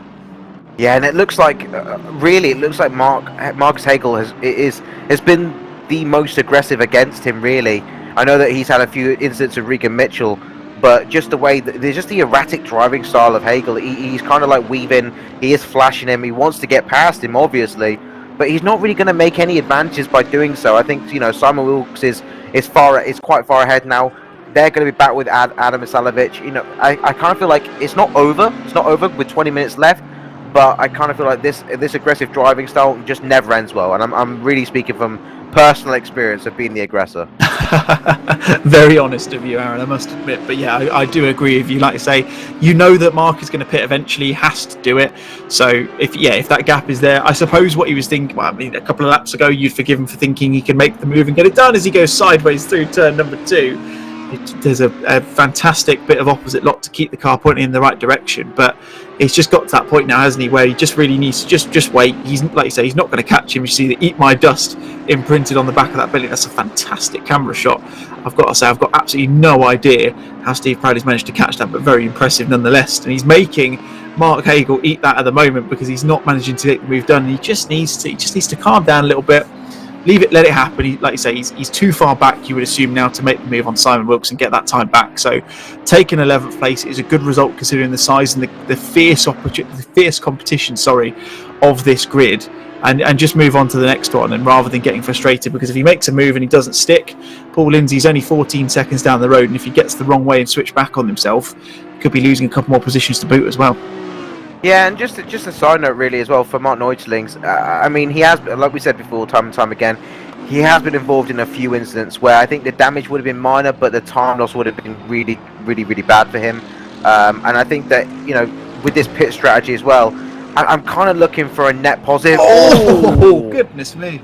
Yeah, and it looks like Marcus Hagel has been the most aggressive against him, really. I know that he's had a few incidents with Regan Mitchell, but just the way there's just the erratic driving style of Hagel. He's kind of like weaving. He is flashing him. He wants to get past him, obviously, but he's not really going to make any advantages by doing so. I think, you know, Simon Wilkes is quite far ahead now. They're going to be back with 𝗏𝗏𝗏𝗏𝗏. You know, I kind of feel like it's not over. It's not over with 20 minutes left. But I kind of feel like this aggressive driving style just never ends well, and I'm really speaking from personal experience of being the aggressor. Very honest of you, Aaron, I must admit. But yeah, I do agree with you. Like I say, you know that Mark is going to pit eventually. He has to do it. So if that gap is there, I suppose what he was thinking. Well, I mean, a couple of laps ago, you'd forgive him for thinking he can make the move and get it done as he goes sideways through turn number 2. There's a fantastic bit of opposite lock to keep the car pointing in the right direction, but it's just got to that point now, hasn't he, where he just really needs to just wait. He's, like you say, he's not going to catch him. You see the 𝗏𝗏𝗏𝗏 imprinted on the back of that Bentley. That's a fantastic camera shot. I've got to say, I've got absolutely no idea how Steve Proudy's managed to catch that, but very impressive nonetheless. And he's making Mark Hagel eat that at the moment because he's not managing to get the move done. And he just needs to calm down a little bit. Leave it, let it happen. Like you say, he's too far back, you would assume, now to make the move on Simon Wilkes and get that time back. So taking 11th place is a good result considering the size and the fierce competition of this grid. And just move on to the next one, and rather than getting frustrated, because if he makes a move and he doesn't stick, Paul Lindsay's only 14 seconds down the road, and if he gets the wrong way and switch back on himself, he could be losing a couple more positions to boot as well. Yeah, and just a side note really as well for Mark 𝗏𝗏𝗏𝗏𝗏. I mean, he has, like we said before, time and time again, he has been involved in a few incidents where I think the damage would have been minor, but the time loss would have been really, really, really bad for him. And I think that, you know, with this pit strategy as well, I'm kind of looking for a net positive. Oh, goodness me.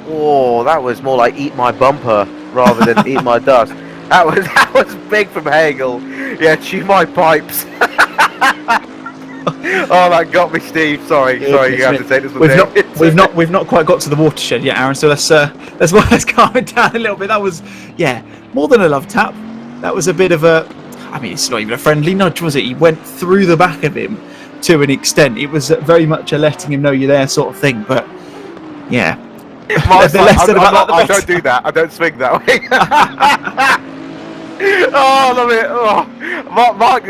Oh, that was more like eat my bumper rather than eat my dust. That was big from Hagel. Yeah, chew my pipes. Oh, that got me, Steve. Sorry, you have to take this one. We've not quite got to the watershed yet, Aaron. So let's calm it down a little bit. That was more than a love tap. That was a bit of a. I mean, it's not even a friendly nudge, was it? He went through the back of him to an extent. It was very much a letting him know you're there sort of thing. But yeah, I don't do that. I don't swing that way. Oh, I love it. Oh,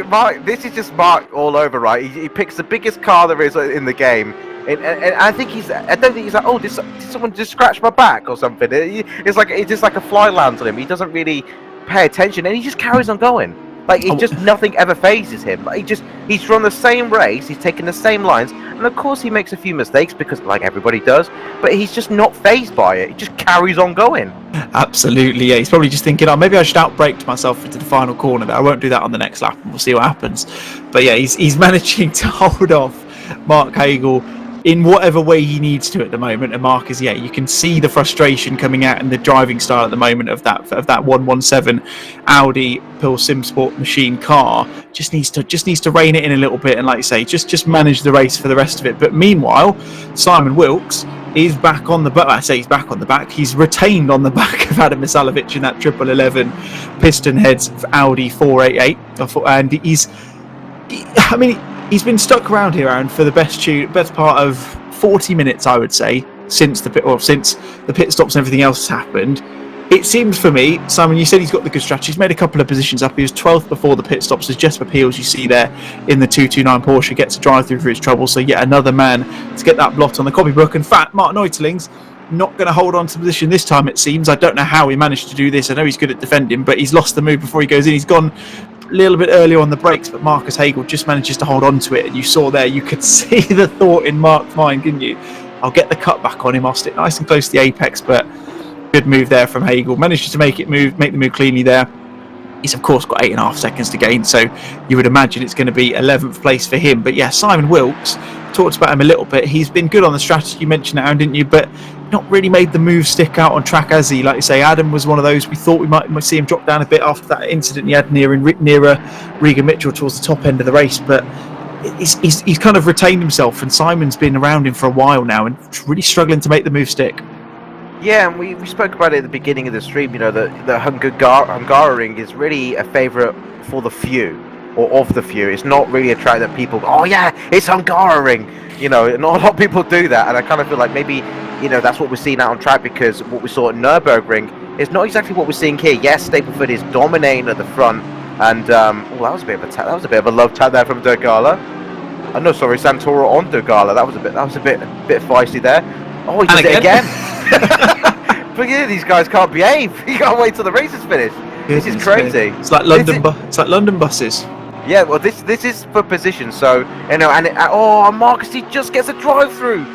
Mark, this is just Mark all over, right? He picks the biggest car there is in the game. And I think I don't think he's like, oh, did someone just scratch my back or something? It's just like a fly lands on him. He doesn't really pay attention, and he just carries on going. Like, nothing ever phases him. Like, he's run the same race, he's taken the same lines, and of course he makes a few mistakes because, like everybody does, but he's just not phased by it. He just carries on going. Absolutely, yeah. He's probably just thinking, oh, maybe I should outbrake myself into the final corner there. I won't do that on the next lap, and we'll see what happens. But yeah, he's managing to hold off Mark Hagel in whatever way he needs to at the moment. And Mark is, you can see the frustration coming out in the driving style at the moment of that 117 Audi Simsport machine car. Just needs to rein it in a little bit, and like you say, just manage the race for the rest of it. But meanwhile, Simon Wilkes is back on the back. I say he's back on the back. He's retained on the back of 𝗪𝗡𝗪𝗡 in that 1111 piston heads Audi 488, and he's been stuck around here, Aaron, for the best part of 40 minutes, I would say, since the pit stops and everything else has happened. It seems for me, Simon, you said he's got the good strategy. He's made a couple of positions up. He was 12th before the pit stops, as 𝗏𝗲𝗄𝗆, you see there in the 229 Porsche, gets a drive through for his trouble. So yet another man to get that blot on the copybook. In fact, Martin 𝗏𝗘𝗧𝗏𝗧 not going to hold on to the position this time, it seems. I don't know how he managed to do this. I know he's good at defending, but he's lost the move before he goes in. He's gone a little bit earlier on the brakes, but Marcus Hagel just manages to hold on to it, and you saw there, you could see the thought in Mark's mind, couldn't you? I'll get the cut back on him, I'll stick nice and close to the apex. But good move there from Hagel, manages to make the move cleanly there. He's of course got 8.5 seconds to gain, so you would imagine it's going to be 11th place for him. But yeah, Simon Wilkes, talked about him a little bit. He's been good on the strategy, you mentioned that, Aaron, didn't you? But not really made the move stick out on track, has he? Like you say, Adam was one of those we thought we might see him drop down a bit after that incident he had near 𝗓𝗏𝗪𝗔𝗏 towards the top end of the race. But he's kind of retained himself, and Simon's been around him for a while now and really struggling to make the move stick. Yeah, and we spoke about it at the beginning of the stream. You know, the Hungaroring is really a favourite for the few, or of the few. It's not really a track that people go, oh yeah, it's Hungaroring. You know, not a lot of people do that, and I kind of feel like maybe, you know, that's what we're seeing out on track, because what we saw at Nurburgring is not exactly what we're seeing here. Yes, Stapleford is dominating at the front, and that was a bit of a love tap there from 𝗏𝗏𝗏𝗏. Oh no, sorry, Santoro on 𝗏𝗏𝗏. That was a bit feisty there. Oh, he does it again. But yeah, these guys can't behave. You can't wait till the race is finished. This is crazy. It's like London buses. Yeah, well, this is for position. So, you know, and Marcus, he just gets a drive through.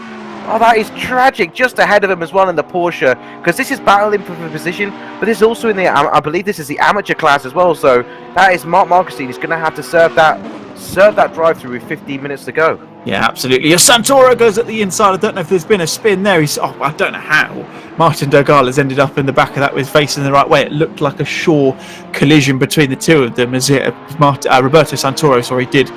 Oh, that is tragic. Just ahead of him as well in the Porsche, because this is battling for position. But this is also in the, I believe this is the amateur class as well. So that is Marcus. He's going to have to serve that drive through with 15 minutes to go. Yeah, absolutely. Santoro goes at the inside. I don't know if there's been a spin there. I don't know how. Martin-Pilkington has ended up in the back of that with facing the right way. It looked like a sure collision between the two of them, as Roberto Santoro, did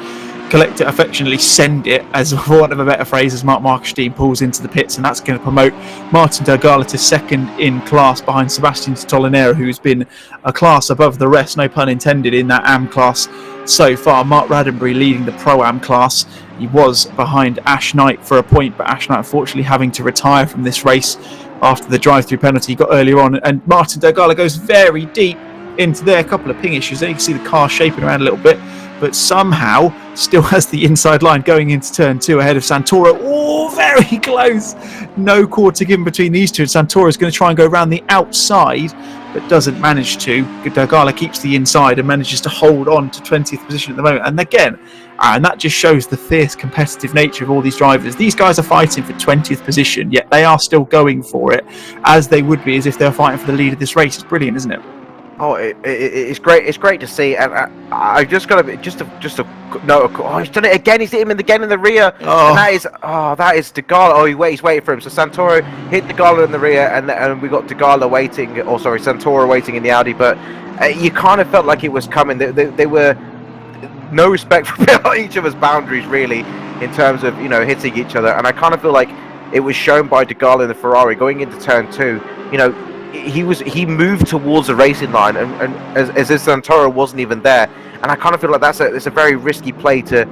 collect it affectionately, send it, as for want of a better phrase, as Marcus pulls into the pits, and that's going to promote Martin-Pilkington to second in class behind Sebastian Tolonera, who's been a class above the rest, no pun intended, in that AM class so far. Mark Roddenberry leading the Pro-Am class. He was behind Ash Knight for a point, but Ash Knight unfortunately having to retire from this race after the drive-through penalty he got earlier on, and Martin-Pilkington goes very deep into there. A couple of ping issues there. You can see the car shaping around a little bit, but somehow still has the inside line going into turn 2 ahead of Santoro. Oh, very close. No quarter given between these two, and Santoro is going to try and go around the outside, but doesn't manage to. Pilkington keeps the inside and manages to hold on to 20th position at the moment. And again, and that just shows the fierce competitive nature of all these drivers. These guys are fighting for 20th position, yet they are still going for it, as they would be as if they were fighting for the lead of this race. It's brilliant, isn't it? Oh, it's great. It's great to see, and I just got to just to note. Oh, he's done it again. He's hit him again in the rear, and that is 𝗏𝗏𝗏𝗏. Oh, he's waiting for him. So Santoro hit 𝗏𝗏𝗏𝗏 in the rear, and we got 𝗏𝗏𝗏𝗏 waiting. Oh, sorry, Santoro waiting in the Audi. But you kind of felt like it was coming. They were no respect for each other's boundaries, really, in terms of, you know, hitting each other. And I kind of feel like it was shown by 𝗏𝗏𝗏 in the Ferrari going into turn 2. You know, he moved towards the racing line, and as if 𝗏𝗏𝗏𝗏 wasn't even there. And I kind of feel like it's a very risky play to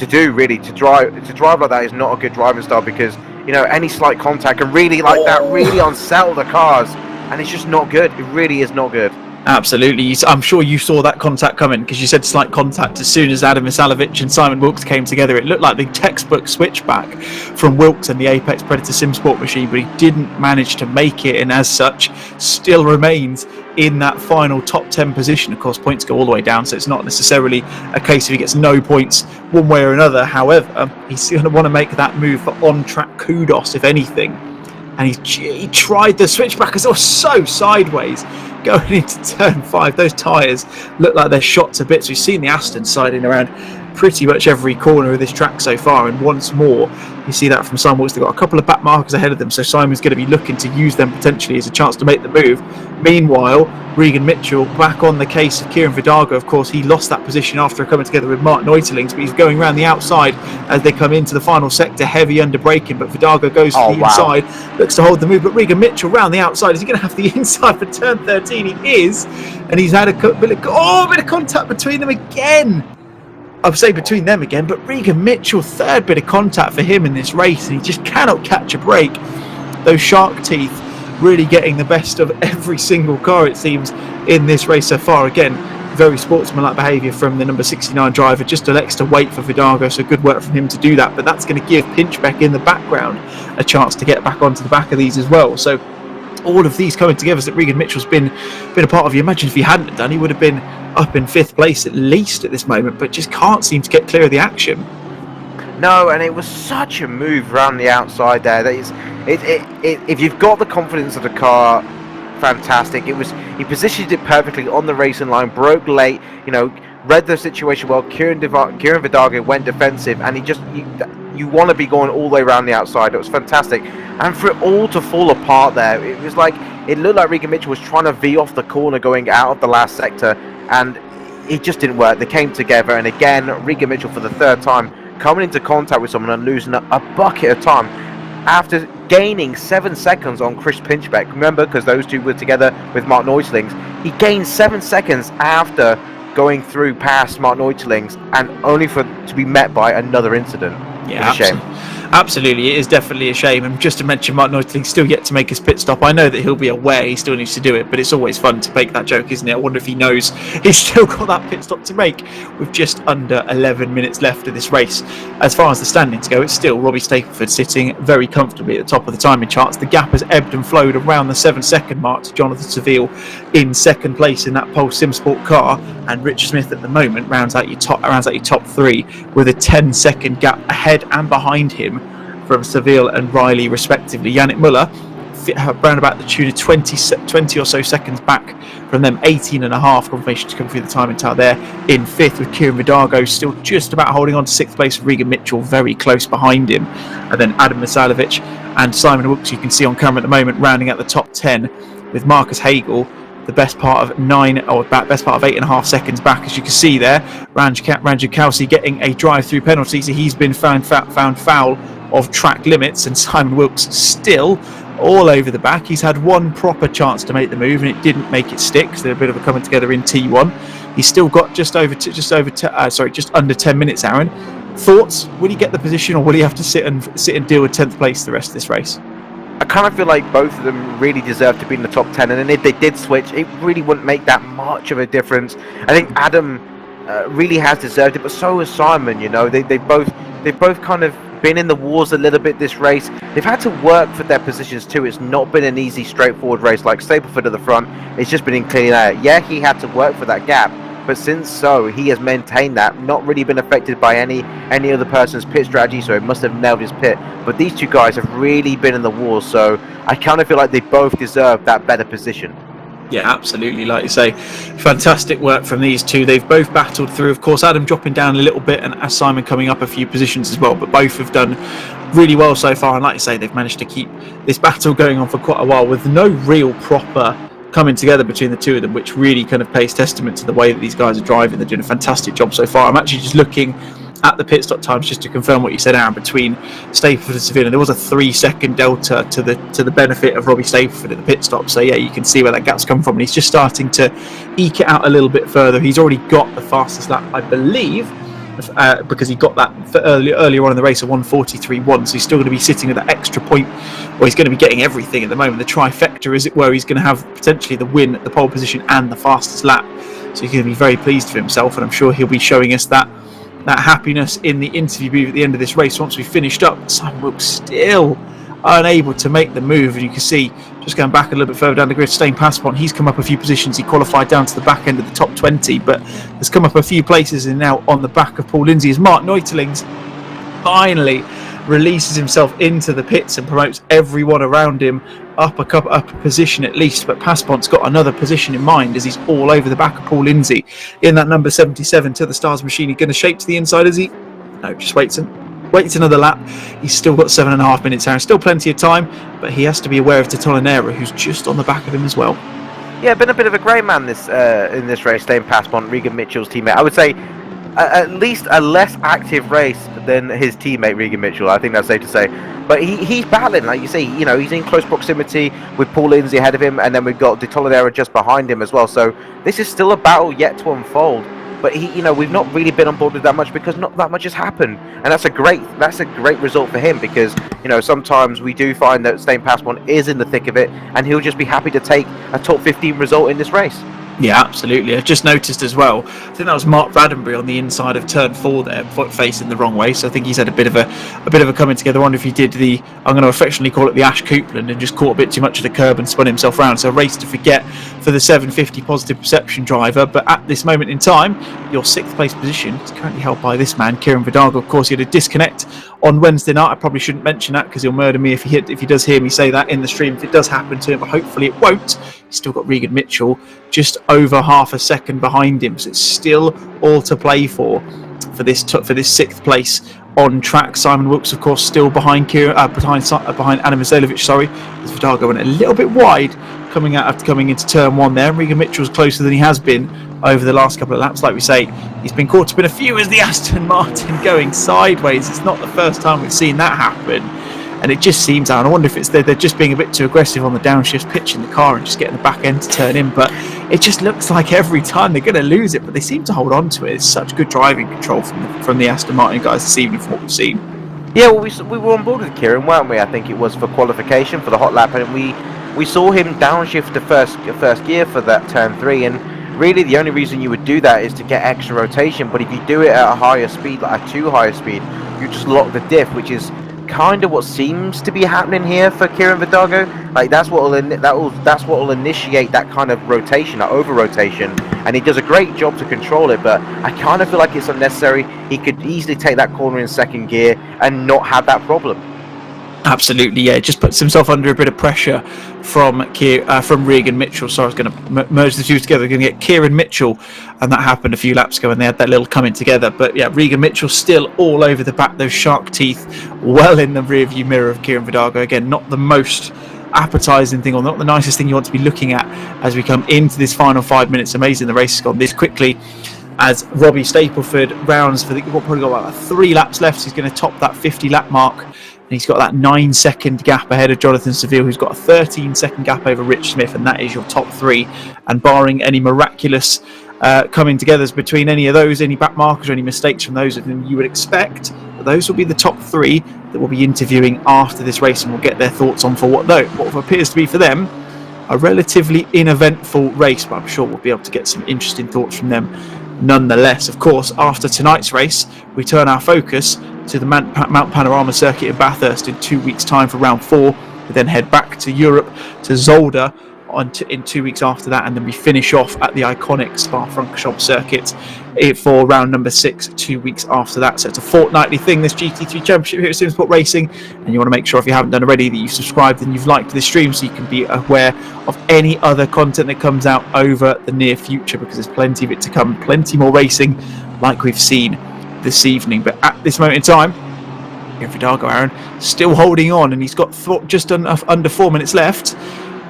do, really. To drive like that is not a good driving style, because, you know, any slight contact can really, like that, really unsettle the cars, and it's just not good. It really is not good. Absolutely. I'm sure you saw that contact coming, because you said slight contact as soon as 𝗏𝗏𝗏𝗏 and Simon Wilkes came together. It looked like the textbook switchback from Wilkes and the Apex Predator Simsport machine, but he didn't manage to make it, and as such still remains in that final top 10 position. Of course, points go all the way down, so it's not necessarily a case of he gets no points one way or another. However, he's going to want to make that move for on-track kudos, if anything. And he tried the switchback as it was so sideways going into turn 5. Those tyres look like they're shot to bits. We've seen the Aston siding around pretty much every corner of this track so far, and once more you see that from Simon Wilkes. They've got a couple of back markers ahead of them, so Simon's going to be looking to use them potentially as a chance to make the move. Meanwhile, Regan Mitchell back on the case of 𝗬𝗏𝗏𝗏𝗏. Of course, he lost that position after coming together with Martin-Pilkington, but he's going around the outside as they come into the final sector, heavy under braking, but 𝗏𝗏𝗏𝗏 goes to the inside, looks to hold the move, but Regan Mitchell round the outside. Is he going to have the inside for turn 13? He is, and he's had a bit of contact between them again. I'll say between them again, but Regan Mitchell, third bit of contact for him in this race, and he just cannot catch a break. Those shark teeth really getting the best of every single car, it seems, in this race so far. Again, very sportsmanlike behaviour from the number 69 driver, just elects to wait for 𝗏𝗏𝗏𝗏, so good work from him to do that, but that's going to give Pinchbeck in the background a chance to get back onto the back of these as well. So all of these coming together, that Regan Mitchell's been a part of. You imagine if he hadn't have done, he would have been up in 5th place at least at this moment, but just can't seem to get clear of the action. No, and it was such a move around the outside there. That is, if you've got the confidence of the car, fantastic. He positioned it perfectly on the racing line, broke late, you know, read the situation well. 𝗬𝗏𝗏𝗏𝗏 went defensive, and you want to be going all the way around the outside. It was fantastic, and for it all to fall apart there, it was like, it looked like Regan Mitchell was trying to V off the corner going out of the last sector, and it just didn't work. They came together, and again, Regan Mitchell for the 3rd time coming into contact with someone and losing a bucket of time after gaining 7 seconds on Chris Pinchbeck. Remember, because those two were together with Martin-Pilkington, he gained 7 seconds after going through past Martin-Pilkington, and only to be met by another incident. Yeah, it's a shame. Absolutely, it is definitely a shame. And just to mention, Martin-Pilkington still yet to make his pit stop. I know that he'll be aware, he still needs to do it, but it's always fun to make that joke, isn't it? I wonder if he knows he's still got that pit stop to make with just under 11 minutes left of this race. As far as the standings go, it's still Robbie Stapleford sitting very comfortably at the top of the timing charts. The gap has ebbed and flowed around the 7-second mark to Jonathan Seville in 2nd place in that Pulse Simsport car, and Rich Smith at the moment rounds out your top 3 with a 10-second gap ahead and behind him from Seville and Riley respectively. Yannick Müller around about the tune of 20 or so seconds back from them, 18.5 confirmation to come through the timing tower there in 5th, with 𝗬𝗏𝗏𝗏𝗏 still just about holding on to 6th place, with Regan Mitchell very close behind him, and then Adam Misalovic and Simon Wilkes, you can see on camera at the moment, rounding out the top 10, with Marcus Hagel the best part of 8.5 seconds back, as you can see there. 𝗪𝗔𝗏𝗏𝗏𝗏 getting a drive-through penalty, so he's been found foul of track limits, and Simon Wilkes still all over the back. He's had one proper chance to make the move, and it didn't make it stick, so they're a bit of a coming together in T1. He's still got just under 10 minutes. Aaron, thoughts? Will he get the position, or will he have to sit and deal with 10th place the rest of this race? I kind of feel like both of them really deserve to be in the top 10, and then if they did switch, it really wouldn't make that much of a difference. I think Adam really has deserved it, but so has Simon. You know, they've both kind of been in the wars a little bit this race. They've had to work for their positions too. It's not been an easy, straightforward race. Like Stapleford at the front, it's just been in clean air. Yeah, he had to work for that gap, but since so, he has maintained that, not really been affected by any other person's pit strategy, so he must have nailed his pit. But these two guys have really been in the wars, so I kind of feel like they both deserve that better position. Yeah, absolutely. Like you say, fantastic work from these two. They've both battled through. Of course, Adam dropping down a little bit, and Simon coming up a few positions as well, but both have done really well so far. And like you say, they've managed to keep this battle going on for quite a while with no real proper coming together between the two of them, which really kind of pays testament to the way that these guys are driving. They're doing a fantastic job so far. I'm actually just looking at the pit stop times just to confirm what you said, Aaron, between Stapleford and Sevilla. There was a 3-second delta to the benefit of Robbie Stapleford at the pit stop. So yeah, you can see where that gap's come from, and he's just starting to eke it out a little bit further. He's already got the fastest lap, I believe, because he got that earlier on in the race, a 1:43.1. So he's still going to be sitting at that extra point, or he's going to be getting everything at the moment. The trifecta, as it were. He's going to have potentially the win, the pole position, and the fastest lap. So he's going to be very pleased with himself, and I'm sure he'll be showing us that happiness in the interview booth at the end of this race once we finished up. Simon Wilkes still unable to make the move, and you can see, just going back a little bit further down the grid, 𝗬𝗡, he's come up a few positions. He qualified down to the back end of the top 20, but has come up a few places and now on the back of Paul Lindsay as Mark 𝗏𝗏𝗏𝗏 finally releases himself into the pits and promotes everyone around him up a position at least. But 𝗏𝗡's got another position in mind as he's all over the back of Paul Lindsay in that number 77 to the Stars machine. He's going to shape to the inside, is he? No, just waits another lap. He's still got 7.5 minutes, Aaron. Still plenty of time, but he has to be aware of 𝗏𝗏𝗏𝗏𝗏, who's just on the back of him as well. Yeah, been a bit of a grey man this in this race, 𝗬𝗏𝗏𝗏𝗏, Regan Mitchell's teammate. I would say at least a less active race than his teammate Regan Mitchell. I think that's safe to say. But he's battling, like you see. You know, he's in close proximity with Paul Lindsay ahead of him, and then we've got 𝗏𝗏𝗏𝗏𝗏 just behind him as well. So this is still a battle yet to unfold. But we've not really been on board with that much because not that much has happened, and that's a great result for him, because sometimes we do find that 𝗬𝗏𝗏𝗏𝗏𝗏 is in the thick of it, and he'll just be happy to take a top 15 result in this race. Yeah, absolutely. I just noticed as well, I think that was Mark Raddenbury on the inside of turn 4 there, facing the wrong way. So I think he's had a bit of a coming together. I wonder if he did I'm going to affectionately call it the Ash Coupland, and just caught a bit too much of the curb and spun himself round. So a race to forget for the 750 positive perception driver. But at this moment in time, your 6th place position is currently held by this man, 𝗓𝗏𝗏𝗏𝗏. Of course, he had a disconnect on Wednesday night. I probably shouldn't mention that because he'll murder me if he does hear me say that in the stream, if it does happen to him, but hopefully it won't. He's still got Regan Mitchell just over half a second behind him, so it's still all to play for this 6th place on track. Simon Wilkes, of course, still behind behind Adam Mazalovic, sorry, as 𝗏𝗏𝗏𝗏𝗏 went a little bit wide coming into turn 1 there. Regan Mitchell's closer than he has been over the last couple of laps. Like we say, he's been caught up in a few as the Aston Martin going sideways. It's not the first time we've seen that happen, and it just seems, I wonder if it's they're just being a bit too aggressive on the downshift, pitching the car and just getting the back end to turn in. But it just looks like every time they're going to lose it, but they seem to hold on to it. It's such good driving control from the Aston Martin guys this evening from what we've seen. Yeah, well, we were on board with Kieran, weren't we? I think it was for qualification for the hot lap, and we saw him downshift to first gear for that turn 3, and really the only reason you would do that is to get extra rotation. But if you do it at a higher speed, like a too high speed, you just lock the diff, which is kind of what seems to be happening here for 𝗓𝗏𝗏𝗏𝗏𝗏. Like that's what will initiate that kind of rotation, that over rotation, and he does a great job to control it. But I kind of feel like it's unnecessary. He could easily take that corner in 2nd gear and not have that problem. Absolutely, yeah. Just puts himself under a bit of pressure from Regan Mitchell. So I was going to merge the two together. We're going to get Kieran Mitchell, and that happened a few laps ago, and they had that little coming together. But yeah, Regan Mitchell still all over the back, those shark teeth well in the rear view mirror of 𝗓𝗏𝗏𝗏𝗏𝗏. Again, not the most appetizing thing, or not the nicest thing you want to be looking at as we come into this final 5 minutes. Amazing the race has gone this quickly, as Robbie Stapleford rounds for probably got about 3 laps left. He's going to top that 50 lap mark. And he's got that 9-second gap ahead of Jonathan Seville, who's got a 13-second gap over Rich Smith, and that is your top 3. And barring any miraculous coming togethers between any of those, any back markers or any mistakes from those of them, you would expect that those will be the top 3 that will be interviewing after this race, and we'll get their thoughts on for what appears to be for them a relatively uneventful race. But I'm sure we'll be able to get some interesting thoughts from them nonetheless. Of course, after tonight's race, we turn our focus to the Mount Panorama circuit in Bathurst in 2 weeks' time for round 4. We then head back to Europe to Zolder in 2 weeks after that, and then we finish off at the iconic Spa-Francorchamps circuit for round number 6 2 weeks after that. So it's a fortnightly thing, this GT3 Championship here at Simsport Racing, and you want to make sure, if you haven't done already, that you've subscribed and you've liked this stream so you can be aware of any other content that comes out over the near future, because there's plenty of it to come, plenty more racing like we've seen this evening. But at this moment in time, 𝗓𝗏𝗏𝗏𝗏𝗏, Aaron, still holding on, and he's got just under 4 minutes left.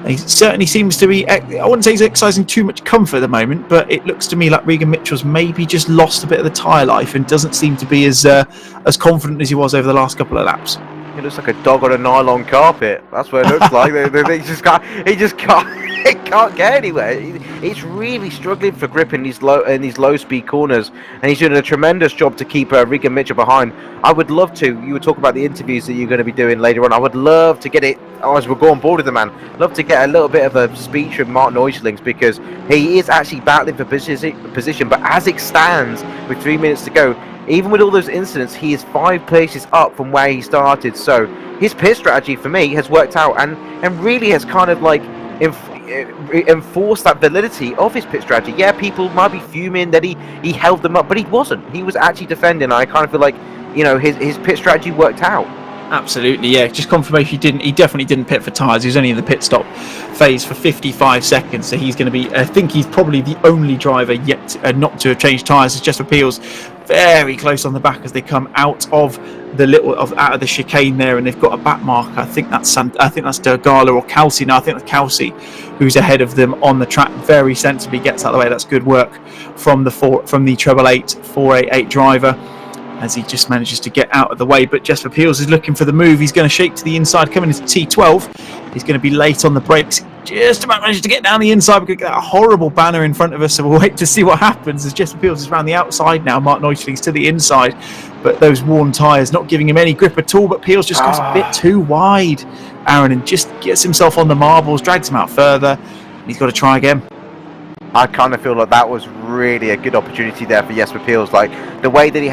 He certainly seems to be, I wouldn't say he's exercising too much comfort at the moment, but it looks to me like 𝗏𝗏𝗘𝗧's maybe just lost a bit of the tyre life and doesn't seem to be as confident as he was over the last couple of laps. He looks like a dog on a nylon carpet. That's what it looks like. He just can't get anywhere. He's really struggling for grip in these low speed corners, and he's doing a tremendous job to keep 𝗏𝗏𝗘𝗧 behind. I would love to. You were talking about the interviews that you're going to be doing later on. I would love to get it as we go on board with the man. Love to get a little bit of a speech from Martin-Pilkington, because he is actually battling for position. But as it stands, with 3 minutes to go, even with all those incidents, he is 5 places up from where he started. So his pit strategy for me has worked out, and really has kind of like enforce that validity of his pit strategy. Yeah, people might be fuming that he held them up, but he wasn't. He was actually defending. I kind of feel like, you know, his pit strategy worked out. Absolutely, yeah. Just confirmation he definitely didn't pit for tyres. He was only in the pit stop phase for 55 seconds. So he's going to be, I think he's probably the only driver yet not to have changed tyres. It's 𝗏𝗏𝗘𝗧's very close on the back as they come out of the chicane there, and they've got a back marker. I think that's 𝗪𝗔𝗡𝗕𝗏𝗧 or 𝗪𝗓𝒃. No, I think that's 𝗪𝗪𝒃 who's ahead of them on the track. Very sensibly gets out of the way. That's good work from the 𝗪𝗔𝗡𝗏𝗧 driver, as he just manages to get out of the way. But 𝗏𝗏𝗘𝗧s is looking for the move. He's going to shake to the inside, coming into T12. He's going to be late on the brakes. Just about managed to get down the inside. We're going to get a horrible banner in front of us, so we'll wait to see what happens as 𝗏𝗏𝗘𝗧s is around the outside now. Martin-Pilkington's to the inside, but those worn tyres not giving him any grip at all. But 𝗏𝗏𝗘𝗧s just goes a bit too wide, Aaron, and just gets himself on the marbles, drags him out further, and he's got to try again. I kind of feel like that was really a good opportunity there for 𝗏𝗏𝗘𝗧s. Like the way that he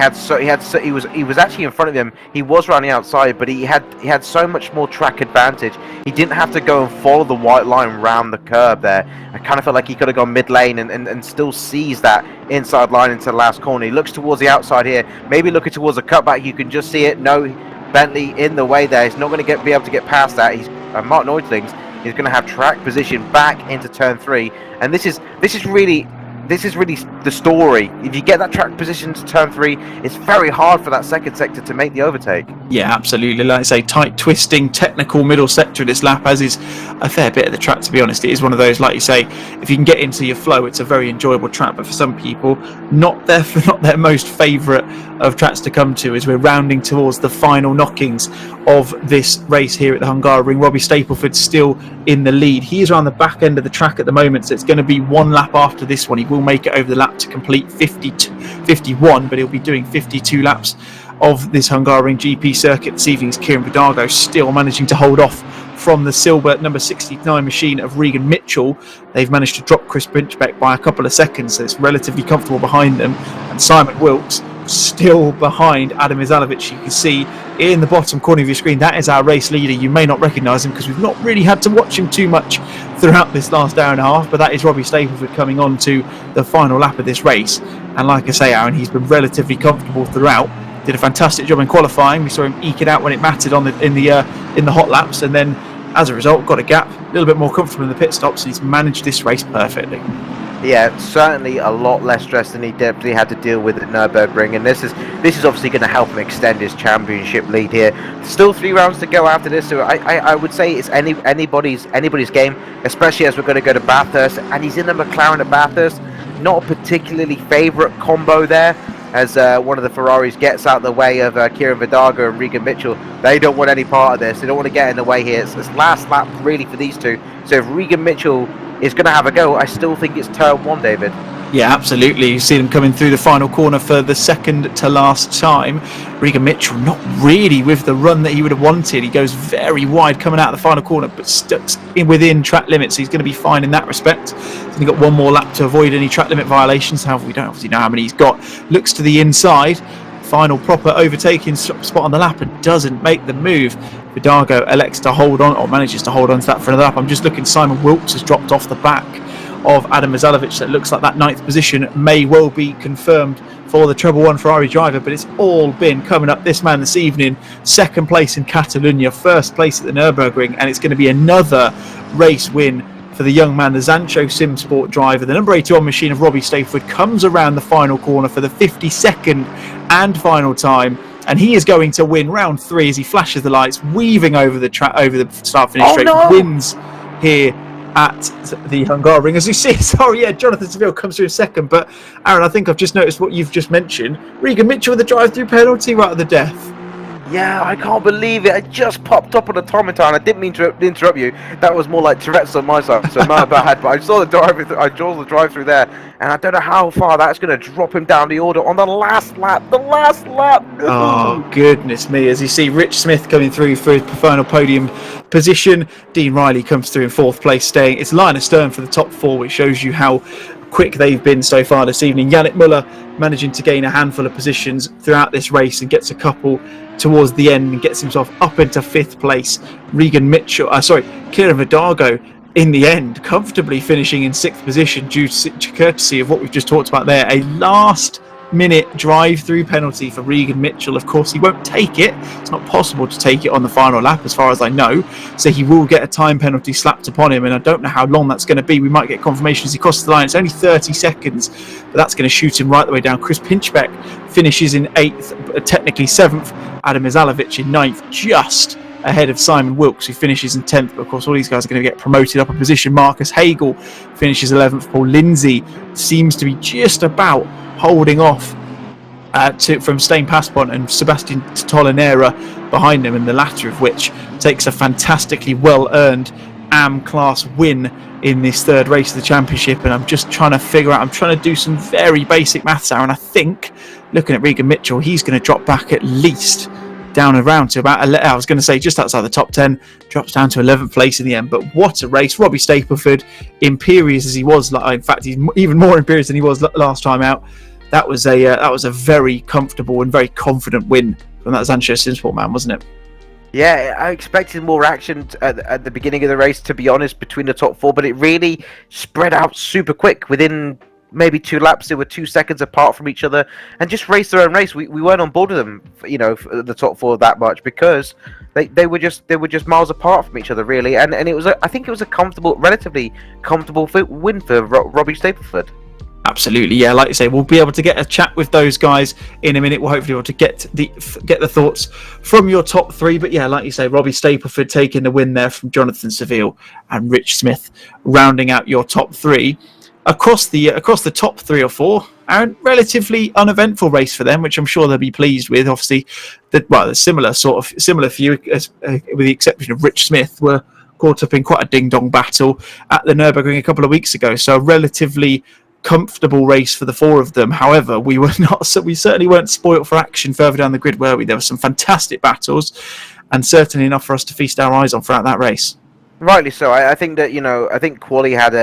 was actually in front of him. He was running outside, but he had so much more track advantage. He didn't have to go and follow the white line around the curb there. I kind of felt like he could have gone mid lane and still sees that inside line into the last corner. He looks towards the outside here, maybe looking towards a cutback. You can just see it. No, Bentley in the way there. He's not going to be able to get past that. He's Martin-Pilkington is going to have track position back into turn 3, and this is really the story. If you get that track position to turn 3, it's very hard for that second sector to make the overtake. Yeah, absolutely. Like I say, tight, twisting, technical middle sector of this lap, as is a fair bit of the track, to be honest. It is one of those, like you say, if you can get into your flow, it's a very enjoyable track, but for some people, not their most favourite of tracks to come to, as we're rounding towards the final knockings of this race here at the Hungaroring. 𝗏𝗏𝗘𝗧's still in the lead. He is around the back end of the track at the moment, so it's going to be one lap after this one. He will make it over the lap to complete 51, but he'll be doing 52 laps of this Hungaroring GP circuit this evening. 𝗏𝗏𝗘𝗧 still managing to hold off from the silver number 69 machine of 𝗏𝗏𝗘𝗧. They've managed to drop 𝗏𝗏𝗘𝗧 by a couple of seconds, so it's relatively comfortable behind them. And 𝗪𝗏𝗏𝗡𝗏 still behind 𝗪𝗏𝗏𝗏𝗡. You can see in the bottom corner of your screen, that is our race leader. You may not recognise him because we've not really had to watch him too much throughout this last hour and a half, but that is Robbie Stapleford coming on to the final lap of this race. And like I say, Aaron, he's been relatively comfortable throughout. Did a fantastic job in qualifying. We saw him eke it out when it mattered in the hot laps, and then as a result got a gap, a little bit more comfortable in the pit stops, and he's managed this race perfectly. Yeah, certainly a lot less stress than he definitely had to deal with at Nurburgring, and this is obviously going to help him extend his championship lead here. Still 3 rounds to go after this, so I would say it's anybody's game, especially as we're going to go to Bathurst, and he's in the McLaren at Bathurst. Not a particularly favourite combo there, as one of the Ferraris gets out the way of 𝗏𝗏𝗏𝗏𝗏 and 𝗏𝗏𝗏𝗏𝗏. They don't want any part of this. They don't want to get in the way here. It's last lap really for these two. So if 𝗏𝗏𝗏𝗏𝗏 is going to have a go, I still think it's turn 1, David. Yeah, absolutely. You see them coming through the final corner for the second to last time. 𝗏𝗏𝗏𝗏𝗏 not really with the run that he would have wanted. He goes very wide coming out of the final corner, but stuck within track limits. So he's going to be fine in that respect. He's only got one more lap to avoid any track limit violations. However, we don't obviously know how many he's got. Looks to the inside. Final proper overtaking spot on the lap and doesn't make the move. 𝗏𝗏𝗏𝗏𝗏 elects to hold on, or manages to hold on to that for another lap. I'm just looking, 𝗪𝗏𝗏𝗏𝗏𝗏 has dropped off the back of 𝗪𝗏𝗏𝗏𝗏𝗏𝗏. So it looks like that 9th position may well be confirmed for the treble 1 Ferrari driver, but it's all been coming up this man this evening. 2nd place in Catalonia, 1st place at the Nurburgring, and it's going to be another race win for the young man, the Zancho Simsport driver. The number 81 machine of Robbie Stapleford comes around the final corner for the 52nd and final time, and he is going to win round 3 as he flashes the lights, weaving over the start-finish straight, wins here at the Hungaroring. As you see, sorry, yeah, Jonathan Seville comes through in second, but Aaron, I think I've just noticed what you've just mentioned. 𝗏𝗏𝗘𝗏 with the drive-through penalty right at the death. Yeah, I can't believe it. It just popped up on the automaton. I didn't mean to interrupt you. That was more like Tourette's on my side, so my bad. But I saw the drive-through there, and I don't know how far that's going to drop him down the order on the last lap. The last lap. No. Oh goodness me! As you see, Rich Smith coming through for his final podium position. Dean Riley comes through in fourth place, staying. It's Linus Stern for the top four, which shows you how quick they've been so far this evening. Yannick Müller managing to gain a handful of positions throughout this race and gets a couple towards the end and gets himself up into fifth place. Qiran Vidago in the end comfortably finishing in sixth position due to courtesy of what we've just talked about there. A last minute drive-through penalty for Regan Mitchell. Of course, he won't take it. It's not possible to take it on the final lap as far as I know, so he will get a time penalty slapped upon him, and I don't know how long that's going to be. We might get confirmation as he crosses the line. It's only 30 seconds, but that's going to shoot him right the way down. Chris Pinchbeck finishes in 8th, technically 7th. Adam Izalovic in 9th, just ahead of Simon Wilkes, who finishes in 10th. But of course, all these guys are going to get promoted up a position. Marcus Hagel finishes 11th. Paul Lindsay seems to be just about holding off from Stein Paspont and Sebastian Tolinera behind him, and the latter of which takes a fantastically well-earned AM class win in this third race of the championship. And I'm just trying to figure out, I'm trying to do some very basic maths, Aaron. I think, looking at Regan Mitchell, he's going to drop back at least down around to about, I was going to say just outside the top 10, drops down to 11th place in the end. But what a race. Robbie Stapleford, imperious as he was, in fact he's even more imperious than he was last time out. That was a very comfortable and very confident win from that Zancho Simsport man, wasn't it? Yeah, I expected more action at the beginning of the race, to be honest, between the top four, but it really spread out super quick. Within maybe 2 laps, they were 2 seconds apart from each other and just raced their own race. We weren't on board with them, for the top four that much, because they were just miles apart from each other, really. And it was I think it was a relatively comfortable win for Robbie Stapleford. Absolutely, yeah. Like you say, we'll be able to get a chat with those guys in a minute. We'll hopefully be able to get the thoughts from your top three. But yeah, like you say, Robbie Stapleford taking the win there from Jonathan Seville, and Rich Smith rounding out your top three. Across the top 3 or 4, Aaron, relatively uneventful race for them, which I'm sure they'll be pleased with. Obviously, the similar few, with the exception of Rich Smith, were caught up in quite a ding-dong battle at the Nurburgring a couple of weeks ago. So a relatively comfortable race for the 4 of them. However, we certainly weren't spoilt for action further down the grid, were we? There were some fantastic battles, and certainly enough for us to feast our eyes on throughout that race. Rightly so. I think that I think Quali had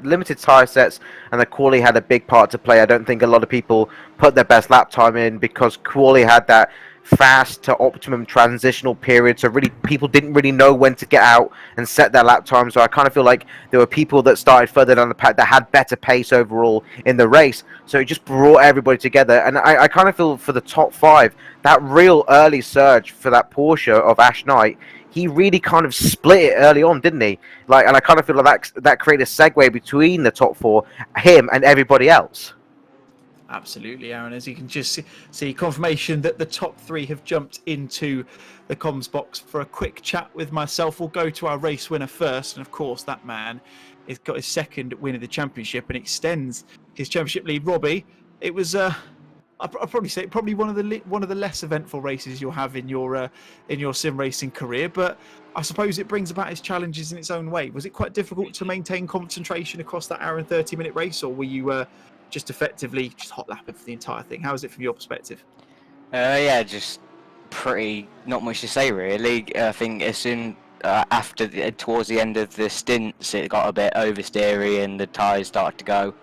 limited tyre sets, and the Quali had a big part to play. I don't think a lot of people put their best lap time in because Quali had that fast to optimum transitional period, so really people didn't really know when to get out and set their lap time. So I kind of feel like there were people that started further down the pack that had better pace overall in the race, so it just brought everybody together. And I kind of feel for the top 5, that real early surge for that Porsche of Ash Knight, he really kind of split it early on, didn't he? And I kind of feel like that created a segue between the top 4, him and everybody else. Absolutely, Aaron. As you can just see, confirmation that the top 3 have jumped into the comms box for a quick chat with myself. We'll go to our race winner first, and of course, that man has got his 2nd win of the championship and extends his championship lead. Robbie, it was I'd probably say probably one of the less eventful races you'll have in your sim racing career, but I suppose it brings about its challenges in its own way. Was it quite difficult to maintain concentration across that hour and 30-minute race, or were you just effectively just hot lapping for the entire thing? How is it from your perspective? Yeah, just pretty not much to say really. I think as soon towards the end of the stints, it got a bit oversteery and the tyres started to go,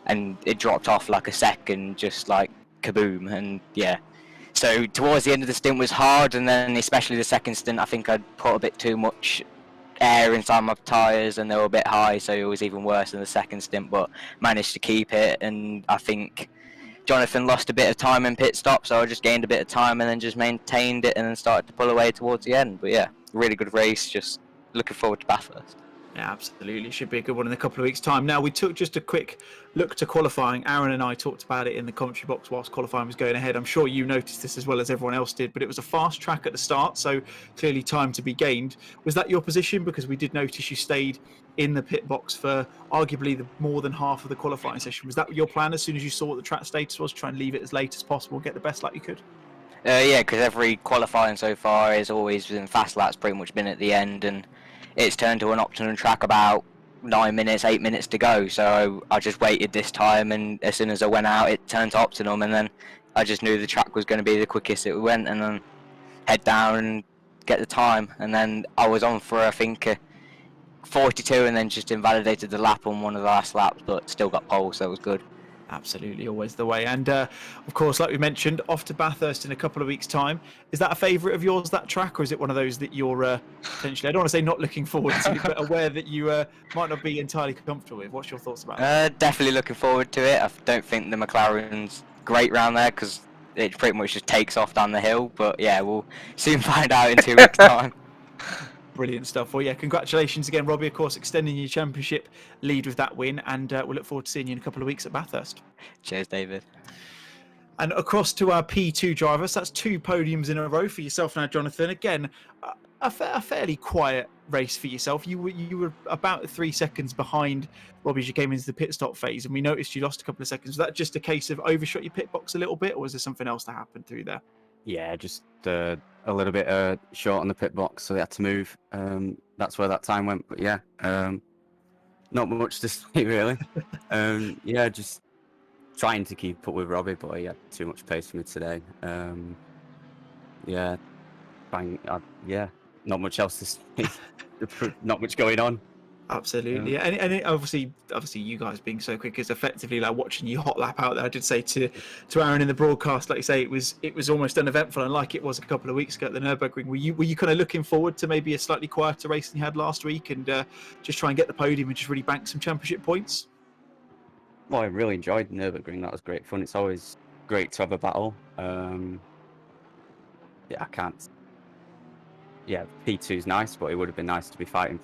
and it dropped off like a second, just like kaboom. And yeah, so towards the end of the stint was hard, and then especially the second stint, I think I'd put a bit too much air inside my tyres and they were a bit high, so it was even worse than the second stint, but managed to keep it. And I think Jonathan lost a bit of time in pit stop, so I just gained a bit of time and then just maintained it and then started to pull away towards the end. But yeah, really good race, just looking forward to Bathurst. Yeah, absolutely. Should be a good one in a couple of weeks' time. Now, we took just a quick look to qualifying. Aaron and I talked about it in the commentary box whilst qualifying was going ahead. I'm sure you noticed this as well as everyone else did, but it was a fast track at the start, so clearly time to be gained. Was that your position? Because we did notice you stayed in the pit box for arguably more than half of the qualifying session. Was that your plan as soon as you saw what the track status was, try and leave it as late as possible, get the best lap you could? Yeah, because every qualifying so far has always been fast laps, pretty much been at the end, and it's turned to an optimum track about 9 minutes, 8 minutes to go. So I just waited this time, and as soon as I went out, it turned to optimum, and then I just knew the track was going to be the quickest it went, and then head down and get the time. And then I was on for, I think, 42, and then just invalidated the lap on one of the last laps, but still got pole, so it was good. Absolutely, always the way. And of course, like we mentioned, off to Bathurst in a couple of weeks' time. Is that a favourite of yours, that track, or is it one of those that you're potentially, I don't want to say not looking forward to, but aware that you might not be entirely comfortable with? What's your thoughts about that? Definitely looking forward to it. I don't think the McLaren's great round there because it pretty much just takes off down the hill. But yeah, we'll soon find out in 2 weeks' time. Brilliant stuff. Well, yeah, congratulations again, Robbie, of course, extending your championship lead with that win, and we'll look forward to seeing you in a couple of weeks at Bathurst. Cheers, David. And across to our P2 drivers, that's 2 podiums in a row for yourself now, Jonathan. Again, a fairly quiet race for yourself. You were about 3 seconds behind Robbie as you came into the pit stop phase, and we noticed you lost a couple of seconds. Was that just a case of overshot your pit box a little bit, or was there something else that happened through there? Yeah, just a little bit short on the pit box, so they had to move. That's where that time went. But yeah, not much to say really. Yeah, just trying to keep up with Robbie, but he had too much pace for me today. Yeah, not much else to say. Not much going on. Absolutely, yeah. And obviously you guys being so quick is effectively like watching you hot lap out there. I did say to Aaron in the broadcast, like you say, it was almost uneventful, and like it was a couple of weeks ago at the Nurburgring. Were you kind of looking forward to maybe a slightly quieter race than you had last week, and just try and get the podium and just really bank some championship points? Well, I really enjoyed Nurburgring. That was great fun. It's always great to have a battle. Yeah, I can't. Yeah, P2 is nice, but it would have been nice to be fighting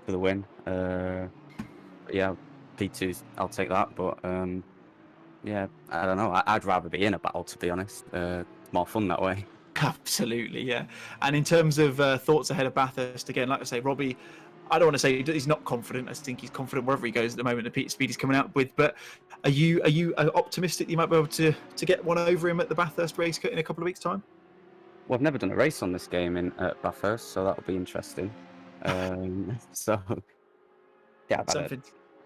for the win. Yeah, P2's, I'll take that. But yeah, I don't know. I'd rather be in a battle, to be honest. It's more fun that way. Absolutely, yeah. And in terms of thoughts ahead of Bathurst, again, like I say, Robbie, I don't want to say he's not confident. I think he's confident wherever he goes at the moment. The peak speed he's coming out with. But are you optimistic that you might be able to get one over him at the Bathurst race in a couple of weeks' time? Well, I've never done a race on this game at Bathurst, so that'll be interesting. So yeah,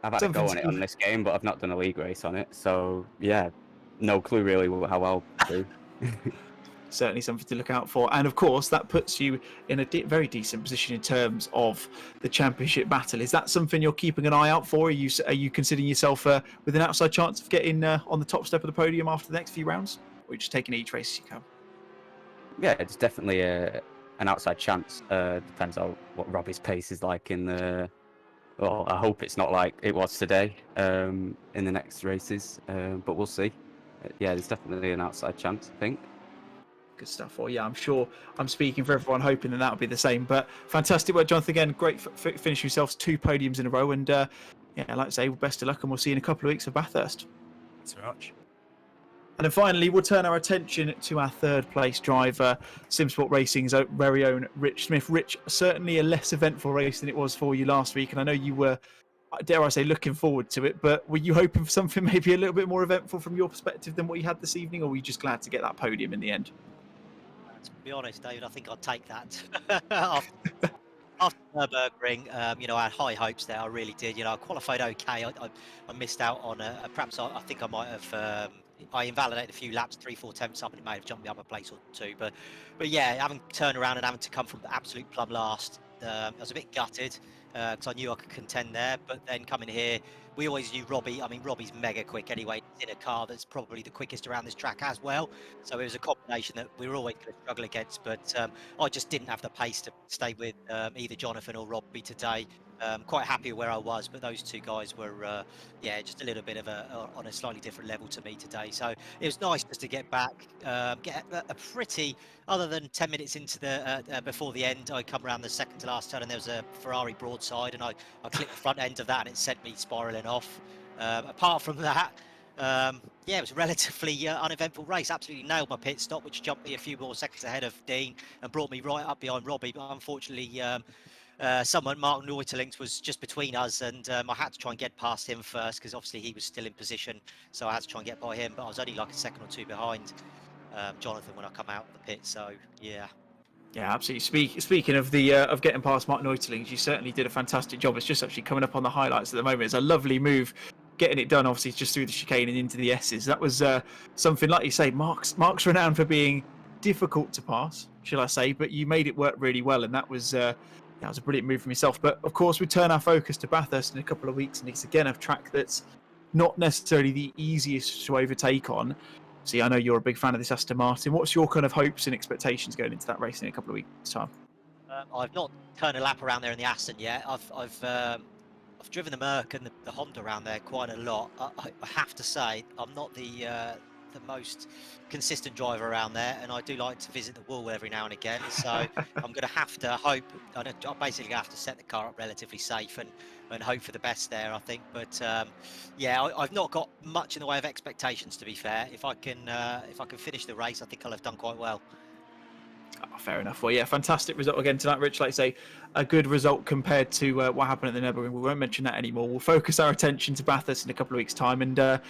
I've had a go on it on this game, but I've not done a league race on it. So yeah, no clue really how I'll do. Certainly something to look out for, and of course that puts you in a very decent position in terms of the championship battle. Is that something you're keeping an eye out for? Are you considering yourself with an outside chance of getting on the top step of the podium after the next few rounds, or are you just taking each race as you can? Yeah, it's definitely an outside chance. Depends on what Robbie's pace is like in the. Well, I hope it's not like it was today in the next races, but we'll see. Yeah, there's definitely an outside chance, I think. Good stuff. Well, yeah, I'm sure I'm speaking for everyone, hoping that that'll be the same. But fantastic work, Jonathan. Again, great finish yourselves 2 podiums in a row, and yeah, like I say, best of luck, and we'll see you in a couple of weeks at Bathurst. Thanks very much. And then finally, we'll turn our attention to our 3rd place driver, Simsport Racing's very own Rich Smith. Rich, certainly a less eventful race than it was for you last week, and I know you were, dare I say, looking forward to it, but were you hoping for something maybe a little bit more eventful from your perspective than what you had this evening, or were you just glad to get that podium in the end? To be honest, David, I think I'll take that. After Nurburgring, you know, I had high hopes there. I really did. You know, I qualified okay. I missed out on perhaps I think I might have. I invalidated a few laps, 3-4 attempts up, and it may have jumped me up a place or 2. But yeah, having turned around and having to come from the absolute plumb last, I was a bit gutted because I knew I could contend there. But then coming here, we always knew Robbie. I mean, Robbie's mega quick anyway. He's in a car that's probably the quickest around this track as well. So it was a combination that we were always going to struggle against. But I just didn't have the pace to stay with either Jonathan or Robbie today. quite happy where I was, but those two guys were, yeah, just a little bit of on a slightly different level to me today. So it was nice just to get back, get a pretty, other than 10 minutes into the before the end, I come around the second to last turn and there was a Ferrari broadside, and I clipped the front end of that and it sent me spiraling off. Apart from that, yeah, it was a relatively uneventful race. Absolutely nailed my pit stop, which jumped me a few more seconds ahead of Dean and brought me right up behind Robbie. But unfortunately, someone, Martin-Pilkington, was just between us, and I had to try and get past him first because obviously he was still in position. So I had to try and get by him, but I was only like a second or two behind Jonathan when I come out of the pit. So yeah. Yeah, absolutely. Speaking of the of getting past Martin-Pilkington, you certainly did a fantastic job. It's just actually coming up on the highlights at the moment. It's a lovely move, getting it done. Obviously, just through the chicane and into the S's. That was something, like you say, Mark's renowned for being difficult to pass, shall I say? But you made it work really well, and that was a brilliant move from yourself. But of course, we turn our focus to Bathurst in a couple of weeks, and it's again a track that's not necessarily the easiest to overtake on. See, I know you're a big fan of this Aston Martin. What's your kind of hopes and expectations going into that race in a couple of weeks' time? I've not turned a lap around there in the Aston yet. I've driven the Merc and the Honda around there quite a lot. I have to say, I'm not the most consistent driver around there, and I do like to visit the wall every now and again. So I'm going to have to hope. I'm basically going to have to set the car up relatively safe and hope for the best there, I think. But yeah, I've not got much in the way of expectations, to be fair. If I can finish the race, I think I'll have done quite well. Oh, fair enough. Well, yeah, fantastic result again tonight, Rich. Like I say, a good result compared to what happened at the Nurburgring. We won't mention that anymore. We'll focus our attention to Bathurst in a couple of weeks' time, and yeah,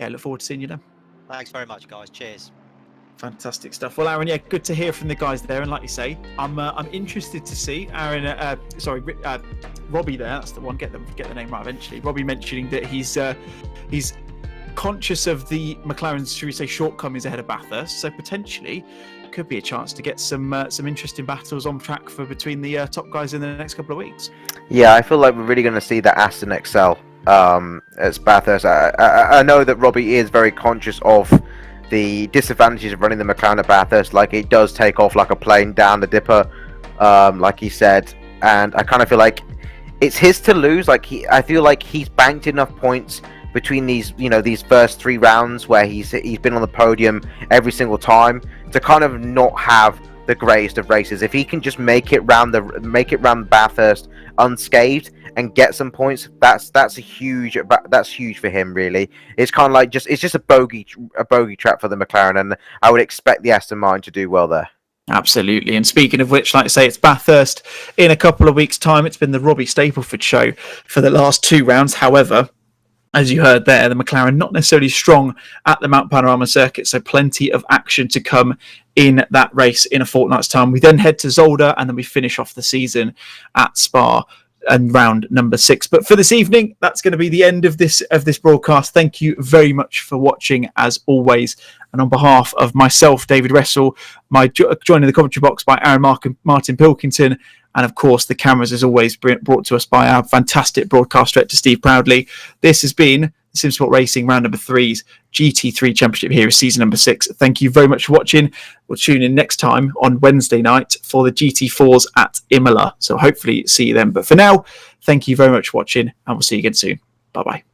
look forward to seeing you then. Thanks very much, guys. Cheers. Fantastic stuff. Well, Aaron, yeah, good to hear from the guys there. And like you say, I'm interested to see Aaron. Robbie there. That's the one. Get the name right eventually. Robbie mentioning that he's conscious of the McLaren's, should we say, shortcomings ahead of Bathurst. So potentially could be a chance to get some interesting battles on track for between the top guys in the next couple of weeks. Yeah, I feel like we're really going to see that Aston excel as Bathurst. I know that Robbie is very conscious of the disadvantages of running the McLaren at Bathurst. Like, it does take off like a plane down the dipper, like he said, and I kind of feel like it's his to lose. Like, I feel like he's banked enough points between these first 3 rounds where he's been on the podium every single time to kind of not have the greatest of races. If he can just make it round Bathurst unscathed and get some points, that's huge for him, really. It's kind of like it's just a bogey trap for the McLaren, and I would expect the Aston Martin to do well there. Absolutely. And speaking of which, like I say, it's Bathurst in a couple of weeks' time. It's been the 𝗏𝗏𝗡𝗏 show for the last 2 rounds. However, as you heard there, the McLaren not necessarily strong at the Mount Panorama circuit, so plenty of action to come in that race in a fortnight's time. We then head to Zolder, and then we finish off the season at Spa and round number 6. But for this evening, that's going to be the end of this broadcast. Thank you very much for watching, as always. And on behalf of myself, David Wressell, joining the commentary box by Aaron Martin-Pilkington, and of course, the cameras, as always, brought to us by our fantastic broadcast director, Steve Proudley. This has been the Simsport Racing round number 3's GT3 Championship here, season number 6. Thank you very much for watching. We'll tune in next time on Wednesday night for the GT4s at Imola. So hopefully see you then. But for now, thank you very much for watching, and we'll see you again soon. Bye-bye.